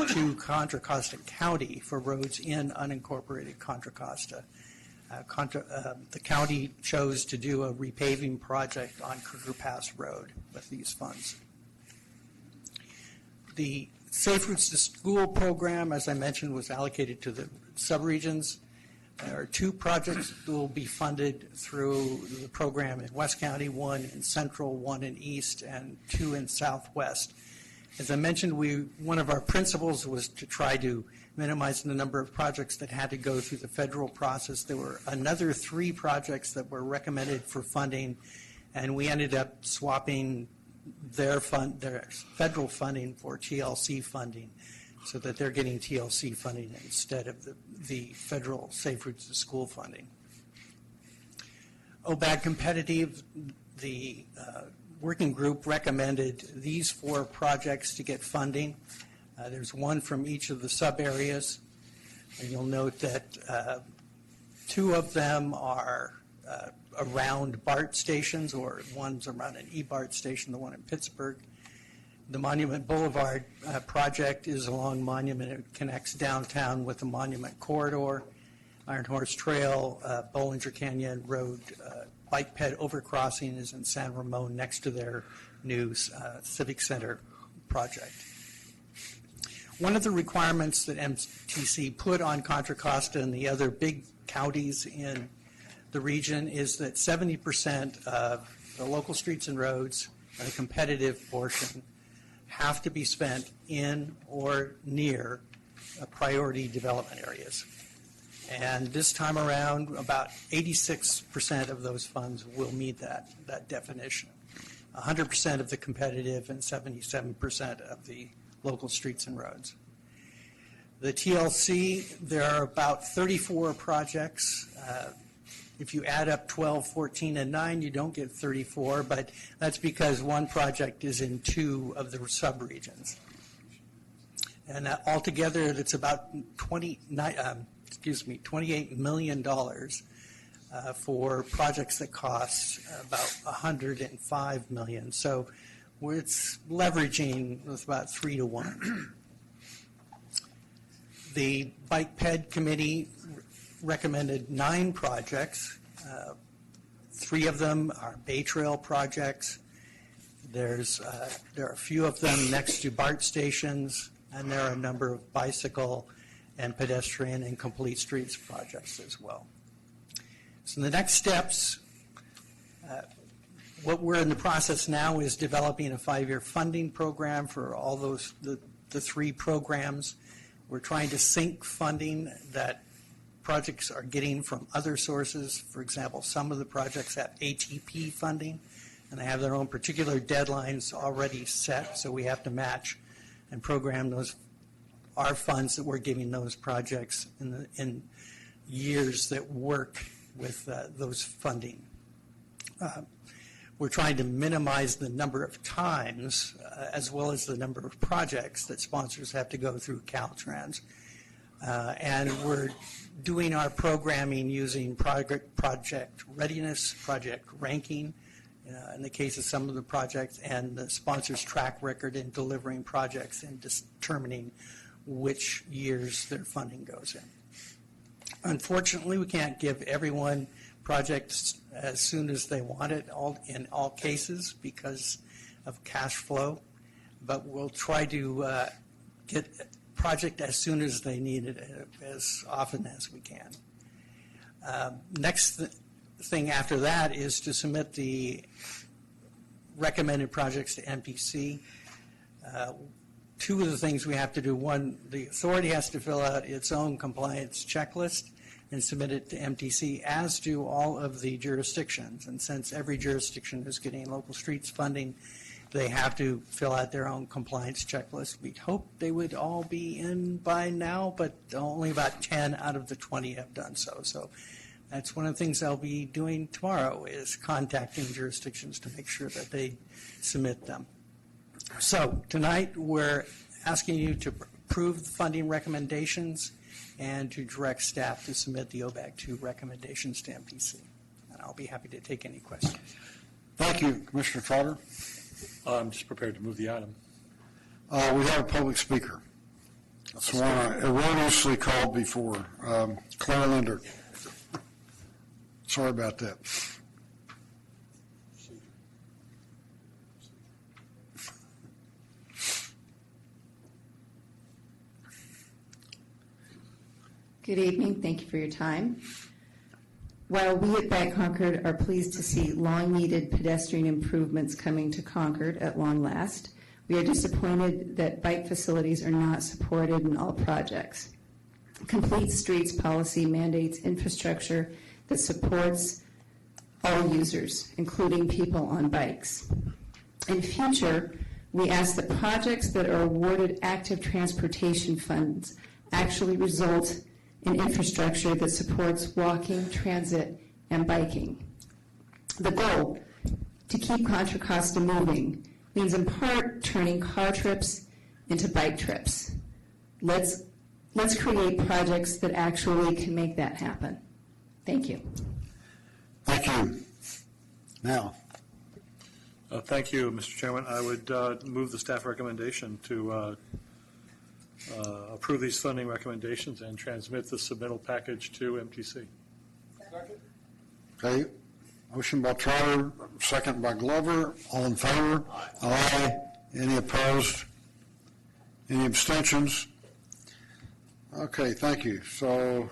C: to Contra Costa County for roads in unincorporated Contra Costa. The county chose to do a repaving project on Kruger Pass Road with these funds. The Safe Routes to School program, as I mentioned, was allocated to the subregions. There are 2 projects that will be funded through the program in West County, 1 in Central, 1 in East, and 2 in Southwest. As I mentioned, one of our principles was to try to minimize the number of projects that had to go through the federal process. There were another 3 projects that were recommended for funding, and we ended up swapping their federal funding for TLC funding, so that they're getting TLC funding instead of the federal Safe Routes to School funding. OBAG Competitive, the working group recommended these 4 projects to get funding. There's 1 from each of the sub areas. And you'll note that Two of them are around BART stations, or one's around an E-BART station, the one in Pittsburgh. The Monument Boulevard project is along Monument. It connects downtown with the Monument Corridor, Iron Horse Trail, Bollinger Canyon Road, bike ped overcrossing is in San Ramon next to their new Civic Center project. One of the requirements that MTC put on Contra Costa and the other big counties in the region is that 70% of the local streets and roads, a competitive portion, have to be spent in or near priority development areas. And this time around, about 86% of those funds will meet that definition. 100% of the competitive and 77% of the local streets and roads. The TLC, there are about 34 projects. If you add up 12, 14, and 9, you don't get 34, but that's because one project is in 2 of the subregions. And altogether, that's about $28 million for projects that cost about $105 million. So it's leveraging with about 3 to 1. The Bike Ped Committee recommended 9 projects. 3 of them are Bay Trail projects. There are a few of them next to BART stations, and there are a number of bicycle and pedestrian and complete streets projects as well. So the next steps, what we're in the process now is developing a 5-year funding program for all those, the 3 programs. We're trying to sync funding that projects are getting from other sources. For example, some of the projects have ATP funding, and they have their own particular deadlines already set, so we have to match and program our funds that we're giving those projects in years that work with those funding. We're trying to minimize the number of times as well as the number of projects that sponsors have to go through Caltrans. And we're doing our programming using project readiness, project ranking, in the case of some of the projects, and the sponsor's track record in delivering projects and determining which years their funding goes in. Unfortunately, we can't give everyone projects as soon as they want it in all cases because of cash flow, but we'll try to get a project as soon as they need it, as often as we can. Next thing after that is to submit the recommended projects to MPC. 2 of the things we have to do: one, the authority has to fill out its own compliance checklist and submit it to MTC, as do all of the jurisdictions. And since every jurisdiction is getting local streets funding, they have to fill out their own compliance checklist. We'd hope they would all be in by now, but only about 10 out of the 20 have done so. So that's one of the things I'll be doing tomorrow, is contacting jurisdictions to make sure that they submit them. So tonight we're asking you to approve the funding recommendations and to direct staff to submit the OBAG 2 recommendations to MPC. And I'll be happy to take any questions.
A: Thank you, Commissioner Trotter.
S: I'm just prepared to move the item.
A: We have a public speaker. That's one I erroneously called before, Claire Linder. Sorry about that.
F: Good evening. Thank you for your time. While we at Bike Concord are pleased to see long-needed pedestrian improvements coming to Concord at long last, we are disappointed that bike facilities are not supported in all projects. Complete Streets policy mandates infrastructure that supports all users, including people on bikes. In future, we ask that projects that are awarded active transportation funds actually result in infrastructure that supports walking, transit, and biking. The goal, to keep Contra Costa moving, means in part turning car trips into bike trips. Let's create projects that actually can make that happen. Thank you.
A: Thank you. Now,
S: Thank you, Mr. Chairman. I would move the staff recommendation to approve these funding recommendations and transmit the submittal package to MTC.
A: okay, motion by Trotter, second by Glover. All in favor? Aye. Any opposed? Any abstentions? Okay, thank you. So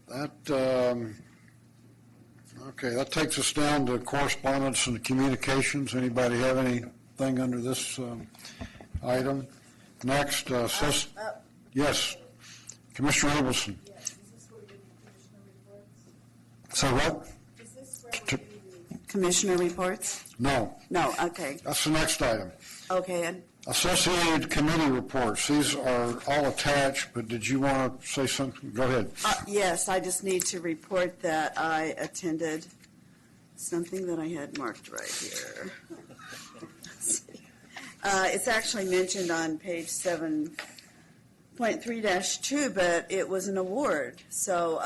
A: that, okay, that takes us down to correspondence and communications. Anybody have anything under this item? Next, yes, Commissioner Abelson. So what?
Q: Commissioner reports?
A: No,
Q: No, okay.
A: that's the next item.
Q: Okay, and
A: Associated committee reports. These are all attached, but did you want to say something? Go ahead.
Q: yes, I just need to report that I attended something that I had marked right here. It's actually mentioned on page 7.3-2, but it was an award. So,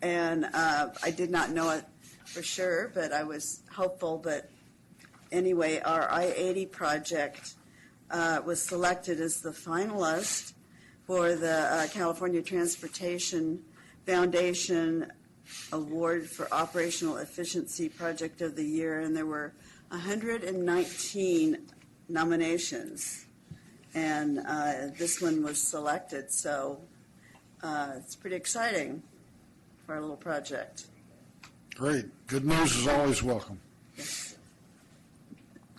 Q: and I did not know it for sure, but I was hopeful. But anyway, our I-80 project was selected as the finalist for the California Transportation Foundation Award for Operational Efficiency Project of the Year, and there were 119 nominations, and this one was selected, so it's pretty exciting for our little project.
A: Great. Good news is always welcome.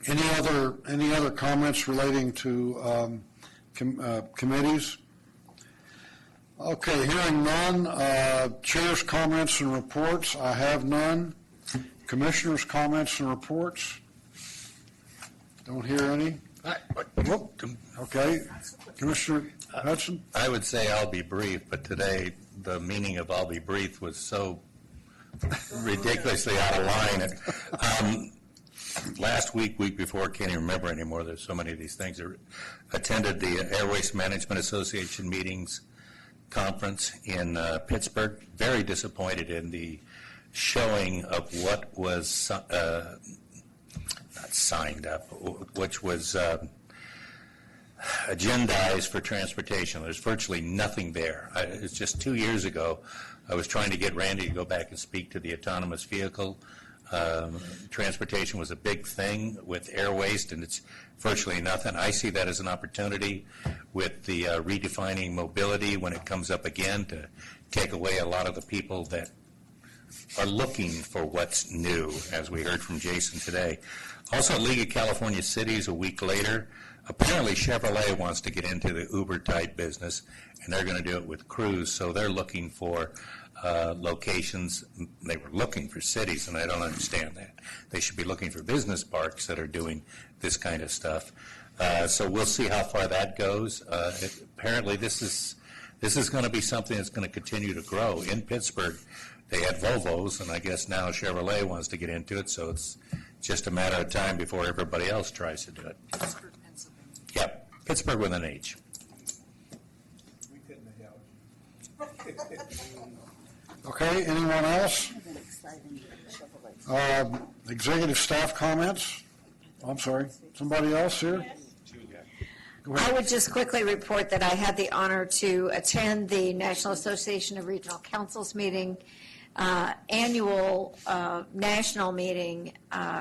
A: Any other comments relating to committees? Okay, hearing none. Chair's comments and reports. I have none. Commissioners' comments and reports. Don't hear any. Okay. Commissioner Hudson?
P: I would say I'll be brief, but today the meaning of I'll be brief was so ridiculously out of line. Last week before, can't even remember anymore. There's so many of these things. I attended the Air Waste Management Association meetings conference in Pittsburgh. Very disappointed in the showing of what was not signed up, which was agendized for transportation. There's virtually nothing there. It's just 2 years ago, I was trying to get Randy to go back and speak to the autonomous vehicle. Transportation was a big thing with air waste, and it's virtually nothing. I see that as an opportunity with the redefining mobility when it comes up again to take away a lot of the people that are looking for what's new, as we heard from Jason today. Also, League of California Cities a week later, apparently Chevrolet wants to get into the Uber-type business, and they're going to do it with Cruise, so they're looking for locations. They were looking for cities, and I don't understand that. They should be looking for business parks that are doing this kind of stuff. So we'll see how far that goes. Apparently this is going to be something that's going to continue to grow. In Pittsburgh, they had Volvos, and I guess now Chevrolet wants to get into it, so it's just a matter of time before everybody else tries to do it.
I: Pittsburgh, Pennsylvania.
P: Yep, Pittsburgh with an H.
A: Okay, anyone else? Executive staff comments? Oh, I'm sorry, somebody else here?
G: I would just quickly report that I had the honor to attend the National Association of Regional Councils meeting, annual national meeting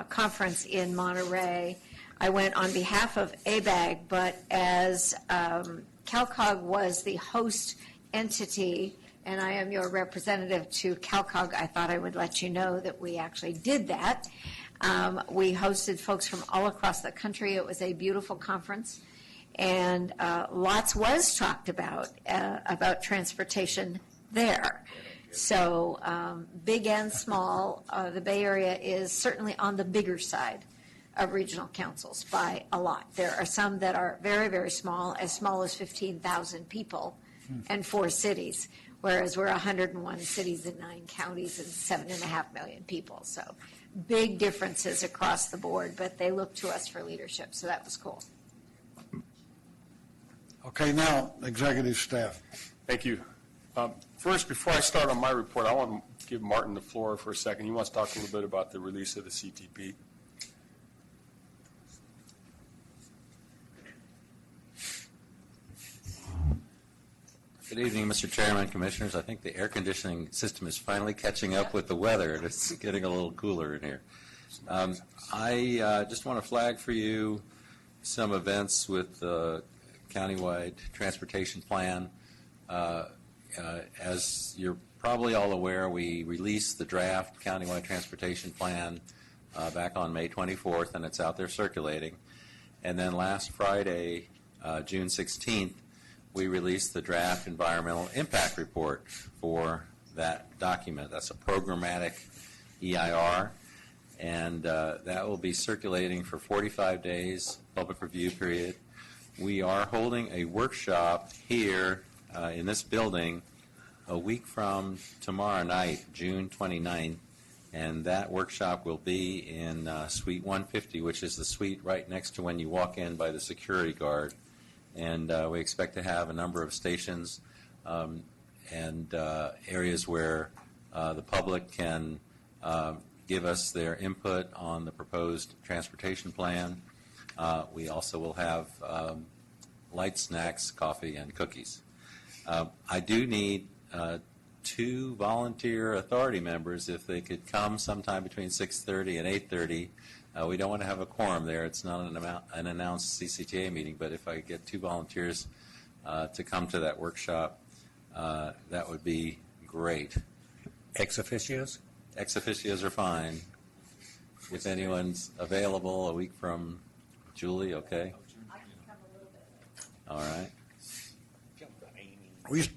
G: conference in Monterey. I went on behalf of ABAG, but as CalCog was the host entity, and I am your representative to CalCog, I thought I would let you know that we actually did that. We hosted folks from all across the country. It was a beautiful conference, and lots was talked about transportation there. So big and small, the Bay Area is certainly on the bigger side of regional councils by a lot. There are some that are very, very small as 15,000 people and 4 cities, whereas we're 101 cities and 9 counties and 7.5 million people. So big differences across the board, but they look to us for leadership, so that was cool.
A: Okay, now, executive staff.
R: Thank you.
H: First, before I start on my report, I want to give Martin the floor for a second. He wants to talk a little bit about the release of the CTP.
J: Good evening, Mr. Chairman, Commissioners. I think the air conditioning system is finally catching up with the weather, and it's getting a little cooler in here. I just want to flag for you some events with the countywide transportation plan. As you're probably all aware, we released the draft countywide transportation plan back on May 24th, and it's out there circulating. And then last Friday, June 16th, we released the draft environmental impact report for that document. That's a programmatic EIR, and that will be circulating for 45 days, public review period. We are holding a workshop here in this building a week from tomorrow night, June 29th, and that workshop will be in Suite 150, which is the suite right next to when you walk in by the security guard. And we expect to have a number of stations and areas where the public can give us their input on the proposed transportation plan. We also will have light snacks, coffee, and cookies. I do need 2 volunteer authority members if they could come sometime between 6:30 and 8:30. We don't want to have a quorum there. It's not an announced CCTA meeting, but if I could get 2 volunteers to come to that workshop, that would be great.
P: Ex officios?
J: Ex officios are fine. If anyone's available a week from Julie, okay? All right.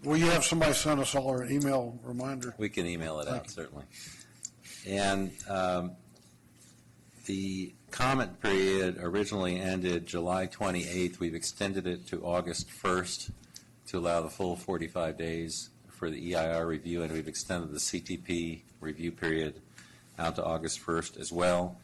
A: Will you have somebody send us all an email reminder?
J: We can email it out, certainly. And the comment period originally ended July 28th. We've extended it to August 1st to allow the full 45 days for the EIR review, and we've extended the CTP review period out to August 1st as well.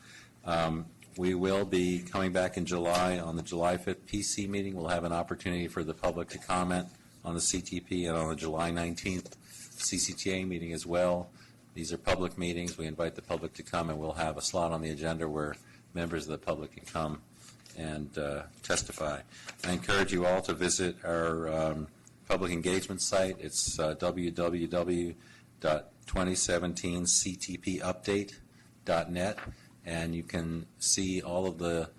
J: We will be coming back in July on the July 5th PC meeting. We'll have an opportunity for the public to comment on the CTP, and on the July 19th CCTA meeting as well. These are public meetings. We invite the public to come, and we'll have a slot on the agenda where members of the public can come and testify. I encourage you all to visit our public engagement site. It's www.2017ctpupdate.net, and you can see all of the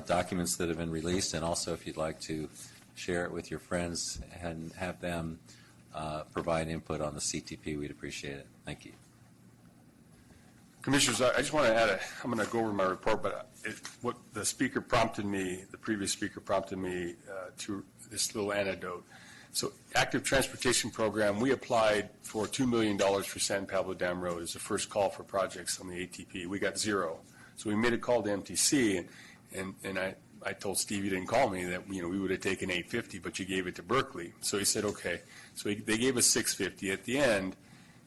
J: documents that have been released, and also if you'd like to share it with your friends and have them provide input on the CTP, we'd appreciate it. Thank you.
H: Commissioners, I just want to add I'm going to go over my report, but what the speaker prompted me, the previous speaker prompted me to this little anecdote. So active transportation program, we applied for $2 million for San Pablo Dam Road as the first call for projects on the ATP. We got 0. So we made a call to MTC, and I told Steve, you didn't call me, that we would have taken $850, but you gave it to Berkeley. So he said, okay. So they gave us $650 at the end,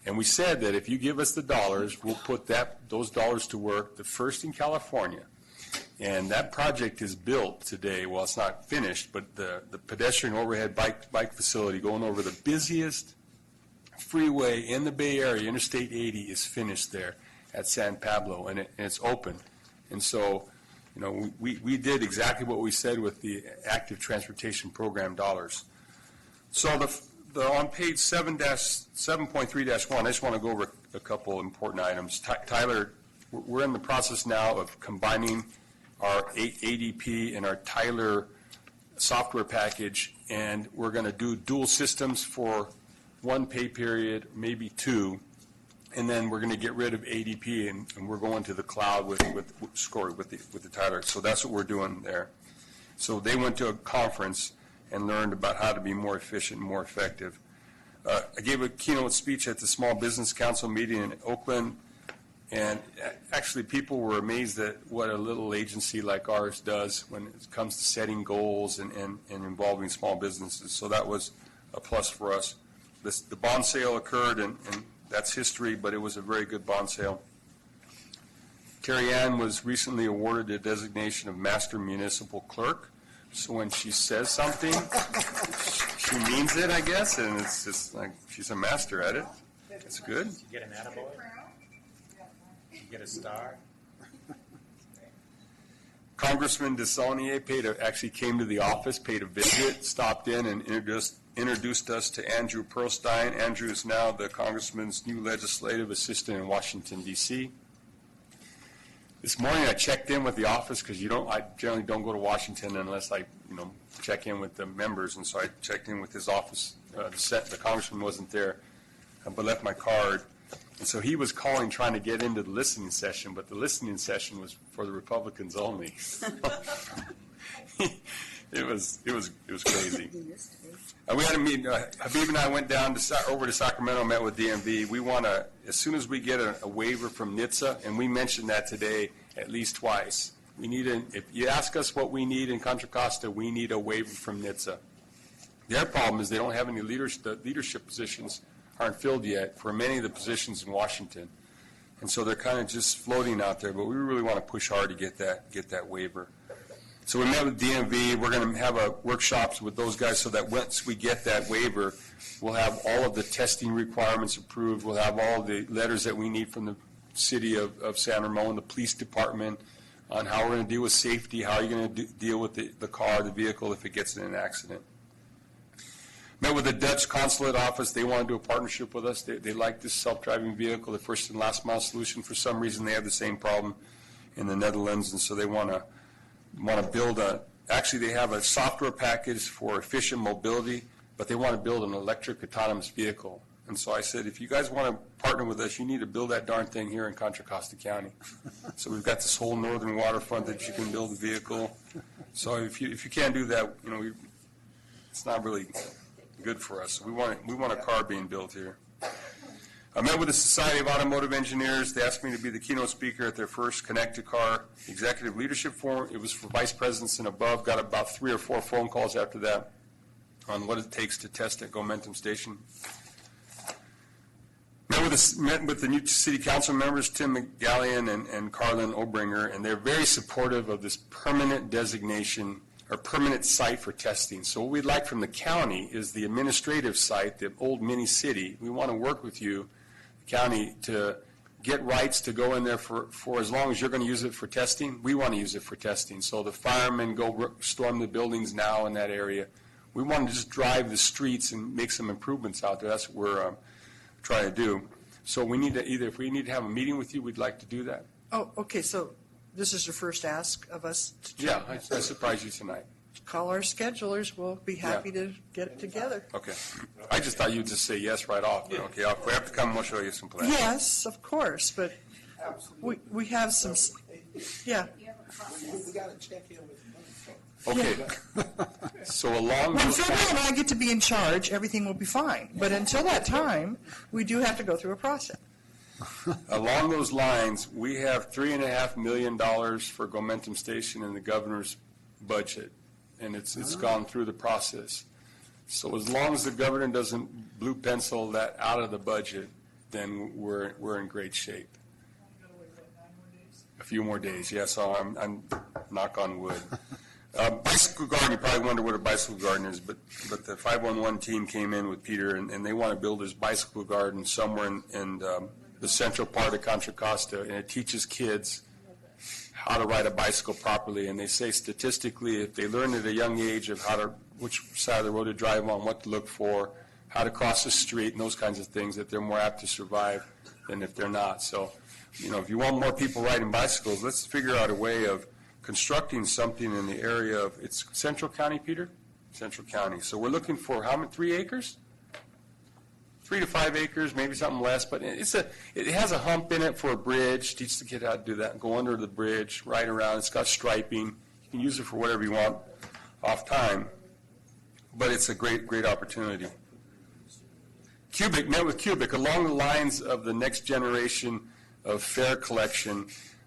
H: and we said that if you give us the dollars, we'll put those dollars to work, the first in California. And that project is built today. Well, it's not finished, but the pedestrian overhead bike facility going over the busiest freeway in the Bay Area, Interstate 80, is finished there at San Pablo, and it's open. And so, we did exactly what we said with the active transportation program dollars. So on page 7.3-1, I just want to go over a couple important items. Tyler, we're in the process now of combining our ADP and our Tyler software package, and we're going to do dual systems for 1 pay period, maybe 2, and then we're going to get rid of ADP, and we're going to the cloud with the Tyler. So that's what we're doing there. So they went to a conference and learned about how to be more efficient and more effective. I gave a keynote speech at the Small Business Council meeting in Oakland, and actually people were amazed at what a little agency like ours does when it comes to setting goals and involving small businesses. So that was a plus for us. The bond sale occurred, and that's history, but it was a very good bond sale. Terry Ann was recently awarded the designation of Master Municipal Clerk So when she says something, she means it, I guess, and it's just like she's a master at it. It's good.
M: Did you get an attaboy? Did you get a star?
H: Congressman DeSaulnier actually came to the office, paid a visit, stopped in, and introduced us to Andrew Pearlstein. Andrew is now the congressman's new legislative assistant in Washington, D.C. This morning I checked in with the office because I generally don't go to Washington unless I check in with the members, and so I checked in with his office. The congressman wasn't there, but left my card. And so he was calling, trying to get into the listening session, but the listening session was for the Republicans only. It was crazy. We had a meeting. Habib and I went down over to Sacramento, met with DMV. We want to, as soon as we get a waiver from NHTSA, and we mentioned that today at least twice. If you ask us what we need in Contra Costa, we need a waiver from NHTSA. Their problem is they don't have any leadership positions aren't filled yet for many of the positions in Washington. And so they're kind of just floating out there, but we really want to push hard to get that waiver. So we met with DMV. We're going to have workshops with those guys so that once we get that waiver, we'll have all of the testing requirements approved. We'll have all the letters that we need from the city of San Ramon, the police department, on how we're going to deal with safety, how you're going to deal with the car, the vehicle, if it gets in an accident. Met with the Dutch consulate office. They want to do a partnership with us. They like this self-driving vehicle, the first and last mile solution. For some reason, they have the same problem in the Netherlands, and so they want to build actually they have a software package for efficient mobility, but they want to build an electric autonomous vehicle. And so I said, if you guys want to partner with us, you need to build that darn thing here in Contra Costa County. So we've got this whole northern waterfront that you can build a vehicle. So if you can't do that, it's not really good for us. We want a car being built here. I met with the Society of Automotive Engineers. They asked me to be the keynote speaker at their first Connected Car Executive Leadership Forum. It was for vice presidents and above. Got about 3 or 4 phone calls after that on what it takes to test at Gomentum Station. Met with the new city council members, Tim McGallion and Carlin Obringer, and they're very supportive of this permanent designation or permanent site for testing. So what we'd like from the county is the administrative site, the old mini city. We want to work with you, the county, to get rights to go in there for as long as you're going to use it for testing. We want to use it for testing. So the firemen go storm the buildings now in that area. We want to just drive the streets and make some improvements out there. That's what we're trying to do. So we need to if we need to have a meeting with you, we'd like to do that.
I: Oh, okay, so this is your first ask of us?
H: Yeah, I surprised you tonight.
I: Call our schedulers. We'll be happy to get it together.
H: Okay. I just thought you'd just say yes right off. But okay, if we have to come, we'll show you some plans.
I: Yes, of course, but we have some, yeah.
K: We got to check in with
H: Okay. So along
I: Well,
H: those
I: until then, I get to be in charge, everything will be fine. But until that time, we do have to go through a process.
H: Along those lines, we have $3.5 million for Gomentum Station in the governor's budget, and it's gone through the process. So as long as the governor doesn't blue pencil that out of the budget, then we're in great shape. A few more days, yeah. So I'm knock on wood. Bicycle garden, you probably wonder what a bicycle garden is, but the 511 team came in with Peter, and they want to build this bicycle garden somewhere in the central part of Contra Costa, and it teaches kids how to ride a bicycle properly. And they say statistically, if they learn at a young age of which side of the road to drive on, what to look for, how to cross the street, and those kinds of things, that they're more apt to survive than if they're not. So, if you want more people riding bicycles, let's figure out a way of constructing something in the area of, it's Central County, Peter? Central County. So we're looking for how many, 3 acres? 3 to 5 acres, maybe something less, but it has a hump in it for a bridge. Teach the kid how to do that, go under the bridge, ride around. It's got striping. You can use it for whatever you want off time, but it's a great opportunity. Cubic, met with Cubic. Along the lines of the next generation of fare collection,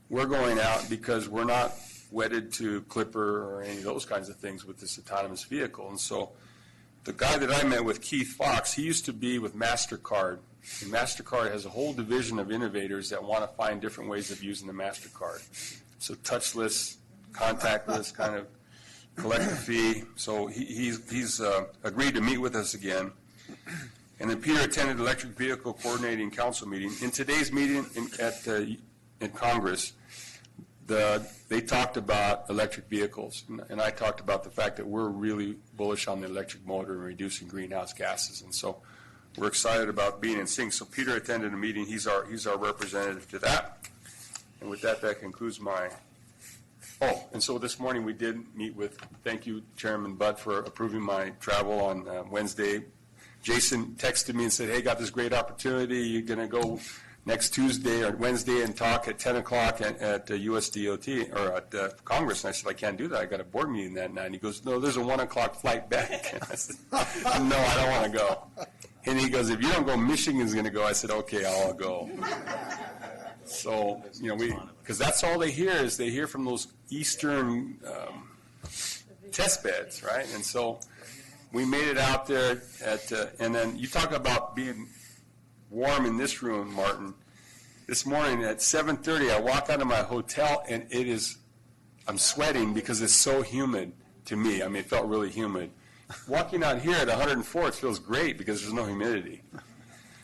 H: we're going out because we're not wedded to Clipper or any of those kinds of things with this autonomous vehicle. And so the guy that I met with, Keith Fox, he used to be with MasterCard. And MasterCard has a whole division of innovators that want to find different ways of using the MasterCard. So touchless, contactless kind of collect a fee. So he's agreed to meet with us again. And then Peter attended Electric Vehicle Coordinating Council meeting. In today's meeting in Congress, they talked about electric vehicles, and I talked about the fact that we're really bullish on the electric motor and reducing greenhouse gases, and so we're excited about being in sync. So Peter attended a meeting. He's our representative to that. And with that, that concludes my. Oh, and so this morning we did meet with. Thank you, Chairman Butt, for approving my travel on Wednesday. Jason texted me and said, "Hey, got this great opportunity. You're going to go next Tuesday or Wednesday and talk at 10 o'clock at USDOT or at Congress." And I said, "I can't do that. I got a board meeting that night." And he goes, "No, there's a 1 o'clock flight back." And I said, "No, I don't want to go." And he goes, "If you don't go, Michigan's going to go." I said, "Okay, I'll go." So, because that's all they hear is they hear from those eastern test beds, right? And so we made it out there and then you talk about being warm in this room, Martin. This morning at 7:30, I walk out of my hotel and I'm sweating because it's so humid to me. I mean, it felt really humid. Walking out here at 104, it feels great because there's no humidity.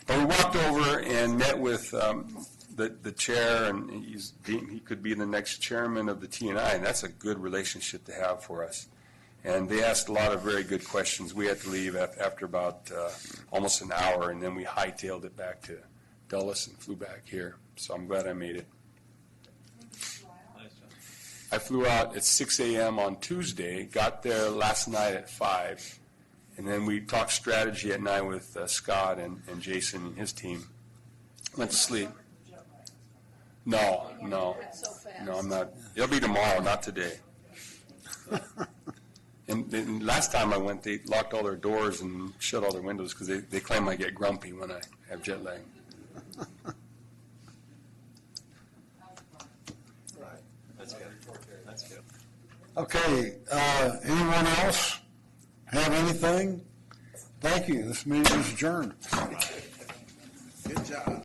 H: But we walked over and met with the chair, and he could be the next chairman of the T&I, and that's a good relationship to have for us. And they asked a lot of very good questions. We had to leave after about almost an hour, and then we hightailed it back to Dulles and flew back here. So I'm glad I made it. I flew out at 6 a.m. on Tuesday, got there last night at 5, and then we talked strategy at night with Scott and Jason and his team. Went to sleep. No, I'm not. It'll be tomorrow, not today. And last time I went, they locked all their doors and shut all their windows because they claim I get grumpy when I have jet lag.
M: That's good.
A: Okay, anyone else have anything? Thank you. This meeting is adjourned.
K: Good job.